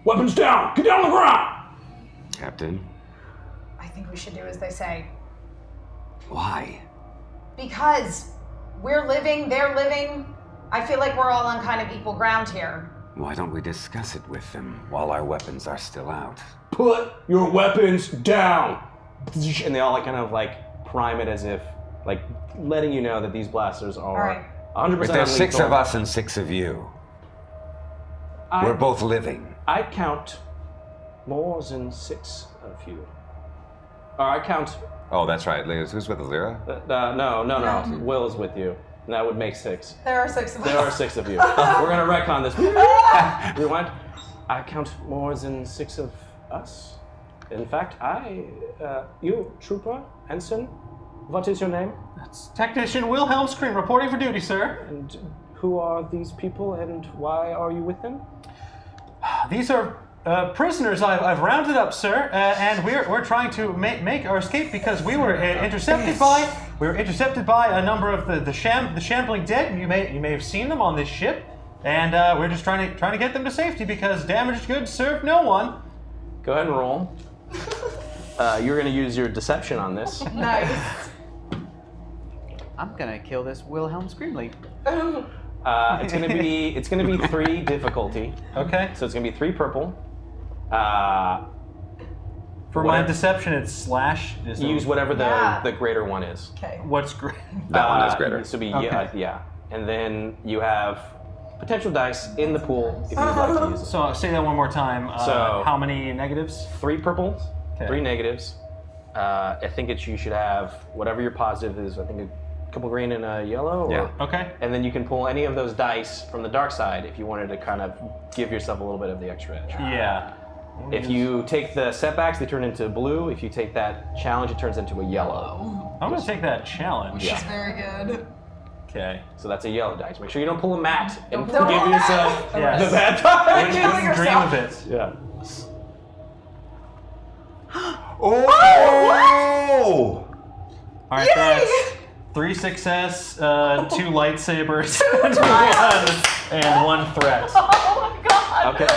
weapons down! Get down on the ground! Captain, I think we should do as they say. why? Because we're living, they're living. I feel like we're all on kind of equal ground here. Why don't we discuss it with them while our weapons are still out? Put your weapons down! And they all like kind of like prime it as if like letting you know that these blasters are 100% But there's 6 unlethal. of us and 6 of you. We're both living. I count more than 6 of you. Or I count. Oh, that's right. Who's with us, Lyra? No. Will is with you. And that would make 6. There are 6 of us. There are 6 of you. We're gonna retcon this. Rewind. I count more than 6 of us. In fact, you, Trooper, Ensign, what is your name? Technician Wilhelm Scream reporting for duty, sir. And who are these people and why are you with them? These are prisoners I've rounded up, sir, and we're trying to make our escape because we were intercepted by a number of the shambling dead. You may have seen them on this ship, and we're just trying to get them to safety because damaged goods serve no one. Go ahead and roll. You're going to use your deception on this. Nice. I'm gonna kill this Wilhelm Screamley. It's gonna be 3 difficulty. Okay. So it's gonna be 3 purple. For my deception, it's slash. Use whatever the greater one is. Okay. What's great? That one is greater. This will be Okay. yeah. And then you have potential dice in the pool if you'd like to use it. So say that one more time. So- How many negatives? 3 purples, Okay. 3 negatives. I think you should have whatever your positive is. I think a couple green and a yellow. Or, Okay. And then you can pull any of those dice from the dark side if you wanted to kind of give yourself a little bit of the extra edge. Yeah. If you take the setbacks, they turn into blue. If you take that challenge, it turns into a yellow. I'm gonna take that challenge. Yeah. Very good. Okay. So that's a yellow dice. Make sure you don't pull a mat and Don't give roll yourself Yes. the bad time. Wouldn't dream of it. Yeah. Oh! All right, that's 3 success, 2 lightsabers, and 1 threat. Oh my god. Okay.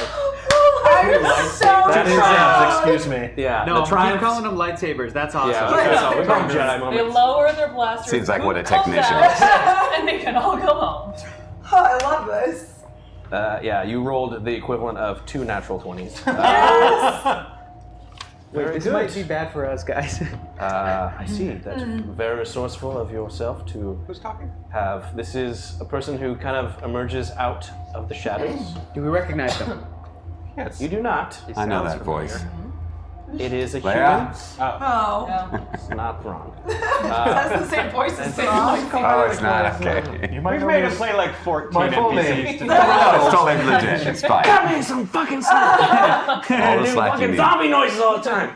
I'm so That is, proud. Excuse me. Yeah. No, the keep triumphs. calling them lightsabers. That's awesome. Yeah, that's all. We call them Jedi They moments. lower their blasters. Seems like what a boot comes technician out, is. and they can all go home. Oh, I love this. Yeah, you rolled the equivalent of 2 natural 20s. Wait, Very this good. might be bad for us, guys. I see. That's very resourceful of yourself to Who's talking? have. This is a person who kind of emerges out of the shadows. Do we recognize them? Yes. You do not. I know sounds that voice. It is a Leia? human. Oh. It's not Thrawn. That's the same voice as Thrawn. Oh, it's not. Okay. You might We've know made this- us play like 14 My full NPCs. name. No, it's totally legit. It's fine. Got me some fucking slack. All the Doing slack you fucking need. zombie noises all the time.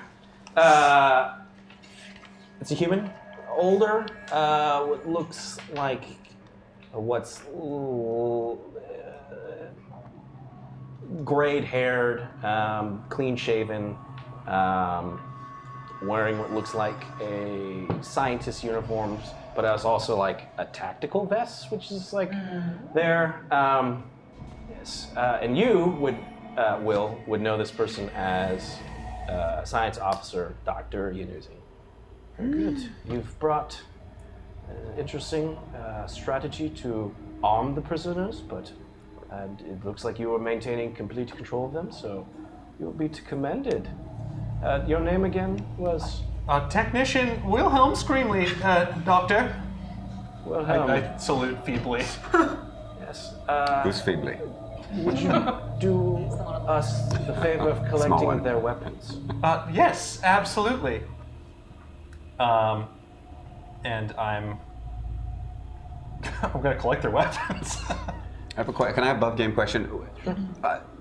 It's a human, older. What looks like what's grayed-haired, clean-shaven, wearing what looks like a scientist uniform, but it's also like a tactical vest, which is like there. Yes, and you would know this person as Science Officer Dr. Yanuzi. Very good. You've brought an interesting strategy to arm the prisoners, but it looks like you are maintaining complete control of them, so you'll be commended. Your name again was? Technician Wilhelm Screamley, Doctor. Wilhelm. I salute feebly. Yes. Who's feebly? Would you do us the favor of collecting one. their weapons? Yes, absolutely. And I'm gonna collect their weapons. I have can I have a above game question?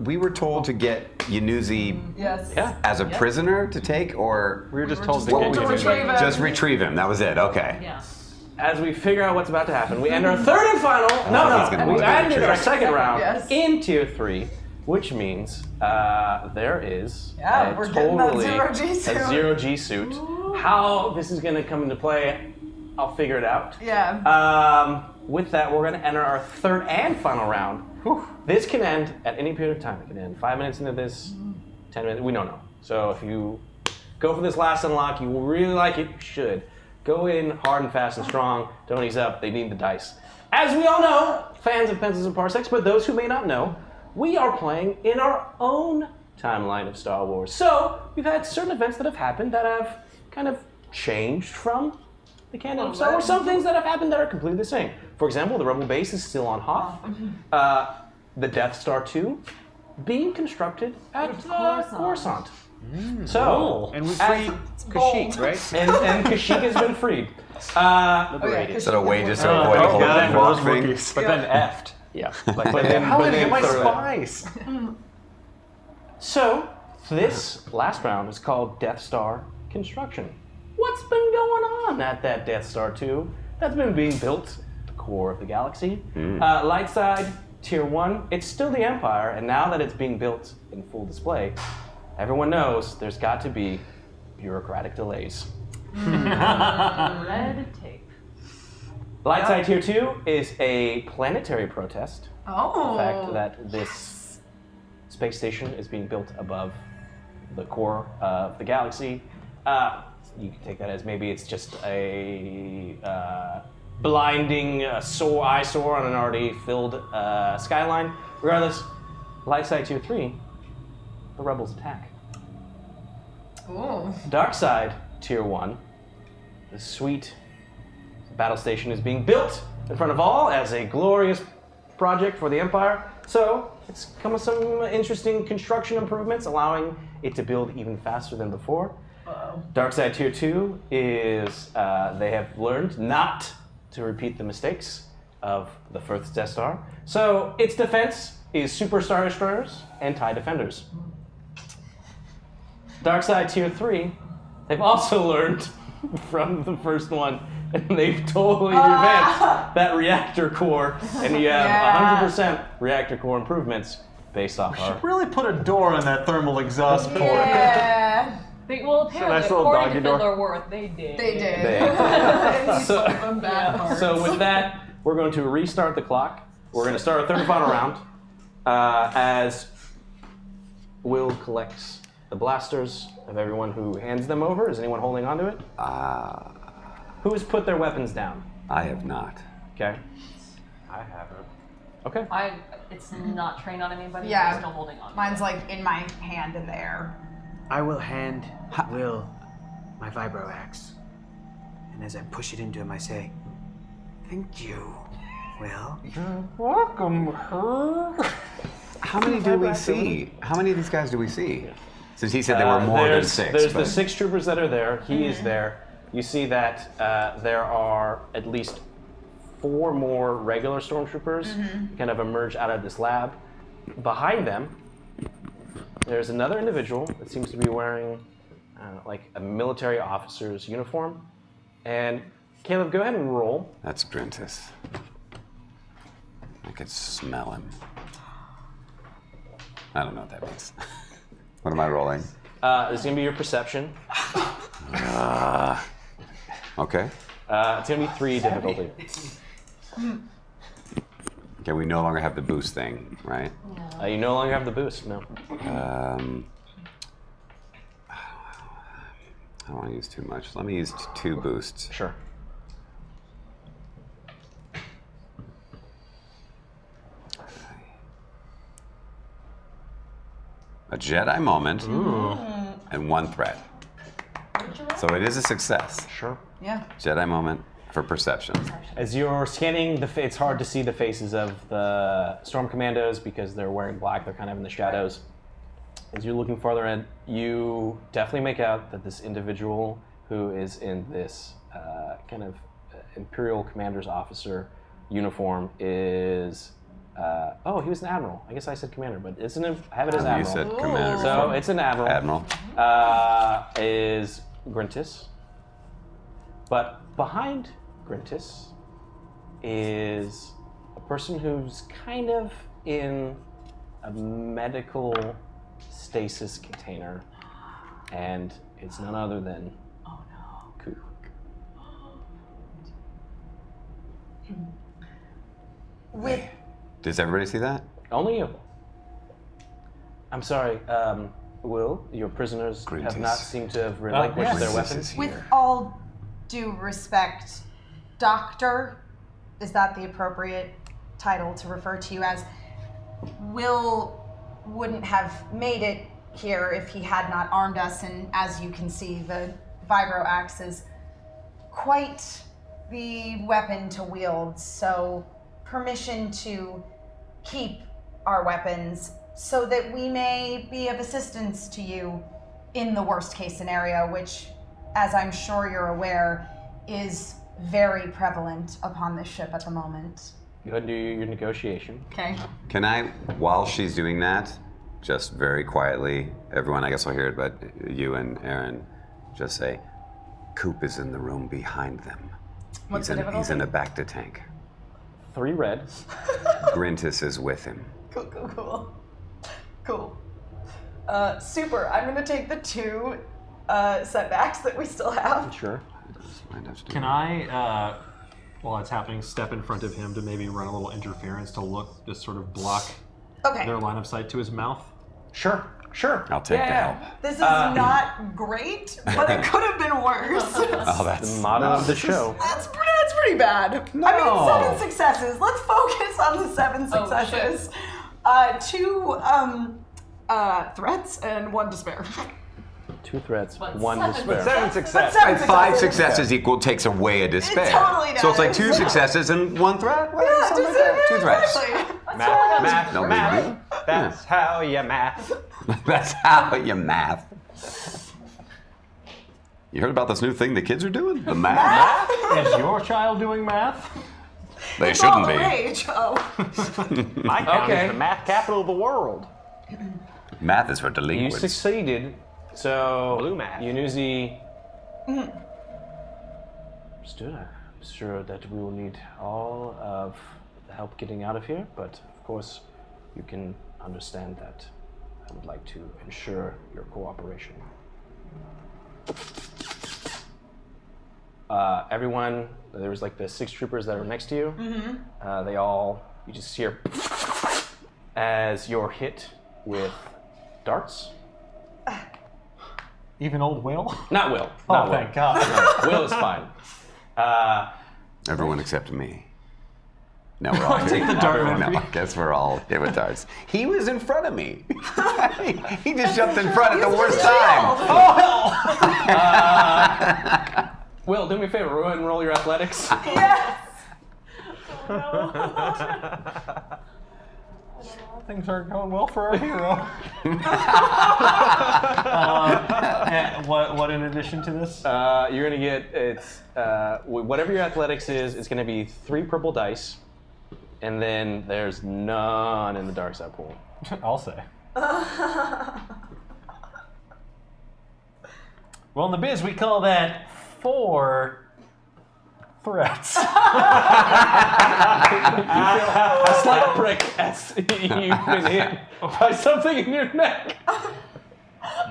We were told to get Yanuzi Yes. Yeah. as a prisoner to take, or We were just told to told get to you. retrieve him. just retrieve him. That was it. Okay. Yeah. As we figure out what's about to happen, we enter our third and final. he's gonna We want to ended our retrieve. second round Yes. in tier 3, which means there is Yeah, a we're getting that totally zero G suit. a 0G suit. How this is going to come into play, I'll figure it out. Yeah. With that, we're going to enter our third and final round. This can end at any period of time. It can end 5 minutes into this, 10 minutes. We don't know. So if you go for this last unlock, you will really like it. You should. Go in hard and fast and strong. Don't ease up. They need the dice. As we all know, fans of Pencils and Parsecs, but those who may not know, we are playing in our own timeline of Star Wars. So we've had certain events that have happened that have kind of changed from the canon of Star Wars. Some things that have happened that are completely the same. For example, the Rebel base is still on Hoth. The Death Star 2 being constructed at Coruscant. So, And we free Kashyyyk, right? and Kashyyyk has been freed. Is that a way just to avoid the whole God, for walk those thing? rookies. But then effed. Yeah. But then, How did I get my thoroughly- spice? So, this last round is called Death Star Construction. What's been going on at that Death Star 2 that's been being built at the core of the galaxy? Light side, tier 1, it's still the Empire, and now that it's being built in full display, everyone knows there's got to be bureaucratic delays. Red tape. Light side tier 2 is a planetary protest. Oh. The fact that this space station is being built above the core of the galaxy. You can take that as maybe it's just a blinding eyesore on an already filled skyline. Regardless, light side tier 3, the rebels attack. Ooh. Dark side tier 1, the sweet battle station is being built in front of all as a glorious project for the Empire. So it's come with some interesting construction improvements, allowing it to build even faster than before. Dark side tier 2 is they have learned not to repeat the mistakes of the first Death Star. So its defense is Super Star Destroyers and TIE Defenders. Dark side tier 3, they've also learned from the first one, and they've totally revamped that reactor core, and you have 100% reactor core improvements based off our... Really put a door on that thermal exhaust port. Yeah. Well, apparently, nice little according doggy to door. Fiddler Worth, they did. They did. So with that, we're going to restart the clock. We're going to start our third and final round as Will collects the blasters of everyone who hands them over. Is anyone holding on to it? Who has put their weapons down? I have not. Okay. I haven't. Okay. It's not trained on anybody. Yeah. I'm still holding on. Mine's like in my hand in the air. I will hand Will my vibro axe. And as I push it into him, I say, "Thank you, Will." Welcome, How many do we see? How many of these guys do we see? Since he said there were more than 6. There's but... the 6 troopers that are there. He is there. You see that there are at least 4 more regular stormtroopers kind of emerge out of this lab. Behind them, there's another individual that seems to be wearing like a military officer's uniform. And Caleb, go ahead and roll. That's Grintis. I could smell him. I don't know what that means. What am I rolling? It's going to be your perception. Okay. It's going to be 3 difficulty. Okay, we no longer have the boost thing, right? You no longer have the boost, no. I don't want to use too much. Let me use 2 boosts. Sure. A Jedi moment and 1 threat. So it is a success. Sure. Yeah. Jedi moment for perception. As you're scanning, it's hard to see the faces of the Storm Commandos because they're wearing black. They're kind of in the shadows. As you're looking farther in, you definitely make out that this individual who is in this kind of Imperial Commander's officer uniform is... he was an admiral. I guess I said commander, but I have it as admiral. You said commander. So it's an admiral. Admiral. Is Grintis. But behind Grintis is a person who's kind of in a medical stasis container, and it's none other than Coop. With Does everybody see that? Only you. I'm sorry, Will, your prisoners have Grintis. not seemed to have relinquished their Grintis weapons. is with here. all due respect, Doctor, is that the appropriate title to refer to you as? Will wouldn't have made it here if he had not armed us, and as you can see, the vibro axe is quite the weapon to wield, so permission to keep our weapons so that we may be of assistance to you in the worst case scenario, which, as I'm sure you're aware, is very prevalent upon this ship at the moment. Go ahead and do your negotiation. Okay. Can I, while she's doing that, just very quietly, everyone, I guess will hear it, but you and Aaron, just say, Coop is in the room behind them. What's He's the in difficulty? the back to tank. 3 red. Grintis is with him. Cool. Super. I'm gonna take the 2 setbacks that we still have. Sure. Can I, while it's happening, step in front of him to maybe run a little interference to sort of block their line of sight to his mouth? Sure. I'll take the help. This is not great, but it could have been worse. Oh, that's the motto of the show. That's pretty That's pretty bad. No. I mean, 7 successes. Let's focus on the 7 successes. 2 threats and 1 despair. 2 threats, But 1 7 despair. 7 successes. And 5 successes takes away a despair. totally does. So it's like 2 successes and 1 threat? Yeah, Something like that. 2 threats. Exactly. Math. No big Math. deal. That's how you math. That's how you math. You heard about this new thing the kids are doing? The math? Is your child doing math? They It's all shouldn't the be. rage. Oh. My town Okay. is the math capital of the world. Math is for You delinquents. succeeded. So, Blue math. Yunuzi. Understood. I'm sure that we will need all of the help getting out of here, but of course, you can understand that I would like to ensure your cooperation. Everyone, there was like the 6 troopers that were next to you. They all, you just hear as you're hit with darts. Even old Will? Not Will. Oh, Not Will. thank God. No, Will is fine. Everyone except me. No, we're all Take the dart, No, Murphy. I guess we're all hit with darts. He was in front of me. He just jumped in front at the worst time. Will, do me a favor. Go ahead and roll your athletics. Yes. Things aren't going well for our hero. And what in addition to this? You're gonna get whatever your athletics is. It's gonna be 3 purple dice, and then there's none in the dark side pool. I'll say. Well, in the biz, we call that 4 threats. A slight prick as you've been hit by something in your neck.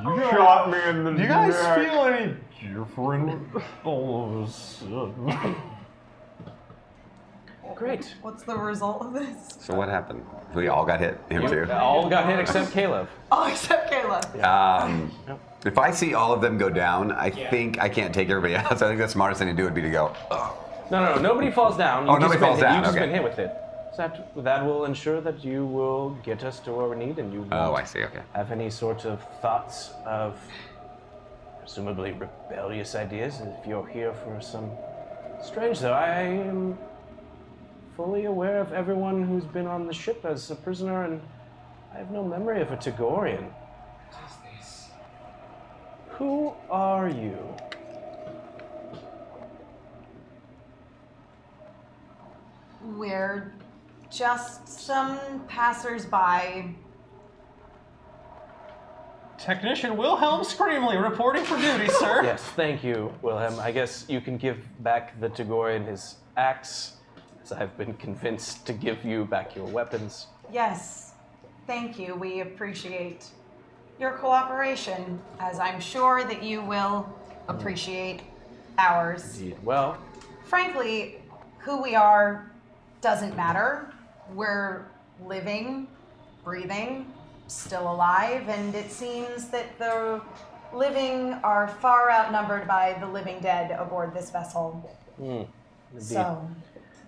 You shot me in the Do you guys feel any different all of a sudden? Great. What's the result of this? So what happened? We all got hit. Him too. All got hit except Caleb. Oh, except Caleb. If I see all of them go down, I think I can't take everybody else. I think the smartest thing to do would be to go. Oh. No, nobody falls down. Oh, nobody falls down, You've just okay. been hit with it. So that will ensure that you will get us to where we need, and you won't Oh, I see. Okay. have any sort of thoughts of presumably rebellious ideas if you're here for some strange, though. I am fully aware of everyone who's been on the ship as a prisoner, and I have no memory of a Tagorian. Who are you? We're just some passers-by. Technician Wilhelm Screamley reporting for duty, sir. Yes, thank you, Wilhelm. I guess you can give back the Tagorian his axe, as I've been convinced to give you back your weapons. Yes, thank you. We appreciate your cooperation, as I'm sure that you will appreciate ours. Indeed. Well, Frankly, who we are doesn't matter. We're living, breathing, still alive, and it seems that the living are far outnumbered by the living dead aboard this vessel. indeed. So,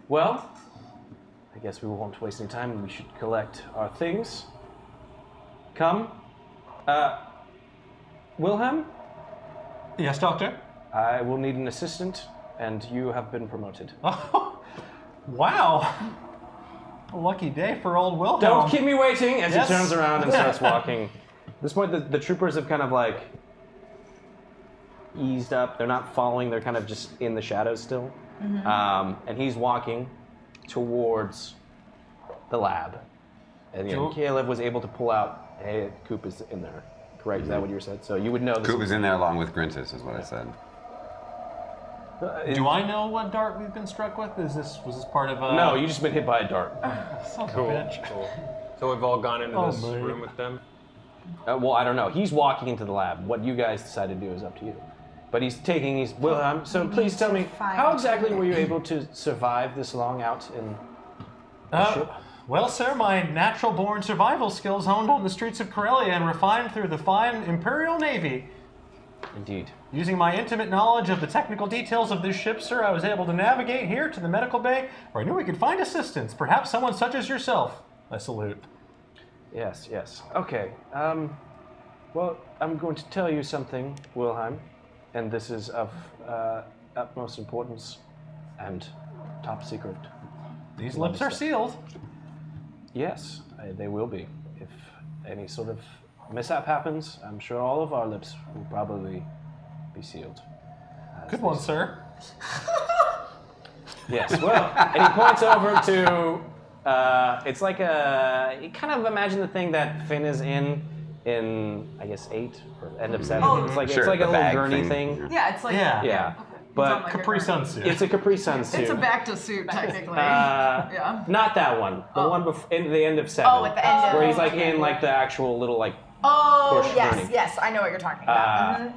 Well, I guess we won't waste any time. We should collect our things. Come. Wilhelm, Yes, Doctor? I will need an assistant, and you have been promoted. Oh, wow. A lucky day for old Wilhelm. Don't keep me waiting, as Yes. he turns around and starts walking. At this point, the troopers have kind of like eased up. They're not following, they're kind of just in the shadows still. And he's walking towards the lab. And Caleb was able to pull out, hey, Coop is in there. Correct? Is that what you said? So you would know this. Coop is in there along with Grintis, is what I said. Do I know what dart we've been struck with? Was this part of No, you just been hit by a dart. Son of a Cool. bitch. Cool. So we've all gone into Oh, this man. room with them? Well, I don't know. He's walking into the lab. What you guys decide to do is up to you. But he's taking these. Well, so please tell me, how exactly were you able to survive this long out in the ship? Well, sir, my natural-born survival skills honed on the streets of Corellia and refined through the fine Imperial Navy Indeed. Using my intimate knowledge of the technical details of this ship, sir, I was able to navigate here to the medical bay where I knew we could find assistance. Perhaps someone such as yourself. I salute. Yes, yes. Okay. Well, I'm going to tell you something, Wilhelm, and this is of utmost importance and top secret. These lips are sealed. Yes, they will be. If any sort of mishap happens, I'm sure all of our lips will probably be sealed. Good one, sir. Yes, well, and he points over to, it's like you kind of imagine the thing that Finn is in, I guess, 8 or end of 7. Oh, it's like sure, it's like a the little bag gurney thing. thing. Yeah, it's like Yeah. But like Capri Sun suit. it's a Capri Sun suit. It's a back to suit technically. Yeah. Not that one. The one in the end of 7. Oh, at the end of where he's like in like the actual little like Oh, push yes, gurney. yes, I know what you're talking about.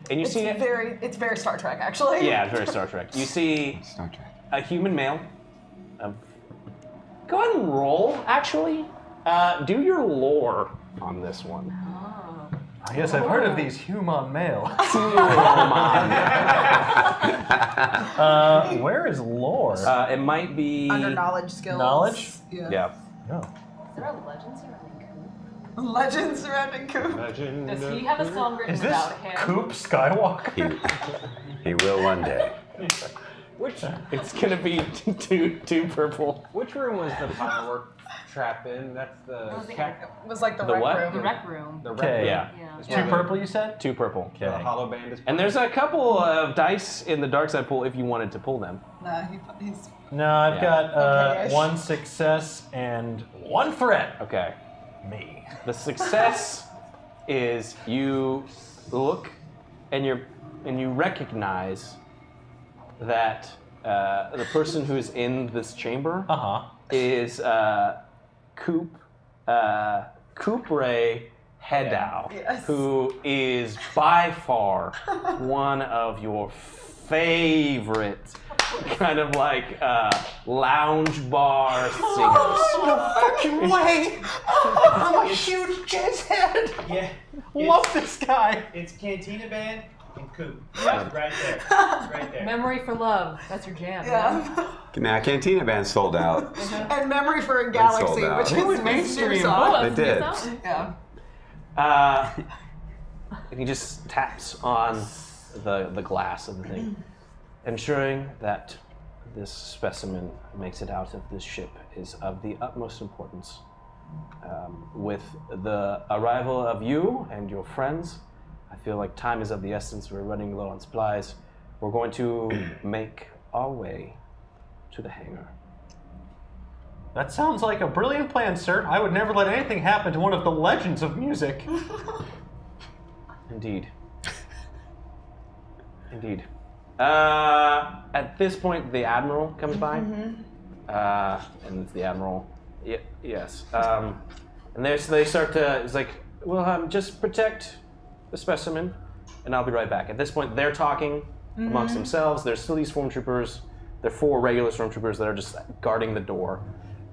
And you see it. It's very Star Trek actually. Yeah, it's very Star Trek. You see Star Trek. a human male. Go ahead and roll. Actually, do your lore on this one. Yes, I've heard of these human male. Where is lore? It might be Under knowledge skills. Knowledge? Yeah. No. Is there a legend surrounding Coop? Legends surrounding Coop. Does he have a song written Is this about him? Coop Skywalker? He will one day. Which It's gonna be two purple. which room was the firework trap in? That's the It was like the The rec what? room. The rec room. the Okay. Yeah. Yeah. 2 purple, you said? 2 purple. The hollow band is. And there's a couple of dice in the dark side pool if you wanted to pull them. Nah, he's No, I've Yeah. got Okay-ish. 1 success and 1 threat. Okay. Me. The success is you look and you recognize that the person who's in this chamber is Coop Ray Hedow, Yes. who is by far one of your favorite kind of like lounge bar singers. Fucking way! I'm a huge jizz head! Yeah. Love this guy! It's Cantina Band and Coop. Right there. Right there. Memory for Love. That's your jam. yeah. Now, Cantina Band sold out. And Memory for a sold Galaxy, out. which They is went his mainstream. new song. Oh, They that's a new did. song? Yeah. And he just taps on the glass of the thing, ensuring that this specimen makes it out of this ship is of the utmost importance. With the arrival of you and your friends, I feel like time is of the essence. We're running low on supplies. We're going to make our way to the hangar. That sounds like a brilliant plan, sir. I would never let anything happen to one of the legends of music. Indeed. Indeed. At this point, the Admiral comes by. And it's the Admiral. Yes. And they start to, it's like, well, just protect the specimen, and I'll be right back. At this point, they're talking amongst themselves. There's still these stormtroopers. There are 4 regular stormtroopers that are just guarding the door.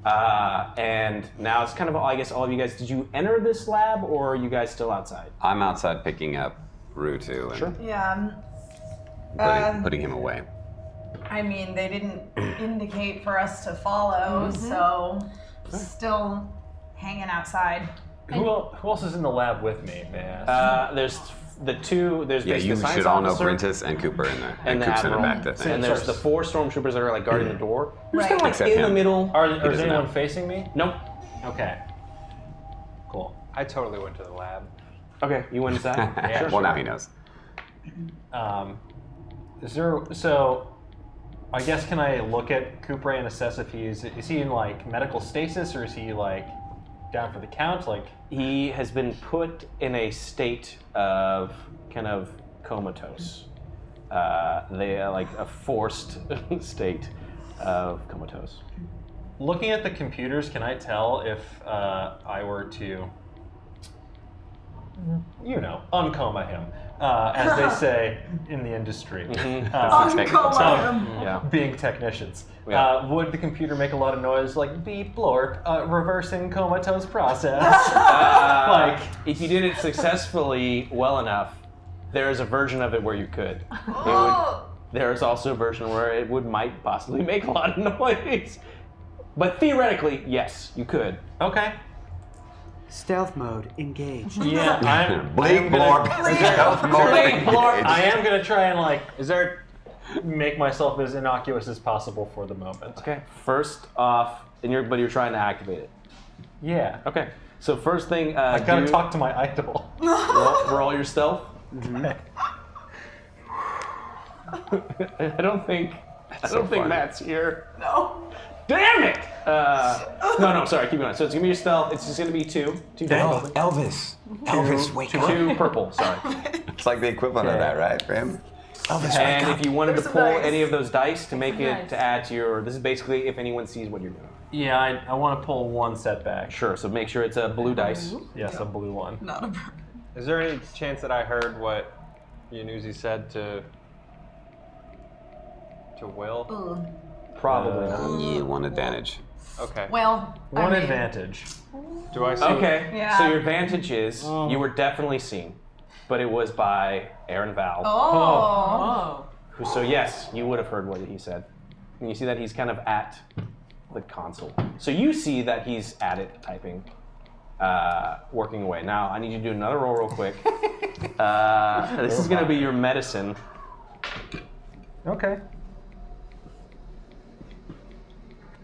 And now it's kind of, I guess, all of you guys, did you enter this lab, or are you guys still outside? I'm outside picking up Rutu and Sure. Yeah. putting him away. I mean, they didn't indicate for us to follow, so Still hanging outside. Who else is in the lab with me, man? There's the 2, there's Yeah, basically you the science should all know officer Brentus and Cooper in there. and the Coop's in the Admiral. back that thing. And there's the 4 stormtroopers that are like guarding the door. Who's Right. kind of like Except in the him. middle. Is doesn't anyone know. facing me? Nope. Okay. Cool. I totally went to the lab. Okay, you went inside? Yeah, Well, now he knows. So, I guess can I look at Cooper and assess if is he in like medical stasis, or is he like down for the count? Like, He has been put in a state of kind of comatose. They are like a forced state of comatose. looking at the computers, can I tell if I were to, uncoma him, as they say in the industry, being technicians? Yeah. Would the computer make a lot of noise, like beep blorp, reversing comatose process? If you did it successfully well enough, There is a version of it where you could. There is also a version where it might possibly make a lot of noise. But theoretically, yes, you could. Okay. Stealth mode, engaged. Yeah, Blink blorp. Stealth mode. I am gonna try and make myself as innocuous as possible for the moment. Okay. First off, but you're trying to activate it. Yeah. Okay. So first thing, I gotta talk to my idol. roll your stealth. Okay. I don't think Matt's here. No. Damn it! No, sorry, keep going. So it's gonna be your stealth. It's just gonna be two. Oh, Elvis. Elvis, wake up. 2 purple. Sorry. It's like the equivalent of that, right, for him? Elvis, And if you wanted to There's pull some dice. any of those dice to make it Nice. to add to your, this is basically if anyone sees what you're doing. Yeah, I want to pull one setback. Sure. So make sure it's a blue dice. Yes, a blue one. Not a bird. Is there any chance that I heard what Yanuzi said to Will? Probably not. Yeah, 1 advantage. Okay. Well, One I mean, advantage. Do I see? Okay. Yeah. So your advantage is you were definitely seen, but it was by Aaron Val. Oh. So yes, you would have heard what he said. And you see that he's kind of at the console. So you see that he's at it, typing, working away. Now I need you to do another roll real quick. This is going to be your medicine. Okay.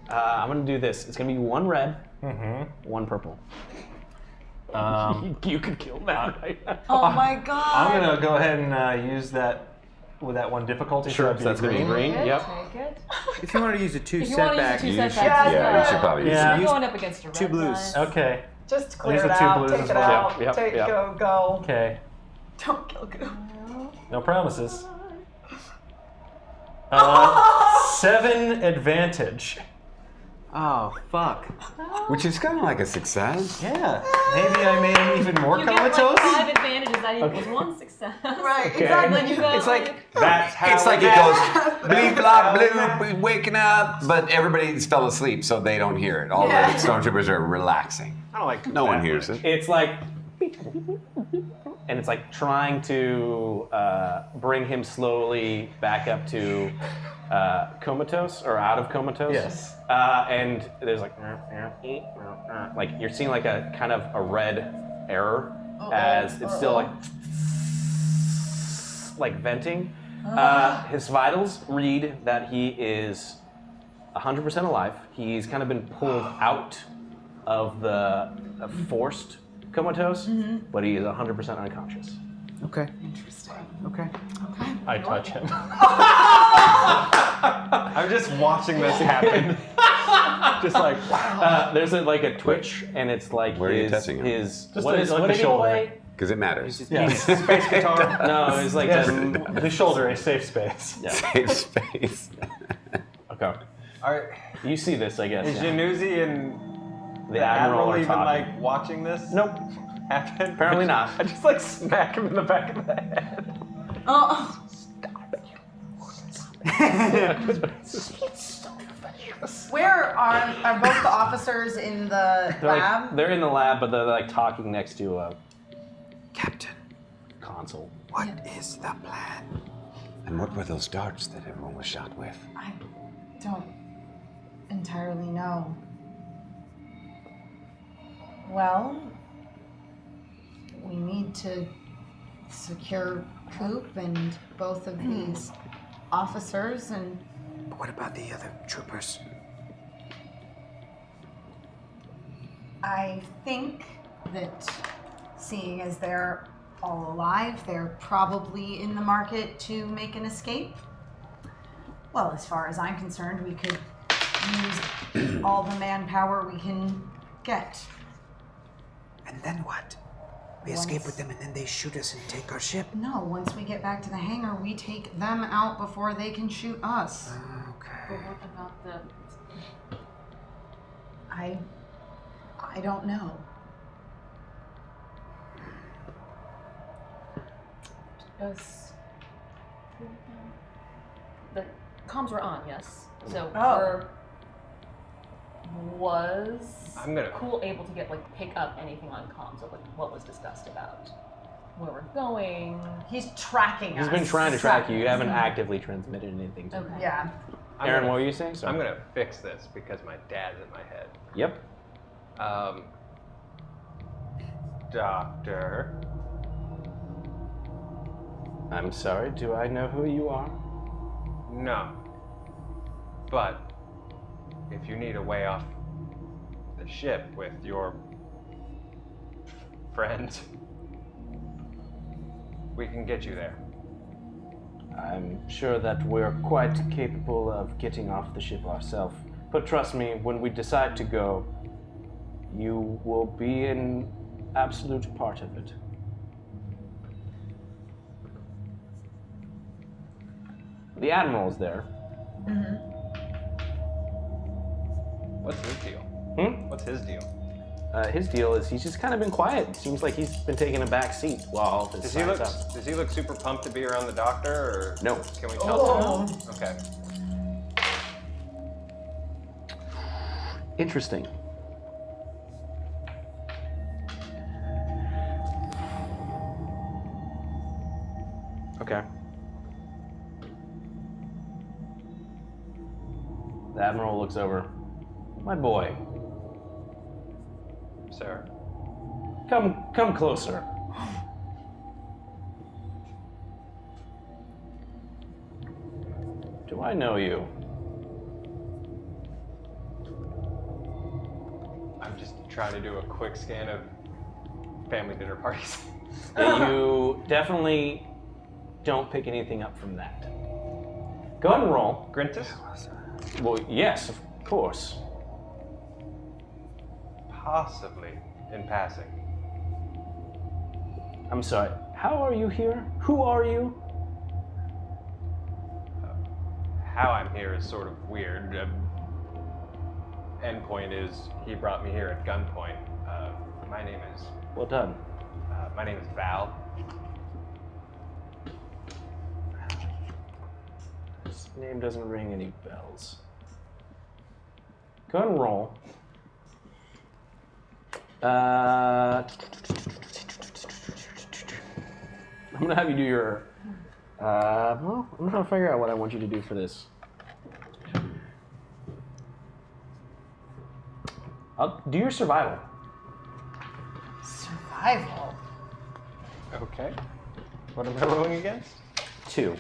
I'm going to do this. It's going to be 1 red, Mm-hmm. 1 purple. Um, You could kill Matt right now. Oh my god. I'm gonna go ahead and use that with that 1 difficulty. Sure, so so that's going to be green. Take Yep. it. If you want to use a 2 If you want to use setback, the 2 You setbacks, should, Yeah, you should probably use Yeah. I'm it. going up against a red 2 blues. dice. Okay. Just clear These it are 2 out. blues Take as it well. out. Yep, Take yep. go. Okay. Don't kill Goo. No promises. 7 advantage. oh fuck. Which is kind of like a success. Yeah. Maybe I made him even more You get like comatose. 5 advantages. That equals 1 success. Right, Okay. And exactly. then you go. It's like That's how It's like it goes bleep blah bloop, waking up, but everybody's fell asleep, so they don't hear it. All the Yeah. stormtroopers are relaxing. I don't like No one hears it. It's like, and it's like trying to bring him slowly back up to comatose or out of comatose. Yes. And there's like you're seeing like a kind of a red error as it's still like venting. His vitals read that he is 100% alive. He's kind of been pulled out of the forced comatose, but he is 100% unconscious. Okay. Interesting. Okay. I touch him. I'm just watching this happen. Just like, wow. There's a twitch, and it's like Where are you touching him? Just what like is the what did he shoulder. play? Because it matters. Yes. Space guitar. No, it's like Yes. the, The shoulder, a safe space. Safe space. okay. Are, You see this, I guess. is yeah. Yanuzi and The Admiral are even talking. like watching this? Nope. Happen? Apparently not. I just like smack him in the back of the head. Oh. Where are both the officers in the lab? They're in the lab, but they're like talking next to a Captain, console. what is the plan? And what were those darts that everyone was shot with? I don't entirely know. Well, we need to secure Coop and both of these officers, and But what about the other troopers? I think that seeing as they're all alive, they're probably in the market to make an escape. Well, as far as I'm concerned, we could use all the manpower we can get. And then what? We escape with them and then they shoot us and take our ship? No, once we get back to the hangar, we take them out before they can shoot us. Okay. But what about the? I don't know. The comms were on, yes. So Oh. was I'm gonna- Cool able to get pick up anything on comms of what was discussed about where we're going. He's tracking us. He's been trying to track you. You haven't actively transmitted anything to him. Okay. Yeah. Aaron, what were you saying? Sorry. I'm gonna fix this because my dad's in my head. Yep. Doctor. I'm sorry, do I know who you are? No. But if you need a way off the ship with your friends, we can get you there. I'm sure that we're quite capable of getting off the ship ourselves. But trust me, when we decide to go, you will be an absolute part of it. The Admiral's there. What's his deal? What's his deal? His deal is he's just kind of been quiet. Seems like he's been taking a back seat while this Does he look super pumped to be around the doctor, or no? Can we tell him? Okay. Interesting. Okay. The Admiral looks over. My boy. Sir. Come closer. Do I know you? I'm just trying to do a quick scan of family dinner parties. Yeah, you definitely don't pick anything up from that. Go ahead and roll. Grintus? Well, yes, of course. Possibly in passing. I'm sorry. How are you here? Who are you? How I'm here is sort of weird. Endpoint is he brought me here at gunpoint. My name is. Well done. My name is Val. His name doesn't ring any bells. Go ahead and roll. I'm gonna have you do your. Well, I'm trying to figure out what I want you to do for this. I'll do your survival. Survival. Okay. What am I rolling against? 2.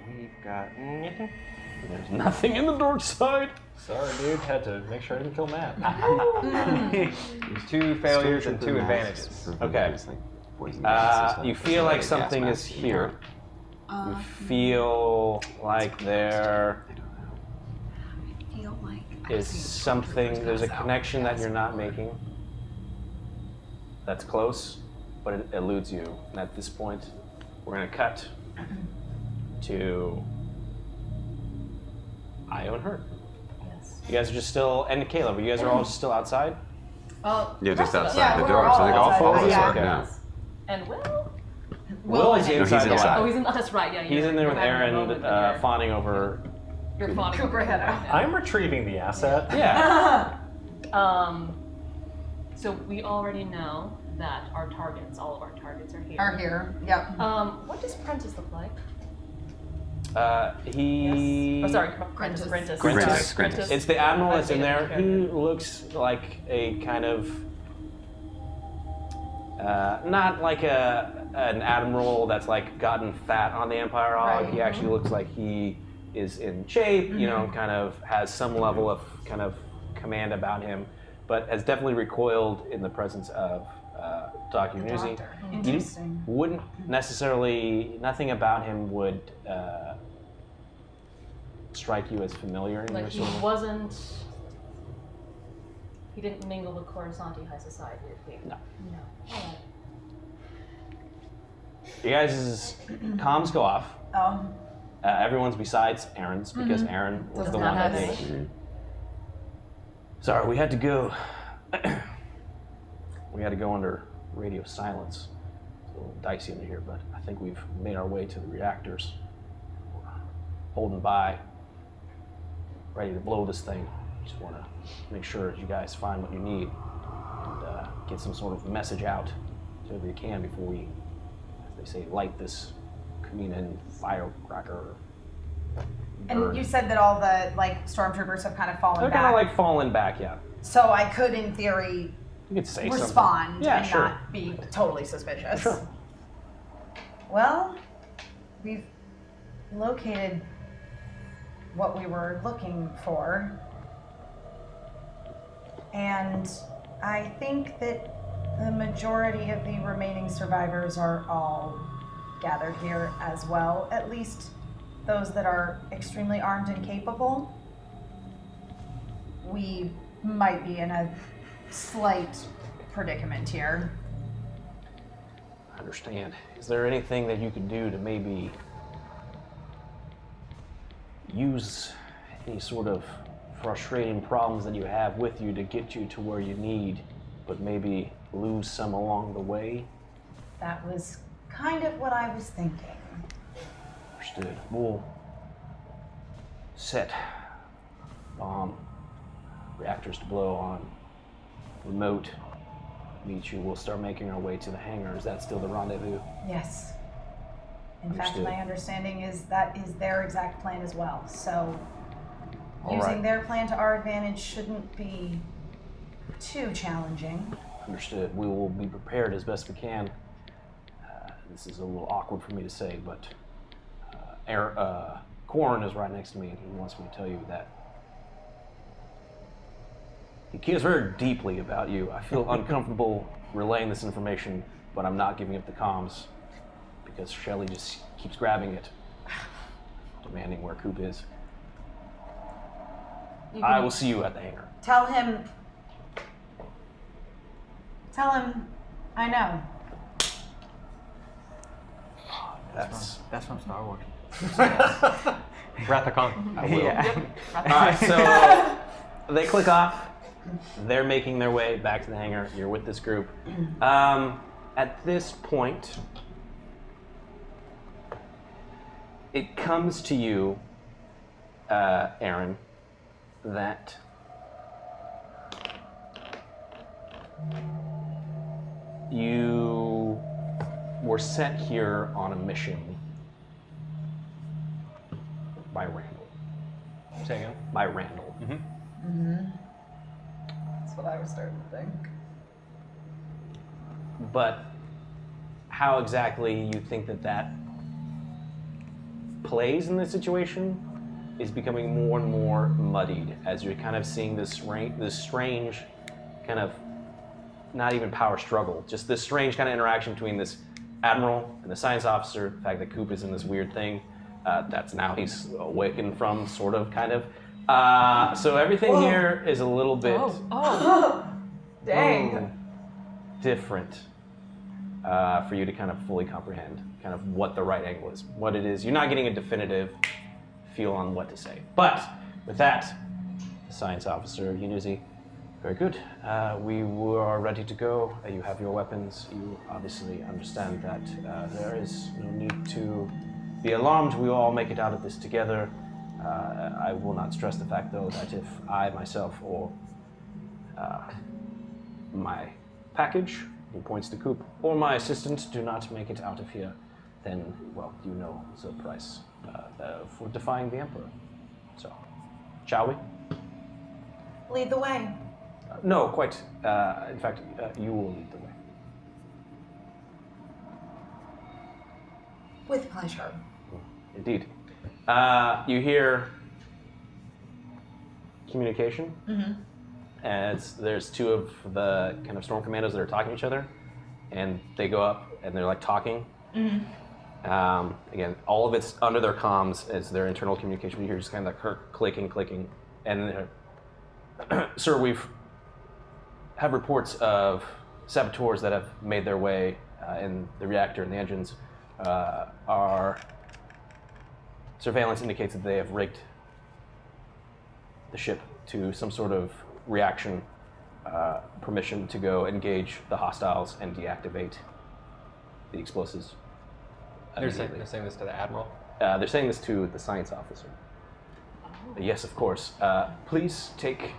We've got nothing. There's nothing in the dark side. Sorry, dude. Had to make sure I didn't kill Matt. 2 failures and 2 advantages. Okay. You feel like something is here. You feel like there is something, there's a connection that you're not making that's close, but it eludes you. And at this point, we're going to cut to Io and Hurt. Yes. You guys are just still, and Caleb, you guys are all just still outside? Yeah, just outside Yeah, the we're door. all So they all outside. follow us. Yeah. Okay. Yeah. And Will? Will is No, he's inside the inside. lab. Oh, he's in. Oh, that's right. Yeah. He's in there with Aaron, fawning over. You're fawning Cooper over head him out. right now. I'm retrieving the asset. Yeah. So we already know that our targets, all of our targets, are here. Are here. Yep. What does Prentice look like? He. Oh, sorry, Prentice. Grintus. It's the Admiral that's in there. Okay. He looks like a kind of. Not like an admiral that's like gotten fat on the Empire Hog. Right. He actually looks like he is in shape, you know, kind of has some level of kind of command about him, but has definitely recoiled in the presence of Dr. Newsy. Interesting. You wouldn't necessarily, nothing about him would strike you as familiar in Like your he sort of- wasn't. He didn't mingle with Coruscanti high society, did he? No. No. All right. You guys' comms go off. Oh. Everyone's besides Aaron's because Aaron was Does the not one that have did. it. Sorry, we had to go. We had to go under radio silence. It's a little dicey under here, but I think we've made our way to the reactors. We're holding by, ready to blow this thing. Just want to make sure you guys find what you need and get some sort of message out to whoever you can before we, as they say, light this Kamina firecracker. And you said that all the stormtroopers have kind of fallen They're back. kind of like falling back, yeah. So I could, in theory, You could say respond Yeah, and sure. not be totally suspicious. Sure. Well, we've located what we were looking for, and I think that the majority of the remaining survivors are all gathered here as well, at least those that are extremely armed and capable. We might be in a slight predicament here. I understand. Is there anything that you could do to maybe use any sort of frustrating problems that you have with you to get you to where you need, but maybe lose some along the way? That was kind of what I was thinking. Understood. We'll set bomb reactors to blow on remote. Meet you. We'll start making our way to the hangar. Is that still the rendezvous? Yes. In Understood. fact, my understanding is that is their exact plan as well. So All using right. their plan to our advantage shouldn't be too challenging. Understood. We will be prepared as best we can. This is a little awkward for me to say, but Corrin is right next to me, and he wants me to tell you that he cares very deeply about you. I feel uncomfortable relaying this information, but I'm not giving up the comms because Shelley just keeps grabbing it, demanding where Coop is. I will see you at the hangar. Tell him I know. That's from Star Wars. Wrath of Khan. I will. Yeah. All right, so they click off. They're making their way back to the hangar. You're with this group. At this point, it comes to you, Aaron, that you were sent here on a mission by Randall. Say again? By Randall. That's what I was starting to think. But how exactly you think that plays in this situation is becoming more and more muddied as you're kind of seeing this strange kind of, not even power struggle, just this strange kind of interaction between this admiral and the science officer, the fact that Coop is in this weird thing that's now he's awakened from, sort of, kind of. So everything here is a little bit Dang. different for you to kind of fully comprehend kind of what the right angle is, what it is. You're not getting a definitive feel on what to say. But with that, the science officer, Yunuzi, very good. We are ready to go. You have your weapons. You obviously understand that there is no need to be alarmed. We will all make it out of this together. I will not stress the fact, though, that if I myself or my package, he points to Coop, or my assistant do not make it out of here, then, well, you know the price for defying the Emperor. So, shall we? Lead the way. No, quite. In fact, you will lead the way. With pleasure. Indeed. You hear communication. As there's two of the kind of storm commandos that are talking to each other, and they go up and they're like talking. Again, all of it's under their comms as their internal communication. You hear just kind of that clicking, and sir, we've have reports of saboteurs that have made their way in the reactor and the engines. Our surveillance indicates that they have rigged the ship to some sort of reaction permission to go engage the hostiles and deactivate the explosives. They're saying this to the admiral? They're saying this to the science officer. Yes, of course. Please take.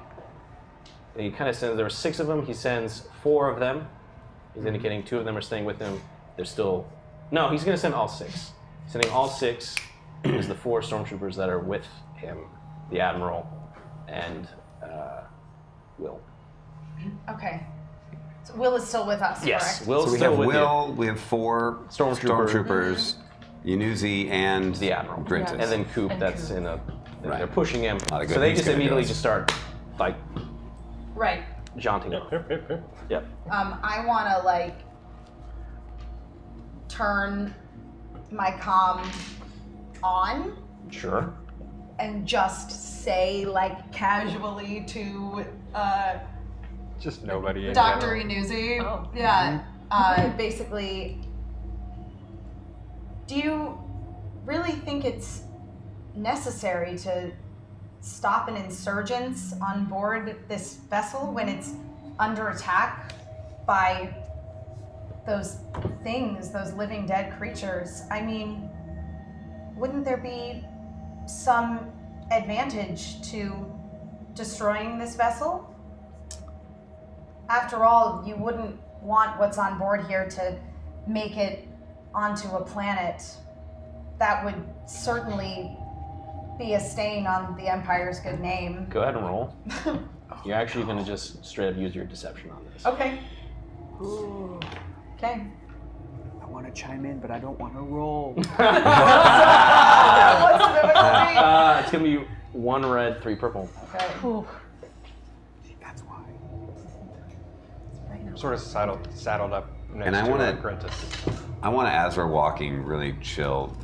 He kind of sends. There are 6 of them. He sends 4 of them. He's indicating 2 of them are staying with him. They're still. No, he's going to send all 6. Sending all 6 is the 4 stormtroopers that are with him, the admiral, and Will. Okay. So Will is still with us, Yes, correct? Will's So we still have with Will, we have 4 stormtroopers, Yunuzi, and the admiral, Brentis. and then Coop. That's in a. Right. They're pushing him, Not a good so they thing's just gonna do immediately us. just start like Right. jaunting off. Yep. I want to like turn my comm on Sure. and just say like casually to Just nobody in Dr. general. Inuzi. Oh. Yeah. basically, do you really think it's necessary to stop an insurgence on board this vessel when it's under attack by those things, those living dead creatures? I mean, wouldn't there be some advantage to destroying this vessel? After all, you wouldn't want what's on board here to make it onto a planet. That would certainly be a stain on the Empire's good name. Go ahead and roll. You're actually going to just straight up use your deception on this. Okay. Okay. I want to chime in, but I don't want to roll. What's the difficulty? It's going to be 1 red, 3 purple. Okay. That's why. Sort of saddled up next And I to wanna- Brentis. I want to, as we're walking, really chill,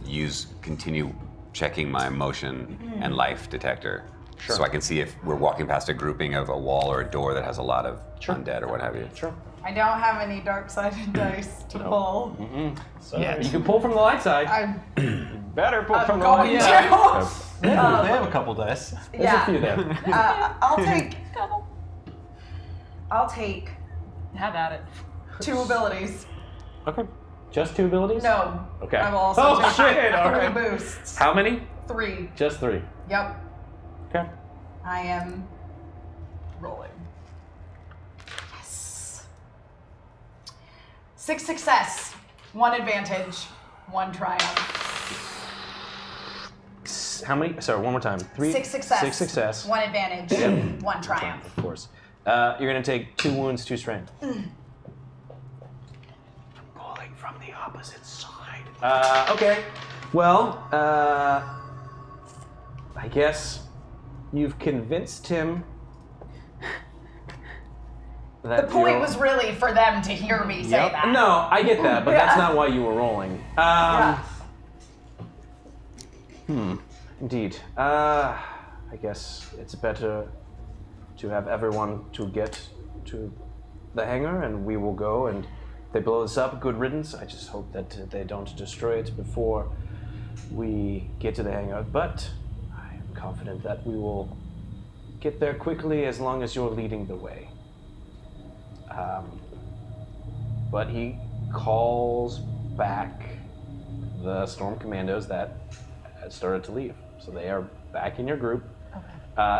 continue checking my motion and life detector. Sure. So I can see if we're walking past a grouping of a wall or a door that has a lot of undead or what have you. Sure. I don't have any dark-sided dice to pull. Yeah, you can pull from the light side. I'm Better pull I'm from the going light. to. They have a couple dice. There's Yeah. a few there. I'll take Have at it. 2 abilities. Okay. Just 2 abilities? No. Okay. I will also Oh, take shit, 3 all right. boosts. How many? 3. Just 3. Yep. Okay. I am rolling. Yes. 6 success, 1 advantage, 1 triumph. How many? Sorry, one more time. 3. 6 success. 6 success. 1 advantage, 1 triumph. Of course. You're going to take 2 wounds, 2 strain. Pulling from the opposite side. Okay. Well, I guess you've convinced him that The point you're- was really for them to hear me say that. No, I get that, but that's not why you were rolling. Indeed. I guess it's better to have everyone to get to the hangar, and we will go, and if they blow this up, good riddance. I just hope that they don't destroy it before we get to the hangar, but I am confident that we will get there quickly as long as you're leading the way. But he calls back the storm commandos that had started to leave. So they are back in your group.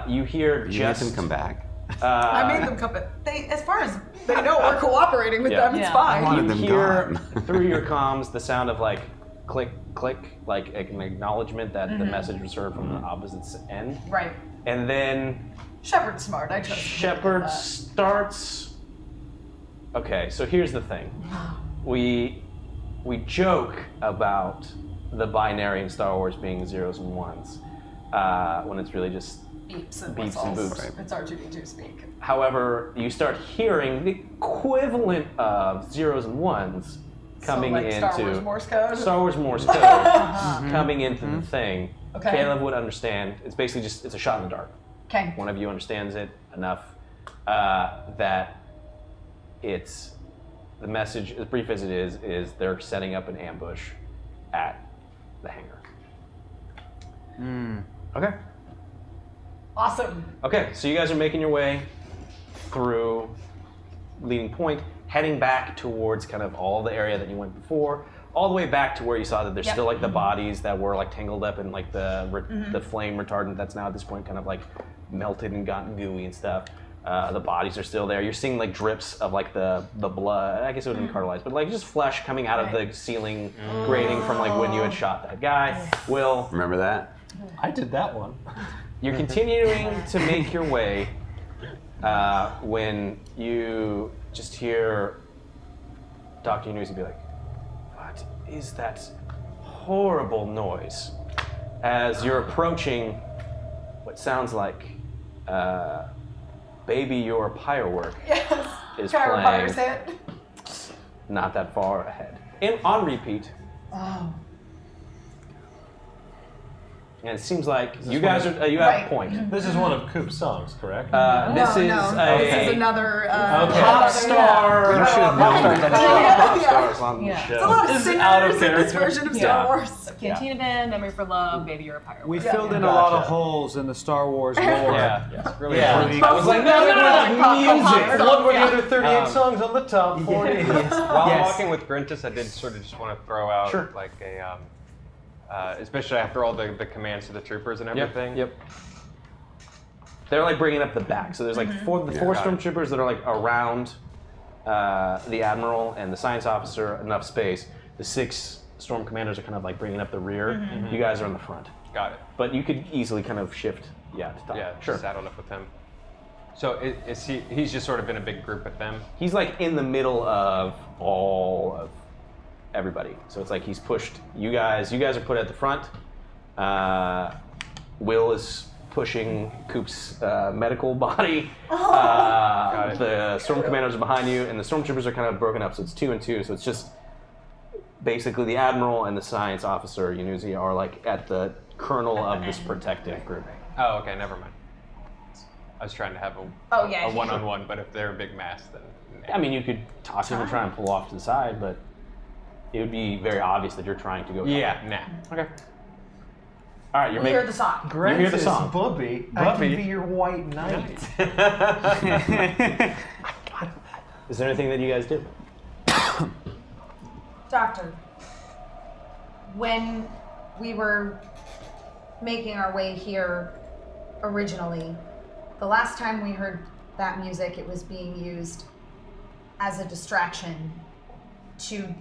You hear You just made them come back. I made them come in. As far as they know, we're cooperating with them. It's I fine. wanted You them hear gone. through your comms the sound of like click, click, like an acknowledgement that the message was heard from the opposite end. Right. And then Shepard's smart. I trust him. Shepard starts. Okay, so here's the thing. We joke about the binary in Star Wars being zeros and ones, when it's really just Beeps and beeps and whistles. boops. It's R2D2 speak. However, you start hearing the equivalent of zeros and ones coming so, like into Star Wars Morse code. Star Wars Morse code coming into the thing. Okay. Caleb would understand. It's basically just it's a shot in the dark. Okay. One of you understands it enough that it's the message, as brief as it is they're setting up an ambush at the hangar. Okay. Awesome. Okay, so you guys are making your way through Leading Point, heading back towards kind of all the area that you went before, all the way back to where you saw that there's still like the bodies that were like tangled up in like the flame retardant that's now at this point kind of like melted and gotten gooey and stuff. The bodies are still there. You're seeing like drips of like the blood. I guess it would have been cartilized, but like just flesh coming out of the ceiling grating from like when you had shot that guy. Will, remember that? I did that one. You're continuing to make your way when you just hear Dr. Yanuzi be like, "What is that horrible noise?" As you're approaching what sounds like Baby Your Firework is playing not that far ahead. And on repeat. Oh. And it seems like you guys are, you have a point. This is one of Coop's songs, correct? This is This is another pop star. You should pop stars on the show. It's a lot of singers in this version of Star Wars. Cantina Band, Memory for Love, Baby You're a Pirate. We filled in a lot of holes in the Star Wars lore. Really I was like, no, music. What were the other 38 songs on the top 40? While walking with Grintus, I did sort of just want to throw out like a, especially after all the commands to the troopers and everything. Yep. They're like bringing up the back. So there's like four stormtroopers that are like around the admiral and the science officer, enough space. The 6 storm commanders are kind of like bringing up the rear. You guys are in the front. Got it. But you could easily kind of shift, to top. Yeah, saddled up with him. So is he's just sort of in a big group with them? He's like in the middle of all of everybody. So it's like he's pushed you guys are put at the front. Will is pushing Coop's medical body. The storm commanders are behind you, and the stormtroopers are kind of broken up, so it's 2 and 2. So it's just basically the admiral and the science officer, Yanuzi, are like at the kernel of this protective group. Oh, okay, never mind. I was trying to have a one-on-one, but if they're a big mass, then... I mean, you could toss him and try and pull off to the side, but it would be very obvious that you're trying to go. Okay. All right, You hear the song. You hear the song. Bubby, I can be your white knight. Is there anything that you guys do? Doctor, when we were making our way here originally, the last time we heard that music, it was being used as a distraction to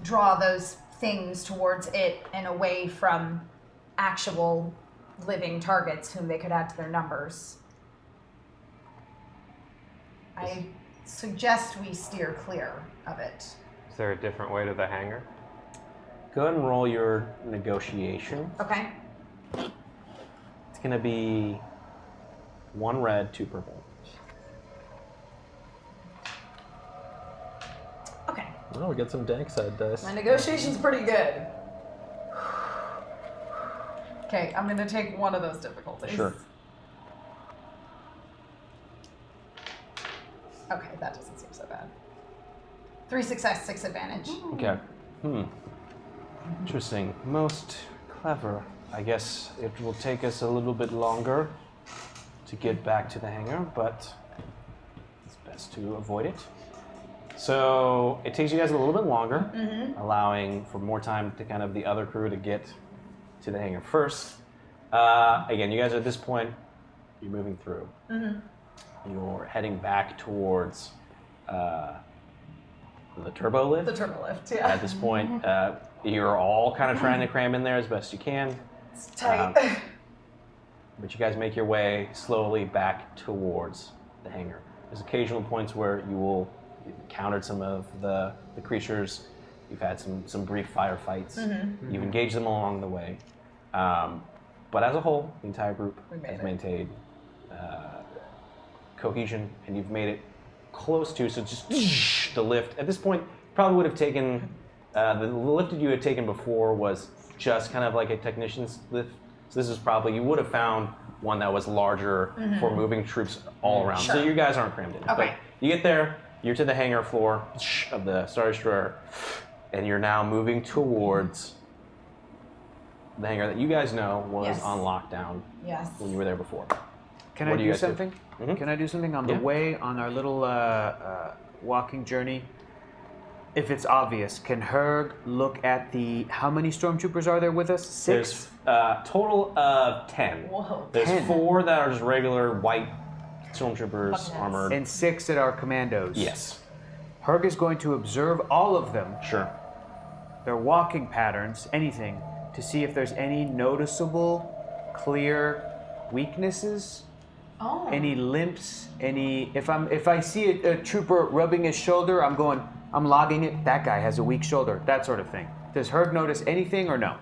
draw those things towards it and away from actual living targets whom they could add to their numbers. I suggest we steer clear of it. Is there a different way to the hangar? Go ahead and roll your negotiation. Okay. It's going to be 1 red, 2 purple. Okay. Oh, we got some dank side dice. My negotiation's pretty good. Okay, I'm gonna take one of those difficulties. Sure. Okay, that doesn't seem so bad. 3 success, 6 advantage. Okay. Interesting. Most clever. I guess it will take us a little bit longer to get back to the hangar, but it's best to avoid it. So it takes you guys a little bit longer, allowing for more time to kind of the other crew to get to the hangar first. Again, you guys are at this point, you're moving through. You're heading back towards the turbo lift. The turbo lift, yeah. At this point, you're all kind of trying to cram in there as best you can. It's tight. But you guys make your way slowly back towards the hangar. There's occasional points where you've encountered some of the creatures. You've had some brief firefights. You've engaged them along the way. But as a whole, the entire group has maintained cohesion, and you've made it close to, so just the lift. At this point, probably would have taken, the lift that you had taken before was just kind of like a technician's lift. So this is probably, you would have found one that was larger for moving troops all around. Sure. So you guys aren't crammed in. Okay. But you get there, you're to the hangar floor of the Star Destroyer, and you're now moving towards the hangar that you guys know was on lockdown when you were there before. Can What I do do you guys do? something? Can I do something on the way, on our little walking journey? if it's obvious, can Herg look at the... How many stormtroopers are there with us? 6? There's total of 10. Whoa. There's 10. 4 that are just regular white stormtroopers, armored. And 6 that are commandos. Yes. Herg is going to observe all of them. Sure. Their walking patterns, anything, to see if there's any noticeable, clear weaknesses. Oh. Any limps, any... If I see a trooper rubbing his shoulder, I'm logging it. That guy has a weak shoulder. That sort of thing. Does Herg notice anything or no?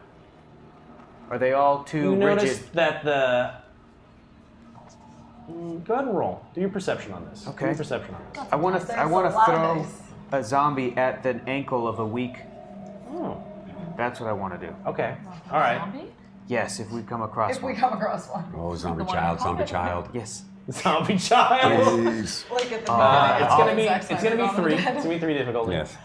Are they all too You rigid? notice that the... Go ahead and roll. Do your perception on this. Okay. Do your perception on this. I want to throw a zombie at the ankle of a weak... Oh. That's what I want to do. Okay. All right. Zombie? Yes, if we come across If one. we come across one. Oh, zombie child, zombie child. Yes. Zombie child. Please. Like at the It's gonna be. exact It's gonna be same 3. amount. It's gonna be 3 difficulty. Yes.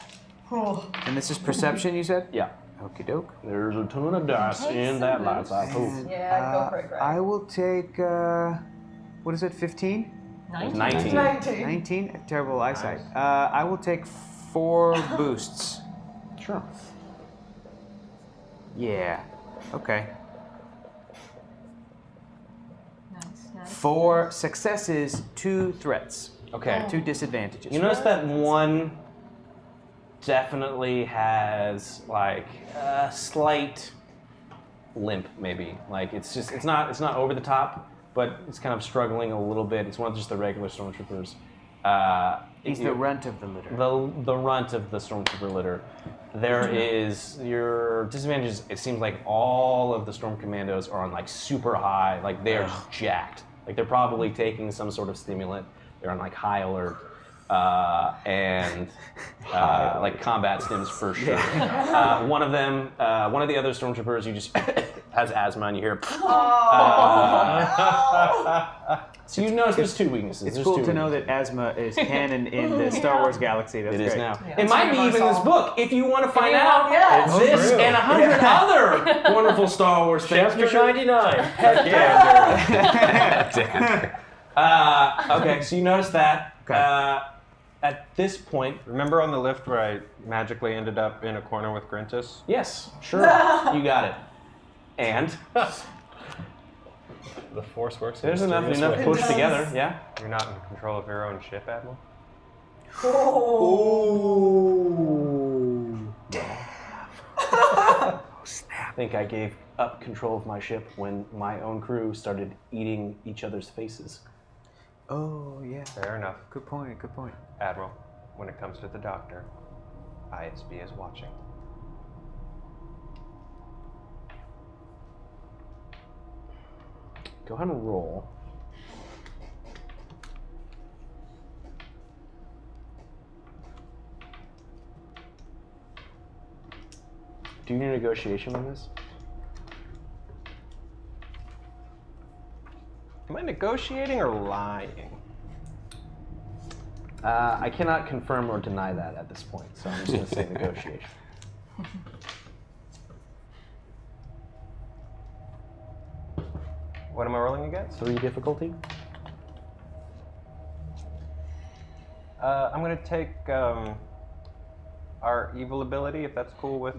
Oh. And this is perception, you said? Yeah. Okie doke. There's a ton of dice in that light side pool. Yeah, go for it, Greg. I will take, what is it, 15? 19. 19? Terrible eyesight. I will take 4 boosts. Sure. Yeah. Okay. Nice. 4 successes, 2 threats. Okay. 2 disadvantages. You notice that one definitely has like a slight limp, maybe. Like it's not over the top, but it's kind of struggling a little bit. It's one of just the regular stormtroopers. He's the runt of the litter. The runt of the stormtrooper litter. There is your disadvantages. It seems like all of the storm commandos are on like super high, like they're jacked. Like they're probably taking some sort of stimulant. They're on like high alert and like combat stims for sure. One of them, one of the other stormtroopers, you just has asthma and you hear. So you notice there's 2 weaknesses. It's There's cool 2 to know that asthma is canon in the Star Wars galaxy. That's It great. is now. Yeah. It might be even in this book. If you want to find out Yeah. this true. and 100 other wonderful Star Wars things. Chapter 99. Heck yeah. Okay, so you notice that. Okay. At this point, Remember on the lift where I magically ended up in a corner with Grintus? yes, sure, you got it. And The Force works. in there's enough mysterious ways. push does. together, yeah. You're not in control of your own ship, Admiral? I think I gave up control of my ship when my own crew started eating each other's faces. Oh, yeah. Fair enough. Good point, good point. Admiral, when it comes to the Doctor, ISB is watching. Go ahead and roll. Do you need negotiation on this? Am I negotiating or lying? I cannot confirm or deny that at this point, so I'm just going to say negotiation. What am I rolling against? 3 difficulty. I'm going to take our evil ability, if that's cool with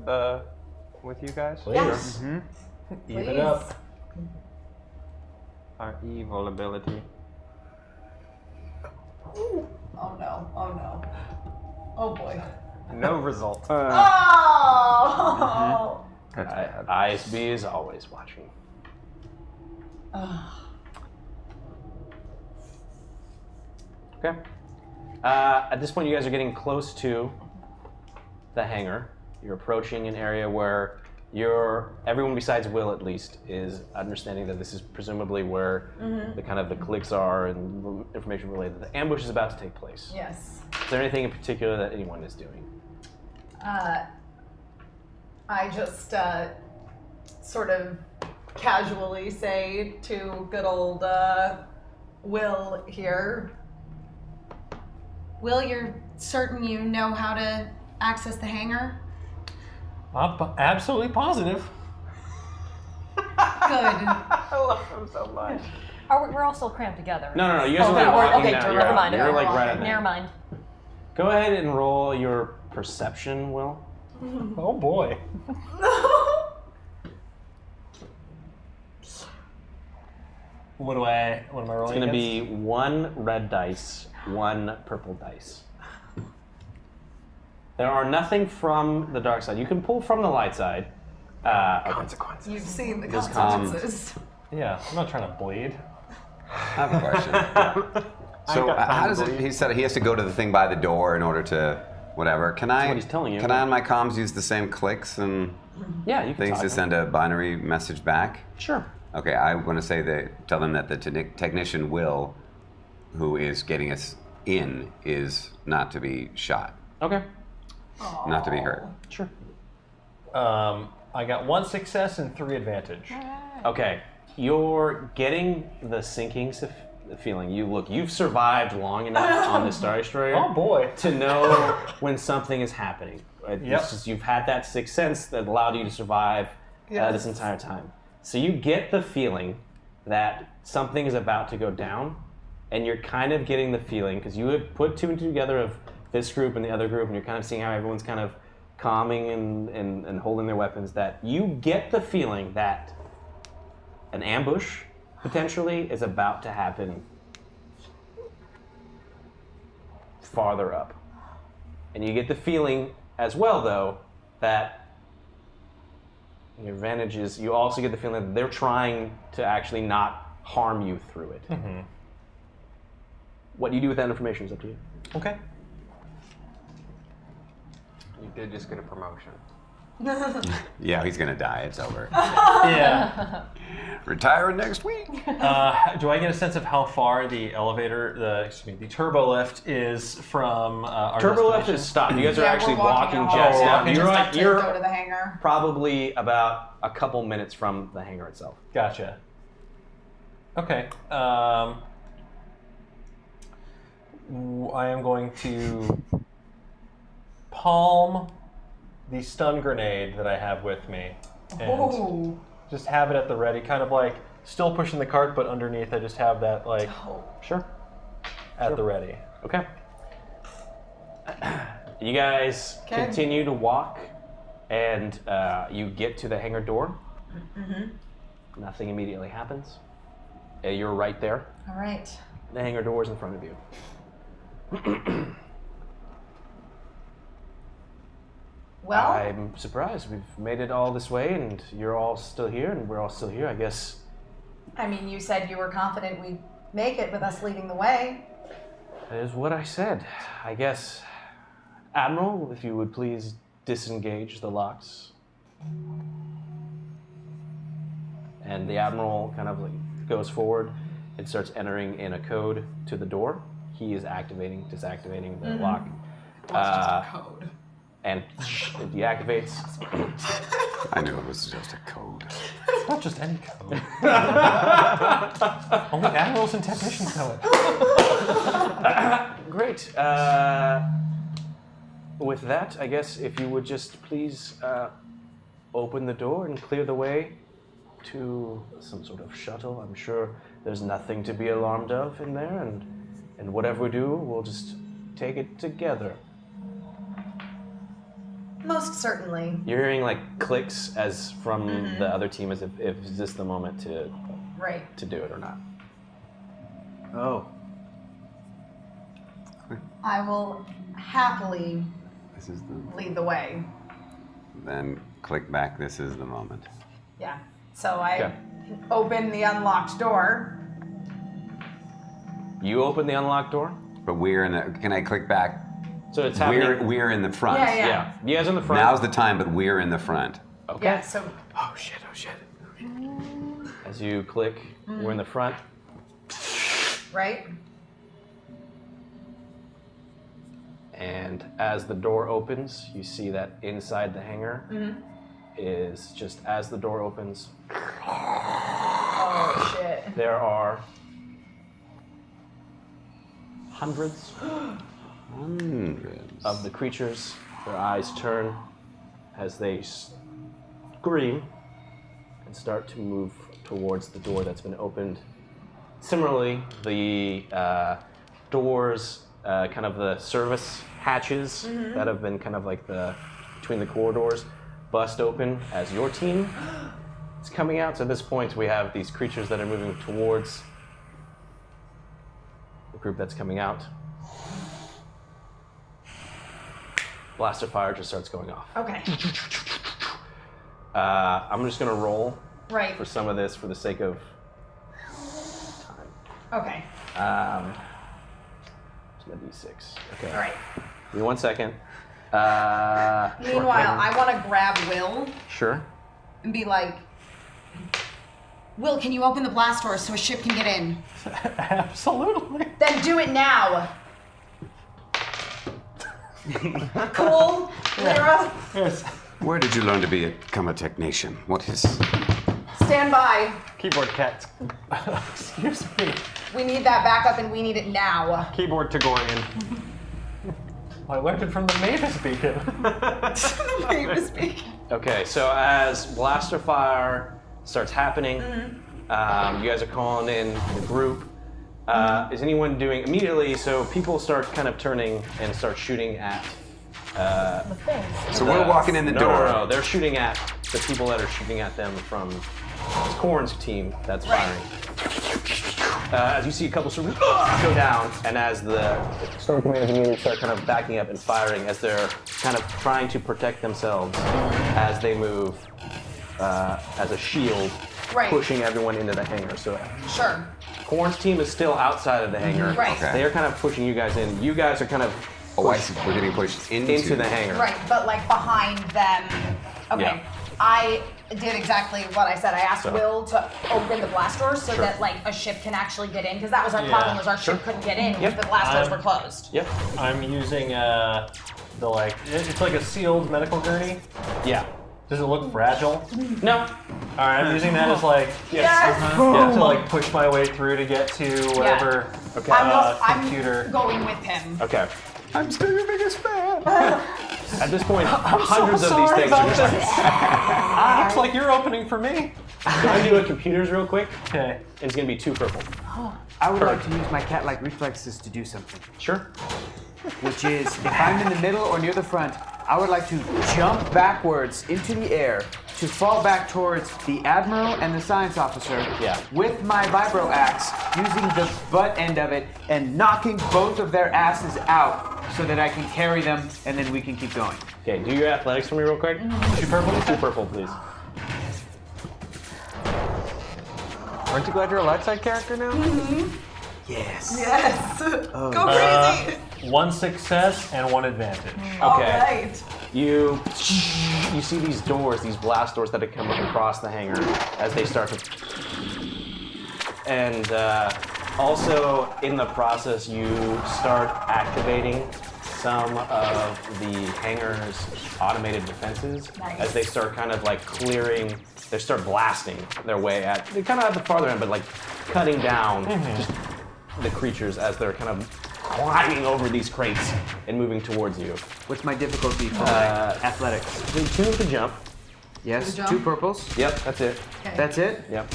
you guys. Yes. Even it up. Our evil ability. Oh no. Oh no. Oh boy. No result. Oh! ISB is always watching. Okay. At this point, you guys are getting close to the hangar. You're approaching an area where everyone besides Will, at least, is understanding that this is presumably where the kind of the clicks are and information related. The ambush is about to take place. Yes. Is there anything in particular that anyone is doing? I just sort of casually say to good old Will here, Will, you're certain you know how to access the hangar? I'm absolutely positive. Good. I love him so much. We're all still cramped together. No. You guys Oh, are like no, walking okay, down. never mind. You're like right at the Never mind. Go ahead and roll your perception, Will. Oh boy. What am I rolling? It's going to against? be 1 red dice, 1 purple dice. There are nothing from the dark side. You can pull from the light side. Consequences. You've seen the Just consequences. Yeah, I'm not trying to bleed. I have a question. So how does it? He said he has to go to the thing by the door in order to whatever. Can I? That's what he's telling you. Can I on my comms use the same clicks and Yeah, you can things talk to to send a binary message back? Sure. Okay, I want to say tell them that the technician Will, who is getting us in, is not to be shot, Okay. not to be hurt. Sure. I got 1 success and 3 advantage. Okay. You're getting the sinking feeling. You've survived long enough on the Star Destroyer. Oh boy. To know when something is happening. Right? Yep. It's just, you've had that sixth sense that allowed you to survive this entire time. So you get the feeling that something is about to go down, and you're kind of getting the feeling, because you had put 2 and 2 together of this group and the other group, and you're kind of seeing how everyone's kind of calming and holding their weapons, that you get the feeling that an ambush, potentially, is about to happen farther up. And you get the feeling as well, though, that your advantage is you also get the feeling that they're trying to actually not harm you through it. Mm-hmm. What you do with that information is up to you. Okay. You did just get a promotion. Yeah, he's gonna die. It's over. Yeah. Retiring next week. Do I get a sense of how far the elevator, the turbo lift is from our Turbo lift destination? is stopped. You guys are actually we're walking out. just down. Just You're have like to you're go to the hangar. probably about a couple minutes from the hangar itself. Gotcha. Okay. I am going to palm the stun grenade that I have with me and just have it at the ready, kind of like still pushing the cart, but underneath I just have that like at the ready. Okay. You guys continue to walk, and you get to the hangar door. Mm-hmm. Nothing immediately happens. You're right there. All right. The hangar door is in front of you. Well, I'm surprised. We've made it all this way, and you're all still here, and we're all still here. I guess. I mean, you said you were confident we'd make it with us leading the way. That is what I said. I guess, Admiral, if you would please disengage the locks. And the Admiral kind of like goes forward and starts entering in a code to the door. He is disactivating the lock. Code. And it deactivates. I knew it was just a code. It's not just any code. Only admirals and technicians know it. Great. With that, I guess if you would just please open the door and clear the way to some sort of shuttle. I'm sure there's nothing to be alarmed of in there, and whatever we do, we'll just take it together. Most certainly. You're hearing like clicks as from the other team, as if is this the moment to do it or not. Oh. I will happily This is the. lead the way. Then click back. This is the moment. Yeah. So I open the unlocked door. You open the unlocked door? But we're in the. Can I click back? So it's happening. We're in the front. Yeah. You guys are in the front. Now's the time, but we're in the front. Okay. Yeah, so Oh shit. As you click, we're in the front. right? And as the door opens, you see that inside the hangar is just as the door opens, Oh shit. there are hundreds of the creatures. Their eyes turn as they scream and start to move towards the door that's been opened. Similarly, the doors kind of the service hatches that have been kind of like between the corridors bust open as your team is coming out. So at this point, we have these creatures that are moving towards the group that's coming out. Blaster fire just starts going off. Okay. I'm just gonna roll Right. for some of this for the sake of time. Okay. It's gonna be 6. Okay. All right. Give me 1 second. Meanwhile, I want to grab Will Sure. and be like, Will, can you open the blast doors so a ship can get in? Absolutely. Then do it now. Cool, Lyra. Yes. Where did you learn to become a technician? What is... Stand by. Keyboard cat. Excuse me. We need that backup and we need it now. Keyboard Tagorian. I learned it from the Mavis Beacon. Okay, so as blaster fire starts happening, you guys are calling in the group. Is anyone doing immediately? So people start kind of turning and start shooting at. So we're walking in the door. No, they're shooting at the people that are shooting at them from Corn's team that's firing. As you see a couple soldiers go down, and as the Storm Command units start kind of backing up and firing, as they're kind of trying to protect themselves as they move as a shield, pushing everyone into the hangar. So Sure. Corn's team is still outside of the hangar. Right. Okay. They are kind of pushing you guys in. You guys are kind of I see. We're getting pushed into the hangar. Right, but like behind them. Okay. Yeah. I did exactly what I said. I asked Will to open the blast doors so Sure. that like a ship can actually get in, because that was our Yeah. problem, was our ship couldn't get in if the blast doors were closed. Yep. I'm using the it's like a sealed medical gurney. Yeah. Does it look fragile? No. All right, I'm using that as like to like push my way through to get to whatever computer. I'm going with him. Okay. I'm still your biggest fan. At this point, hundreds of these things are just Looks like you're opening for me. Can I do a computers real quick? Okay. It's gonna be 2 purple. I would like to use my cat-like reflexes to do something. Sure. Which is, if I'm in the middle or near the front, I would like to jump backwards into the air to fall back towards the Admiral and the Science Officer with my Vibro Axe, using the butt end of it and knocking both of their asses out so that I can carry them and then we can keep going. Okay, do your athletics for me real quick. 2 purple? 2 purple, please. Aren't you glad you're a light side character now? Yes. Yes. Go crazy. 1 success and 1 advantage. All Okay. right. You see these doors, these blast doors that have come across the hangar as they start to. And also in the process, you start activating some of the hangar's automated defenses as they start kind of like clearing. They start blasting their way at. They're kind of at the farther end, but like cutting down just the creatures as they're kind of climbing over these crates and moving towards you. What's my difficulty for my athletics? 2 to jump. Yes, To jump? 2 purples. Yep, that's it. Okay. That's it? Yep.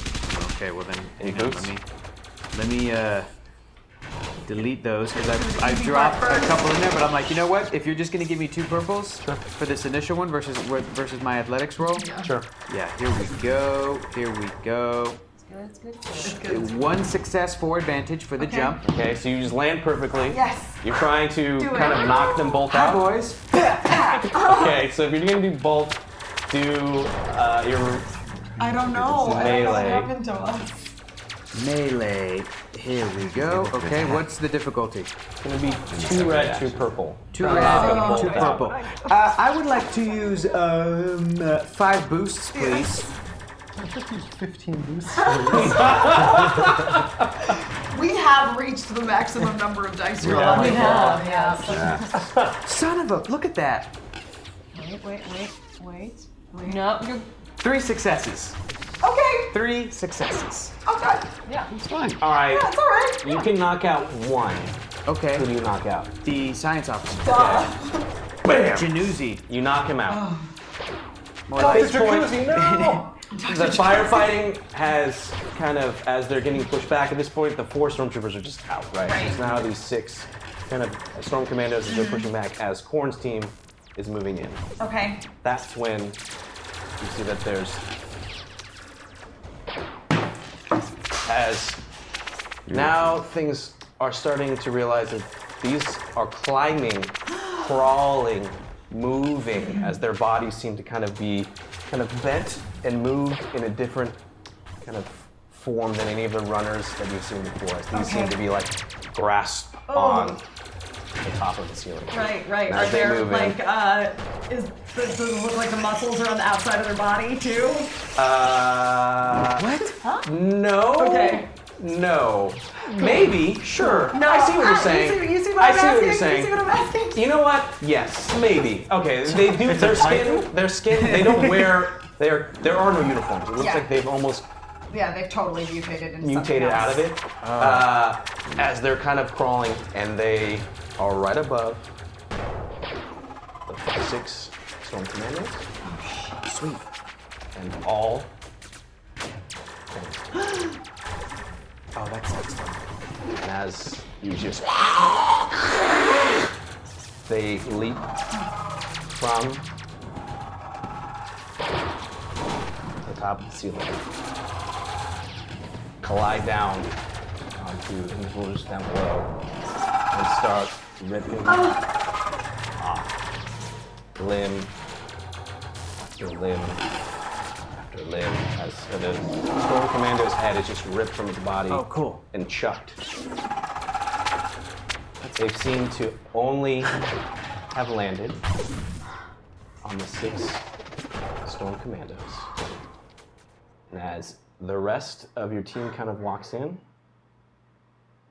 Okay, well then, Any hang on, boots? let me delete those because I dropped a couple in there, but I'm like, you know what? If you're just gonna give me 2 purples for this initial one versus my athletics roll, Sure. yeah, here we go. Here we go. It's good. 1 success for advantage for the jump. Okay, so you just land perfectly. Yes. You're trying to Do kind it. of knock them both Hi, out. boys. Okay, so if you're gonna do both, do your I don't know. I don't know Melee. what happened to us. Melee. Here we go. Okay, what's the difficulty? it's gonna be 2 red, 2 purple. 2 Knock red, them both 2 out. purple. I would like to use 5 boosts, please. 15 boosts. We have reached the maximum number of dice you're Yeah, allowed we to have. Yeah. Son of a, look at that. Wait. No, you're 3 successes. Okay. 3 successes. Okay. It's fine. All right, That's all right. you can knock out 1. Okay. Who do you knock out? The science officer. Duh. Bam! Januzzi. You knock him out. More At like this point, the firefighting has kind of, as they're getting pushed back, at this point, the 4 stormtroopers are just out, right? So now these 6 kind of Storm Commandos as they're pushing back as Korn's team is moving in. Okay. That's when you see that there's as now things are starting to realize that these are climbing, crawling, moving as their bodies seem to kind of be bent and move in a different kind of form than any of the runners that you've seen before. As these seem to be like grasped on the top of the ceiling. Right. As Are they there move like does it look like the muscles are on the outside of their body too? What? Huh? No. Okay. No. Maybe. Sure. No, I see what you're saying. You see what I I'm see asking? what you're saying. You see what I'm asking? You know what? Yes. Maybe. Okay. They do. Their skin. They don't wear. There are no uniforms. It looks like they've almost Yeah, they've totally mutated into mutated out of it as they're kind of crawling, and they are right above the Parsecs Storm Commandos. Sweet. And all. Oh, that's excellent. And as you just they leap from the top of the ceiling, collide down onto individuals down below, and start ripping off limb after limb after limb as the Storm Commando's head is just ripped from its body and chucked. They've seemed to only have landed on the 6 Storm Commandos. And as the rest of your team kind of walks in,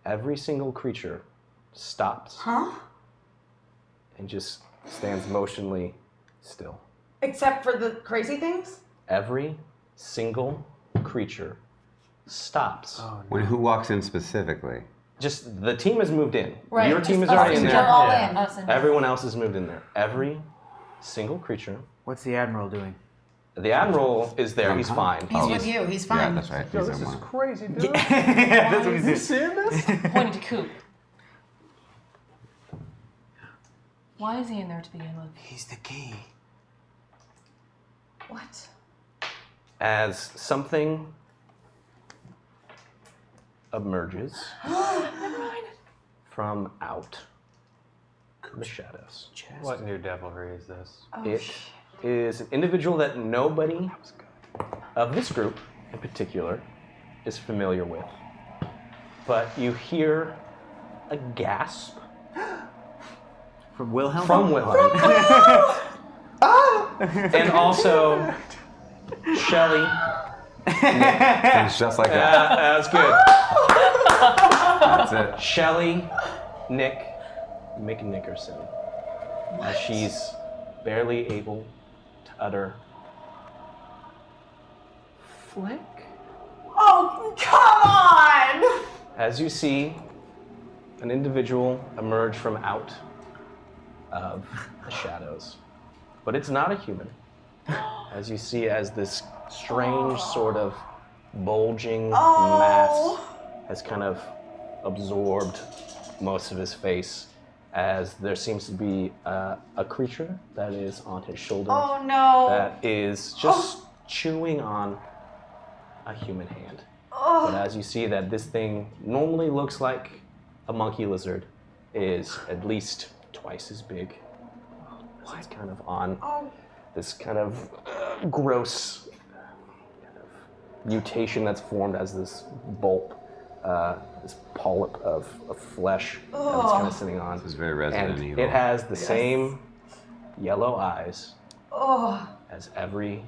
every single creature stops and just stands motionally still. Except for the crazy things? Every single creature stops. Oh, no. Who walks in specifically? Just the team has moved in. Right, Your team is just us already in two. there. We're all in. Us in. Everyone else has moved in there. Every single creature. What's the Admiral doing? The Admiral is there. He's fine. He's with you. He's fine. Yeah, that's right. Yo, this is crazy, dude. Yeah, that's what he's You doing. seeing this? Pointing to Coop. Why is he in there to begin with? He's the key. What? As something emerges from out the shadows. What new devilry is this? It is an individual that nobody of this group in particular is familiar with. But you hear a gasp From Wilhelm? from Wilhelm. And also Shelly. It's just like that. That's good. That's it. Shelly, Nick, McNickerson. As she's barely able to utter Flick. Oh, come on! As you see an individual emerge from out of the shadows. But it's not a human. As you see as this strange sort of bulging mass has kind of absorbed most of his face, as there seems to be a creature that is on his shoulder Oh no! that is just chewing on a human hand. But as you see that this thing normally looks like a monkey lizard, is at least twice as big. It's kind of on this kind of gross kind of mutation that's formed as this this polyp of flesh that it's kind of sitting on. This is very Resident And Evil. it has the same yellow eyes Oh. as every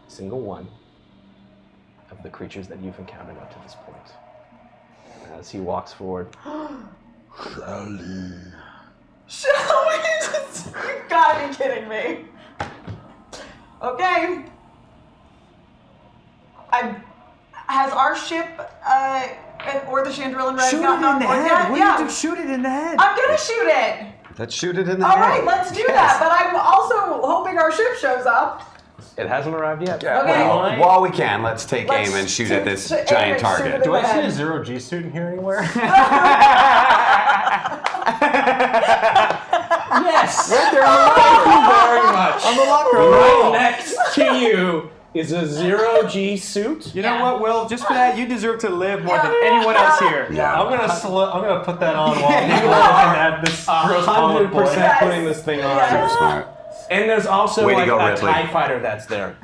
single one of the creatures that you've encountered up to this point. As he walks forward, You've gotta be kidding me. Okay. Has our ship, or the Chandrillan Red Shoot it gotten on in the board head. yet? What Yeah. do you do? Shoot it in the head. I'm gonna shoot it. Let's shoot it in the All head. right, let's do that. But I'm also hoping our ship shows up. it hasn't arrived yet. Yeah, Okay. well, while we can, let's take Let's aim and shoot at this shoot- giant aim and shoot target. it. Do I see a zero G suit in here anywhere? Yes. Right there on the Thank you very much. On the locker Right next to you is a 0G suit. You know what, Will? Just for that, you deserve to live more than anyone else here. Yeah. I'm gonna put that on while people are looking at this gross mullet boy. 100% putting this thing on. Super smart. And there's also Way to like go, a Ripley. TIE fighter that's there.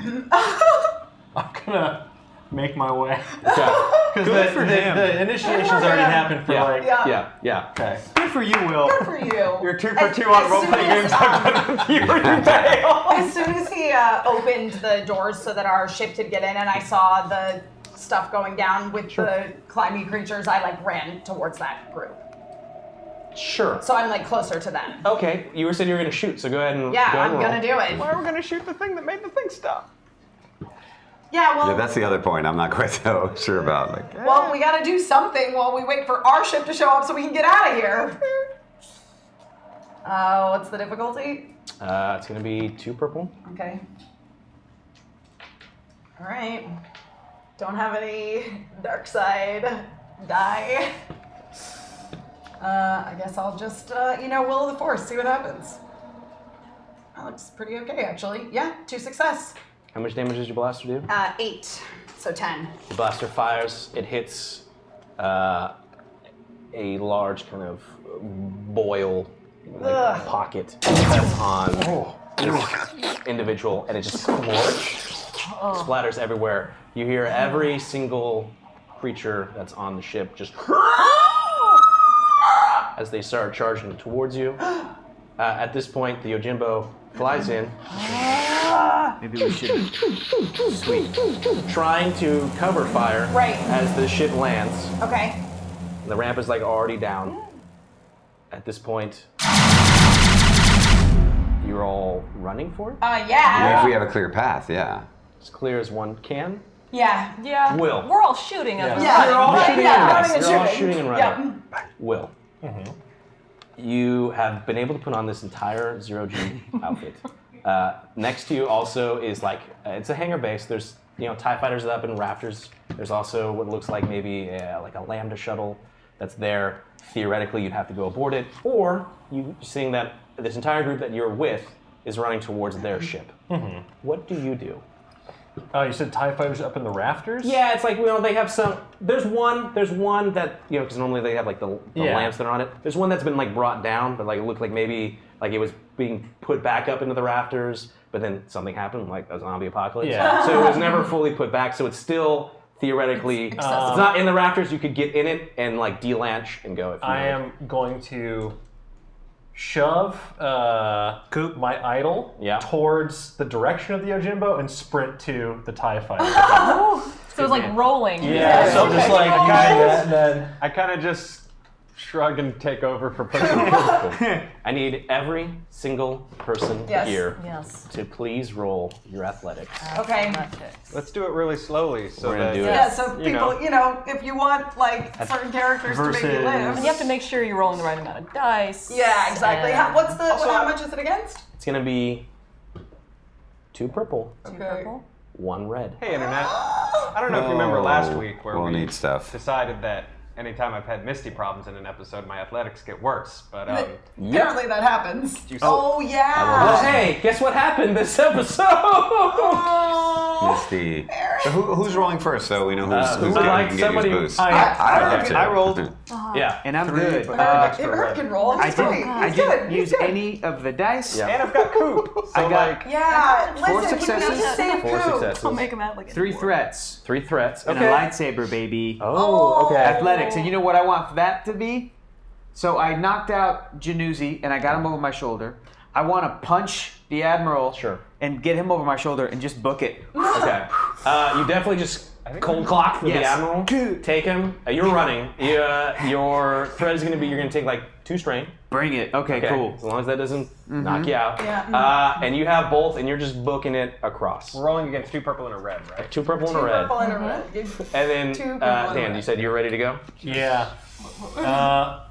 I'm gonna make my way. Okay. Good for him. The initiation's already happened for like. Yeah. Okay. Good for you, Will. Good for you. You're 2 for 2 on role-playing games. You fail. As soon as he opened the doors so that our ship could get in, and I saw the stuff going down with the climbing creatures, I like ran towards that group. Sure. So I'm like closer to them. Okay. You were saying you were gonna shoot, so go ahead and Yeah, go ahead I'm and roll. gonna do it. Why are we going to shoot the thing that made the thing stop? Yeah, well, Yeah, that's the other point. I'm not quite so sure about. Like, well, we gotta do something while we wait for our ship to show up so we can get out of here. What's the difficulty? It's gonna be 2 purple. Okay. All right. Don't have any dark side die. I guess I'll just, will of the force, see what happens. That looks pretty okay, actually. Yeah, 2 success. How much damage does your blaster do? 8, so 10. The blaster fires. It hits a large kind of boil pocket that's on this individual, and it just splatters everywhere. You hear every single creature that's on the ship just as they start charging towards you. At this point, the Yojimbo flies in. Maybe we should. Sweet. Trying to cover fire as the ship lands. Okay. The ramp is like already down. At this point, you're all running for it? Yeah. if we have a clear path, yeah. As clear as one can. Yeah. Yeah. Will. We're all shooting at Yeah. You're all shooting and running and You're all shooting. shooting and running. Will. You have been able to put on this entire 0G outfit. Next to you also is like, it's a hangar base. There's, TIE fighters up in rafters. There's also what looks like maybe like a Lambda shuttle that's there. Theoretically, you'd have to go aboard it. Or you seeing that this entire group that you're with is running towards their ship. What do you do? Oh, you said TIE fighters up in the rafters? Yeah, it's like, they have some, there's one that, because normally they have like the lamps that are on it. There's one that's been like brought down, but like it looked like maybe like it was being put back up into the rafters, but then something happened, like a zombie apocalypse. Yeah. So it was never fully put back, so it's still theoretically, it's not in the rafters, you could get in it and like de-lanch and go if you I am going to shove my idol towards the direction of the Yojimbo and sprint to the TIE fighter. So it's like rolling. Yeah, so just like using that and then... I kind of just shrug and take over for pushing. I need every single person here to please roll your athletics. Okay. Let's do it really slowly so We're gonna that do it. Yeah, so people, if you want like certain characters to make you live. And you have to make sure you're rolling the right amount of dice. Yeah, exactly. and- How much is it against? It's gonna be 2 purple, 2 purple. 1 red. Hey, Internet. I don't know if you remember last week where we'll we need stuff. decided that anytime I've had Misty problems in an episode, my athletics get worse. But Apparently that happens. You Oh yeah. Well, hey, guess what happened this episode? Misty. So who's rolling first, so we know who's like getting somebody- his boost? I rolled, Yeah. and I'm good. Eric can roll. I He's great. didn't. I He's didn't good. use He's good. any of the dice. and I've got Coop. So I got Yeah. 4 Listen, successes, you save 4 Coop. successes. I'll make him out like a 3 dwarf. threats, 3 threats. and Okay. a lightsaber, baby. Oh, okay. Athletics, and you know what I want that to be? So I knocked out Januzzi, and I got him over my shoulder. I want to punch the Admiral and get him over my shoulder and just book it. Okay. You definitely just cold clock with the Admiral. Take him. You're running. Your threat is going to be, you're going to take like 2 strain. Bring it. Okay, cool. As long as that doesn't knock you out. And you have both, and you're just booking it across. we're rolling against 2 purple and a red, right? 2 purple and a 2 red. purple and a red. And then, 2 purple and a Dan, red. you said you're ready to go? Yeah.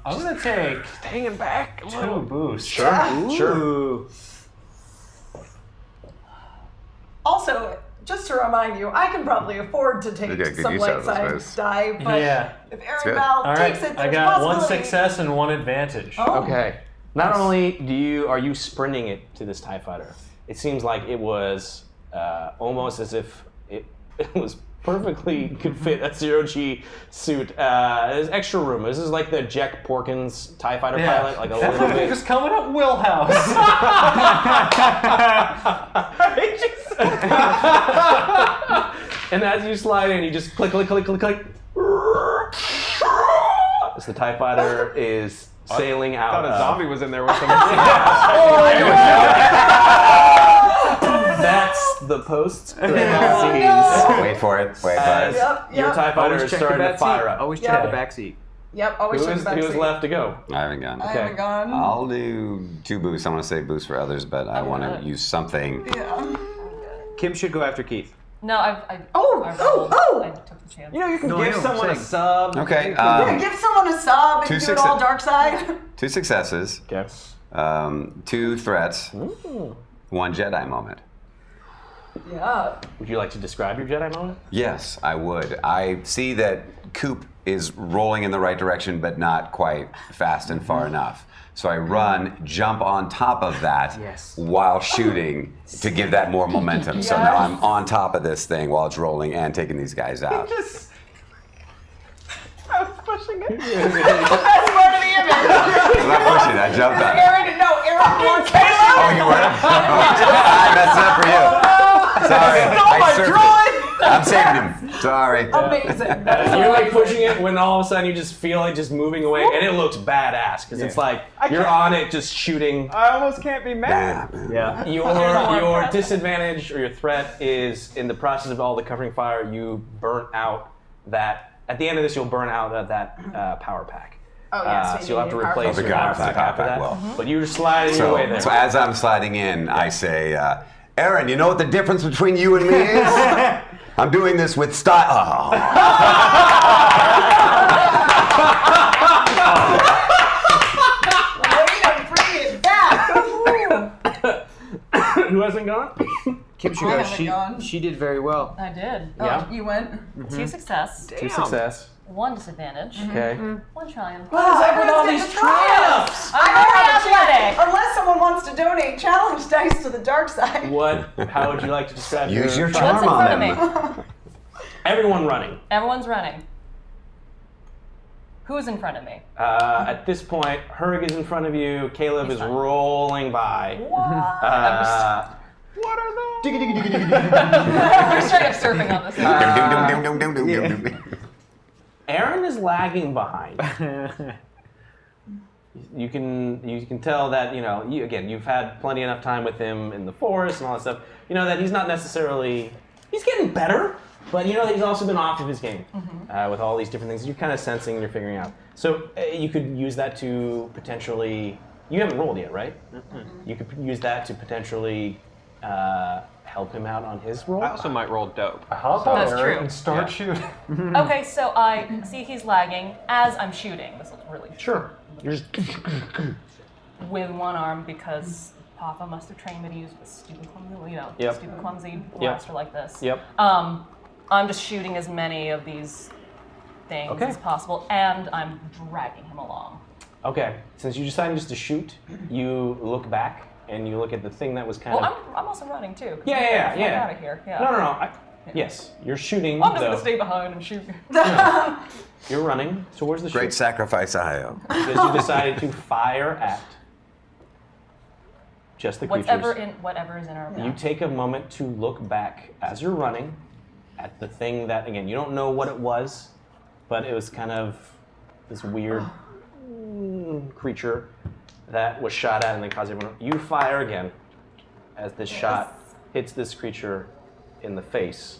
I'm going to take Hanging back. 2 boosts. Sure. Also, just to remind you, I can probably afford to take good some use out of light those side die, but Yeah. if Eric good. Val All right, takes it, I there's got 1 possibility. success and 1 advantage. Oh. Okay. Not only are you sprinting it to this TIE fighter, it seems like it was almost as if it was perfectly could fit a zero-G suit. There's extra room. This is like the Jack Porkins TIE fighter pilot, like a little bit. Just coming up Wheelhouse. And as you slide in, you just click, click, click, click, click. As the TIE fighter is sailing out. I thought a zombie was in there with them. That's the post. Wait for it. Your TIE fighter is starting to fire up. Always check the back seat. Yep, always check the back seat. Who's left to go? I haven't gone. I haven't gone. I'll do 2 boosts. I want to say boost for others, but I want to use something. Yeah. Kim should go after Keith. No, I Oh! I took the chance. You know, you can give someone a sub. Okay. Yeah, give someone a sub and do it all dark side. 2 successes. Okay. 2 threats. 1 Jedi moment. Yeah. Would you like to describe your Jedi moment? Yes, I would. I see that Coop is rolling in the right direction, but not quite fast and far enough. So I run, jump on top of that while shooting to give that more momentum. So now I'm on top of this thing while it's rolling and taking these guys out. I was pushing it. That's part of the image. I'm not pushing it, I jumped on it. Aaron wants Caleb. Oh, you were? I messed it up for you. Sorry. I surfed it. I'm saving him. Sorry. Amazing. You're like pushing it when all of a sudden you just feel it just moving away, and it looks badass because it's like you're on it just shooting. I almost can't be mad. Yeah. Your disadvantage or your threat is in the process of all the covering fire, you burn out that. At the end of this, you'll burn out that power pack. Oh, yeah. So you'll have to replace the your power pack after that. well. But you're sliding your way there. So as I'm sliding in, I say, Aaron, you know what the difference between you and me is? I'm doing this with style. Way to bring it back. Who hasn't gone? Kim should go. She did very well. I did. Yeah. You went. 2 success. 2 success. 1 disadvantage. Okay. 1 triumph. What is up with all these triumphs? I'm very athletic. Unless someone wants to donate challenge dice to the dark side. How would you like to describe Use your What's charm in on front them. of me? Everyone running. Everyone's running. Who's in front of me? At this point, Herg is in front of you. Caleb is rolling by. What are those? We're straight up surfing on this. Aaron is lagging behind. You can tell that you've had plenty enough time with him in the forest and all that stuff. You know that he's not necessarily he's getting better, but you know that he's also been off of his game with all these different things. You're kind of sensing and you're figuring out. So you could use that to potentially. You haven't rolled yet, right? You could use that to potentially help him out on his roll. I also might roll dope. That's true. And start shooting. Okay, so I see he's lagging as I'm shooting. This looks really Sure. You're just with one arm because Papa must have trained me to use this stupid clumsy, stupid clumsy blaster like this. Yep. I'm just shooting as many of these things as possible, and I'm dragging him along. Okay. Since you decided just to shoot, you look back and you look at the thing that was kind of. I'm also running too. Yeah. Out of here. Yeah. No. Yes, you're shooting. I'm just gonna stay behind and shoot. You're running towards the Great shoot. sacrifice, Io. Because you decided to fire at just the creatures. Whatever is in our path. You take a moment to look back as you're running at the thing that, again, you don't know what it was, but it was kind of this weird creature that was shot at and then caused everyone. You fire again as this shot hits this creature in the face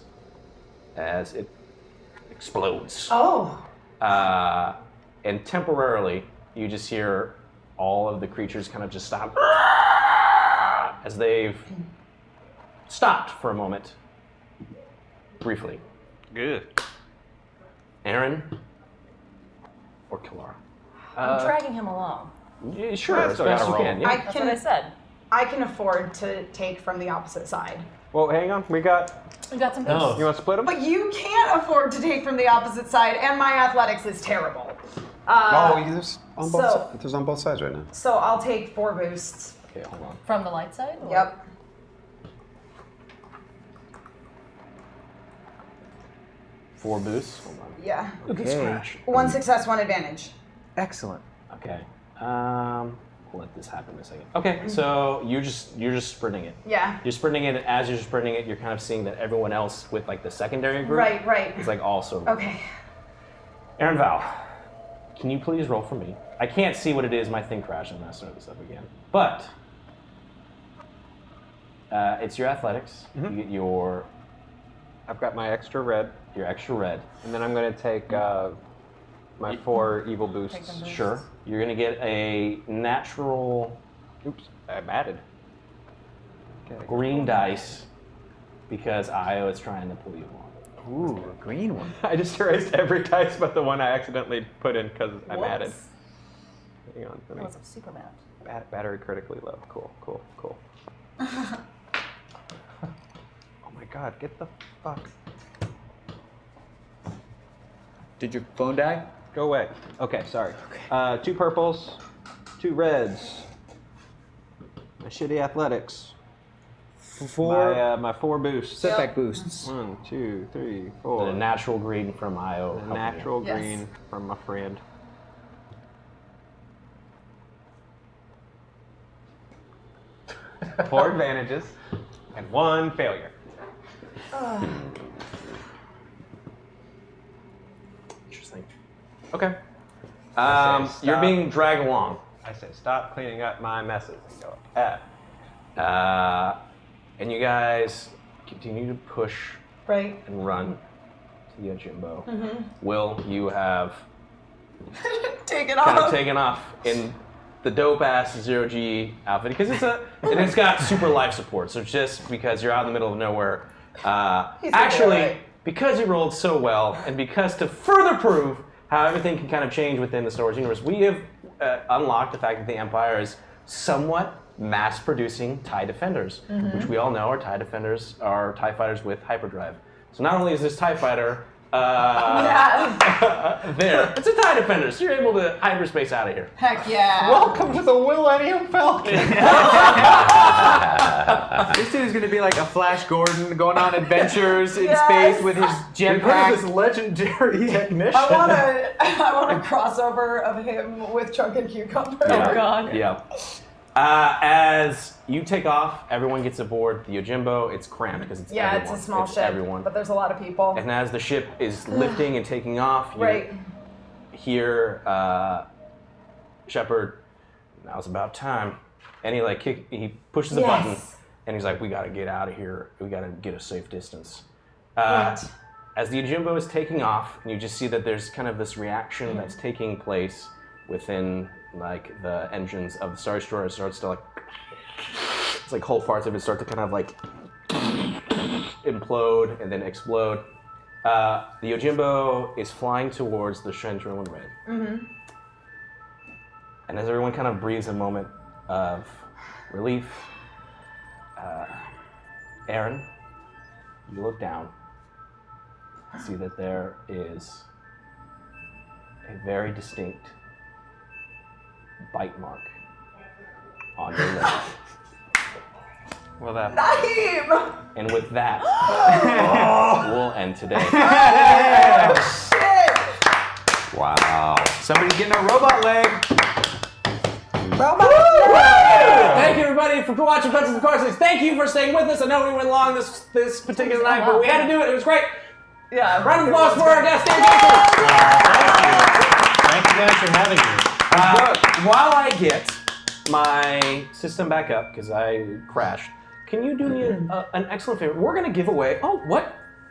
as it explodes. Oh. And temporarily, you just hear all of the creatures kind of just stop as they've stopped for a moment, briefly. Good. Aaron or Kalara? I'm dragging him along. Yeah, sure, as best you can. Yeah. That's what I said. I can afford to take from the opposite side. Well, hang on. We got some boosts. You want to split them? But you can't afford to take from the opposite side, and my athletics is terrible. There's on both sides right now. So I'll take 4 boosts. Okay, hold on. From the light side? Or? Yep. Four boosts. Hold on. Yeah. Okay. 1 success, 1 advantage. Excellent. Okay. We'll let this happen in a second. Okay, so you're just sprinting it. Yeah. You're sprinting it, and as you're sprinting it, you're kind of seeing that everyone else with like the secondary group Right. is like also. Okay. Aaron Val, can you please roll for me? I can't see what it is. My thing crashed. I'm gonna start this up again. But it's your athletics. You get your. I've got my extra red. Your extra red. And then I'm going to take my 4 evil boosts. Sure. You're gonna get a natural. Oops, I'm added. Okay. Green dice because Io is trying to pull you along. Ooh, a green one. I just erased every dice but the one I accidentally put in because I'm added. Hang on. Let me. That's super mad. Battery critically low. Cool. Oh my god, get the fuck. Did your phone die? Go away. Okay, sorry. 2 purples, 2 reds. My shitty athletics. 4 My 4 boosts. setback boosts. 1, 2, 3, 4. The natural green from Io. The natural green from my friend. Four advantages and 1 failure. Interesting. Okay. say You're stop. being dragged along. I say stop cleaning up my messes and go And you guys continue to push Right. and run to the Jimbo. Mhm. Will, you have Take it kind off. of taken off in the dope ass 0G outfit because it's got super life support. So just because you're out in the middle of nowhere, actually, because you rolled so well, and because to further prove how everything can kind of change within the Star Wars universe, we have unlocked the fact that the Empire is somewhat mass-producing TIE Defenders, which we all know are TIE Defenders, are TIE fighters with hyperdrive. So not only is this TIE fighter there, it's a TIE Defender, so you're able to hyperspace out of here. Heck yeah. Welcome to the Millennium Falcon. This dude is going to be like a Flash Gordon going on adventures in space with his jetpack. This legendary technician. I want a crossover of him with Chunk and Cucumber. Yeah. Oh god. Yeah. As you take off, everyone gets aboard the Yojimbo. It's cramped because it's everyone. It's a small It's ship, everyone. but there's a lot of people. And as the ship is lifting and taking off, you Right. hear Shepard, now's about time. And he pushes a button, and he's like, we gotta get out of here. We gotta get a safe distance. As the Yojimbo is taking off, and you just see that there's kind of this reaction that's taking place within like the engines of the Star Destroyer. It starts to like, it's like whole parts of it start to kind of like implode and then explode. The Yojimbo is flying towards the Shendrillin Red. Mm-hmm. And as everyone kind of breathes a moment of relief, Aaron, you look down, see that there is a very distinct bite mark on your leg. Well, that. Naeem! And with that, we'll end today. Shit! Wow. Somebody's getting a robot leg. Thank you, everybody, for watching Parsecs and Parsecs. Thank you for staying with us. I know we went long this particular night, but we had to do it. It was great. Yeah. Round of applause for our guest, Dan Baker. Thank you guys for having me. While I get my system back up, because I crashed, can you do me an excellent favor? We're going to give away... Oh,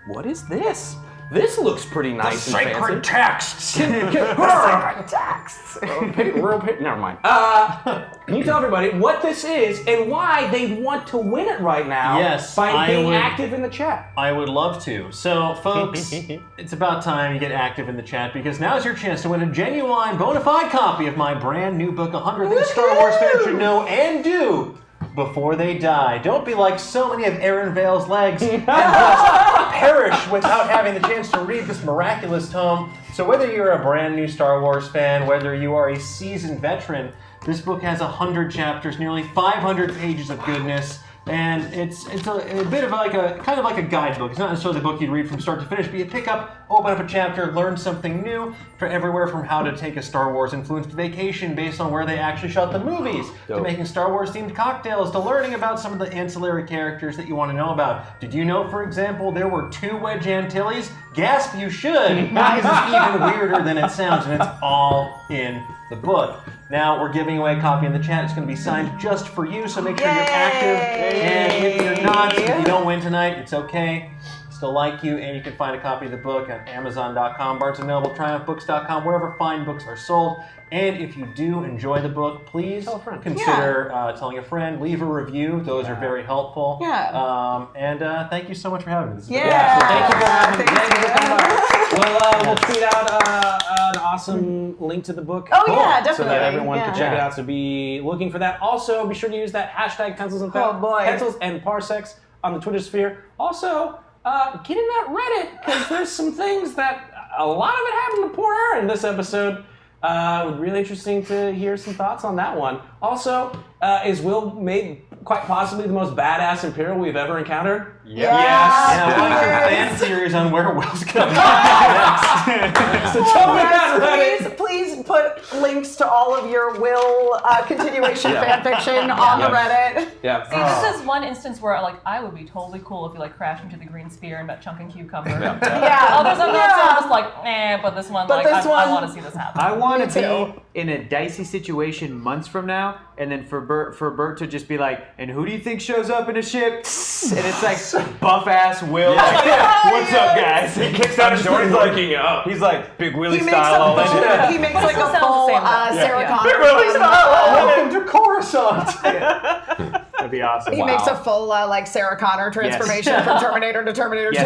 what is this? This looks pretty nice and fancy. Sacred texts. Sacred texts. Never mind. Can you tell everybody what this is and why they want to win it right now? Yes, by being active in the chat. I would love to. So, folks, it's about time you get active in the chat because now's your chance to win a genuine, bona fide copy of my brand new book, 100 Things Star Wars Fans Should Know and Do Before They Die. Don't be like so many of Aaron Vale's legs and just perish without having the chance to read this miraculous tome. So whether you're a brand new Star Wars fan, whether you are a seasoned veteran, this book has 100 chapters, nearly 500 pages of goodness. And it's a bit of kind of like a guidebook. It's not necessarily a book you'd read from start to finish, but you pick up, open up a chapter, learn something new, for everywhere from how to take a Star Wars influenced vacation based on where they actually shot the movies, to making Star Wars themed cocktails, to learning about some of the ancillary characters that you want to know about. Did you know, for example, there were 2 Wedge Antilles? Gasp, you should! Because it's even weirder than it sounds, and it's all in the book. Now, we're giving away a copy in the chat. It's going to be signed just for you, so make sure you're active. And if you're not, if you don't win tonight, it's okay. Still like you, and you can find a copy of the book at Amazon.com, Barnes & Noble, TriumphBooks.com, wherever fine books are sold. And if you do enjoy the book, please consider telling a friend, leave a review. Those are very helpful. Yeah. And thank you so much for having me. This is Thank you for having me. Thank you for coming by. We'll tweet out an awesome link to the book. Oh, yeah, definitely. So that everyone can check it out. So be looking for that. Also, be sure to use that hashtag pencils and Parsecs on the Twitter sphere. Also, get in that Reddit, because there's some things that a lot of it happened to poor Aaron this episode. Really interesting to hear some thoughts on that one. Also, is Will made quite possibly the most badass Imperial we've ever encountered? Yes. And I'm like a fan series on where Will's going to be next. So tell me that, Reddit. Please put links to all of your Will continuation fanfiction on the Reddit. Yeah. See, this is one instance where I would be totally cool if you crashed into the green spear and met Chunk and Cucumber. Others I'm not so just but this one, I want to see this happen. I want to be in a dicey situation months from now, and then for Bert to just be like, and who do you think shows up in a ship? And it's like buff ass Will. What's up, guys? He kicks out his door. He's like Big Willie style. He makes like a full Sarah Connor. Big Willie style. Welcome to Coruscant. That'd be awesome. He makes a full Sarah Connor transformation from Terminator to Terminator 2.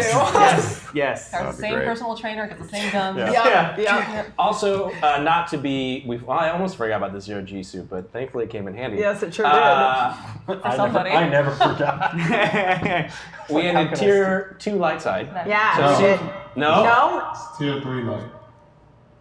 Yes. Has the same personal trainer, gets the same guns. Yeah. Also, not to be, I almost forgot about the Zero G suit, but thankfully it came in handy. Yes, it sure did. I never forgot. We ended tier 2 light side. Yeah. So, no? It's tier 3 light.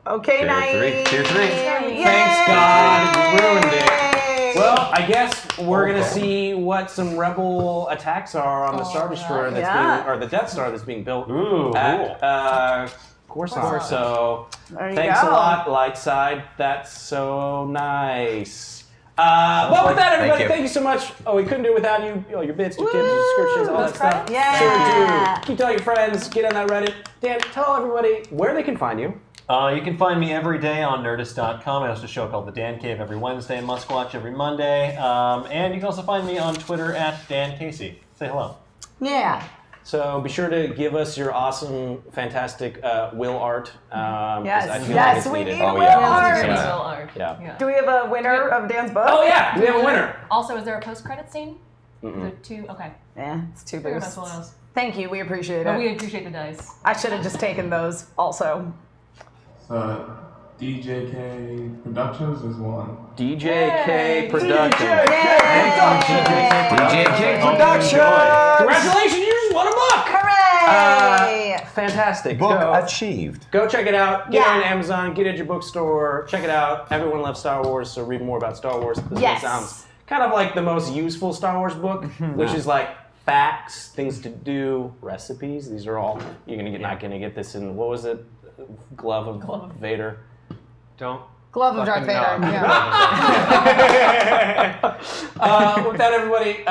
Okay, nice. Tier 3. Thanks God, you ruined it. Well, I guess we're gonna see what some rebel attacks are on the Star Destroyer that's being, or the Death Star that's being built at Coruscant. So thanks a lot, light side. That's so nice. Well, with that, everybody, thank you so much. Oh, we couldn't do it without you. Your bits, your tips, your descriptions, all that stuff. Yeah. Sure do. Keep telling your friends. Get on that Reddit. Dan, tell everybody where they can find you. You can find me every day on Nerdist.com. I host a show called The Dan Cave every Wednesday and Muskwatch every Monday. And you can also find me on Twitter at Dan Casey. Say hello. Yeah. So be sure to give us your awesome, fantastic Will art. Yes, we need Will art. Yeah. Do we have a winner of Dan's book? Oh yeah, we have a winner. Also, is there a post-credit scene? Is there 2? Okay. Yeah, it's 2 Figure boosts. someone else. Thank you, we appreciate But it. we appreciate the dice. I should have just taken those also. DJK Productions is one. DJK Productions. DJK Productions. Congratulations, you just won a book. Hooray! Fantastic. Book achieved. Go check it out. Get it on Amazon. Get it at your bookstore. Check it out. Everyone loves Star Wars, so read more about Star Wars. This one sounds kind of like the most useful Star Wars book, which is like facts, things to do, recipes. These are all you're not gonna get this in. What was it? Glove of Vader. Glove of Darth Vader. With that, everybody,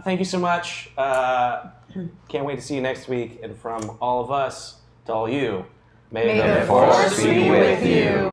thank you so much. Can't wait to see you next week. And from all of us to all you, may the Force be with you.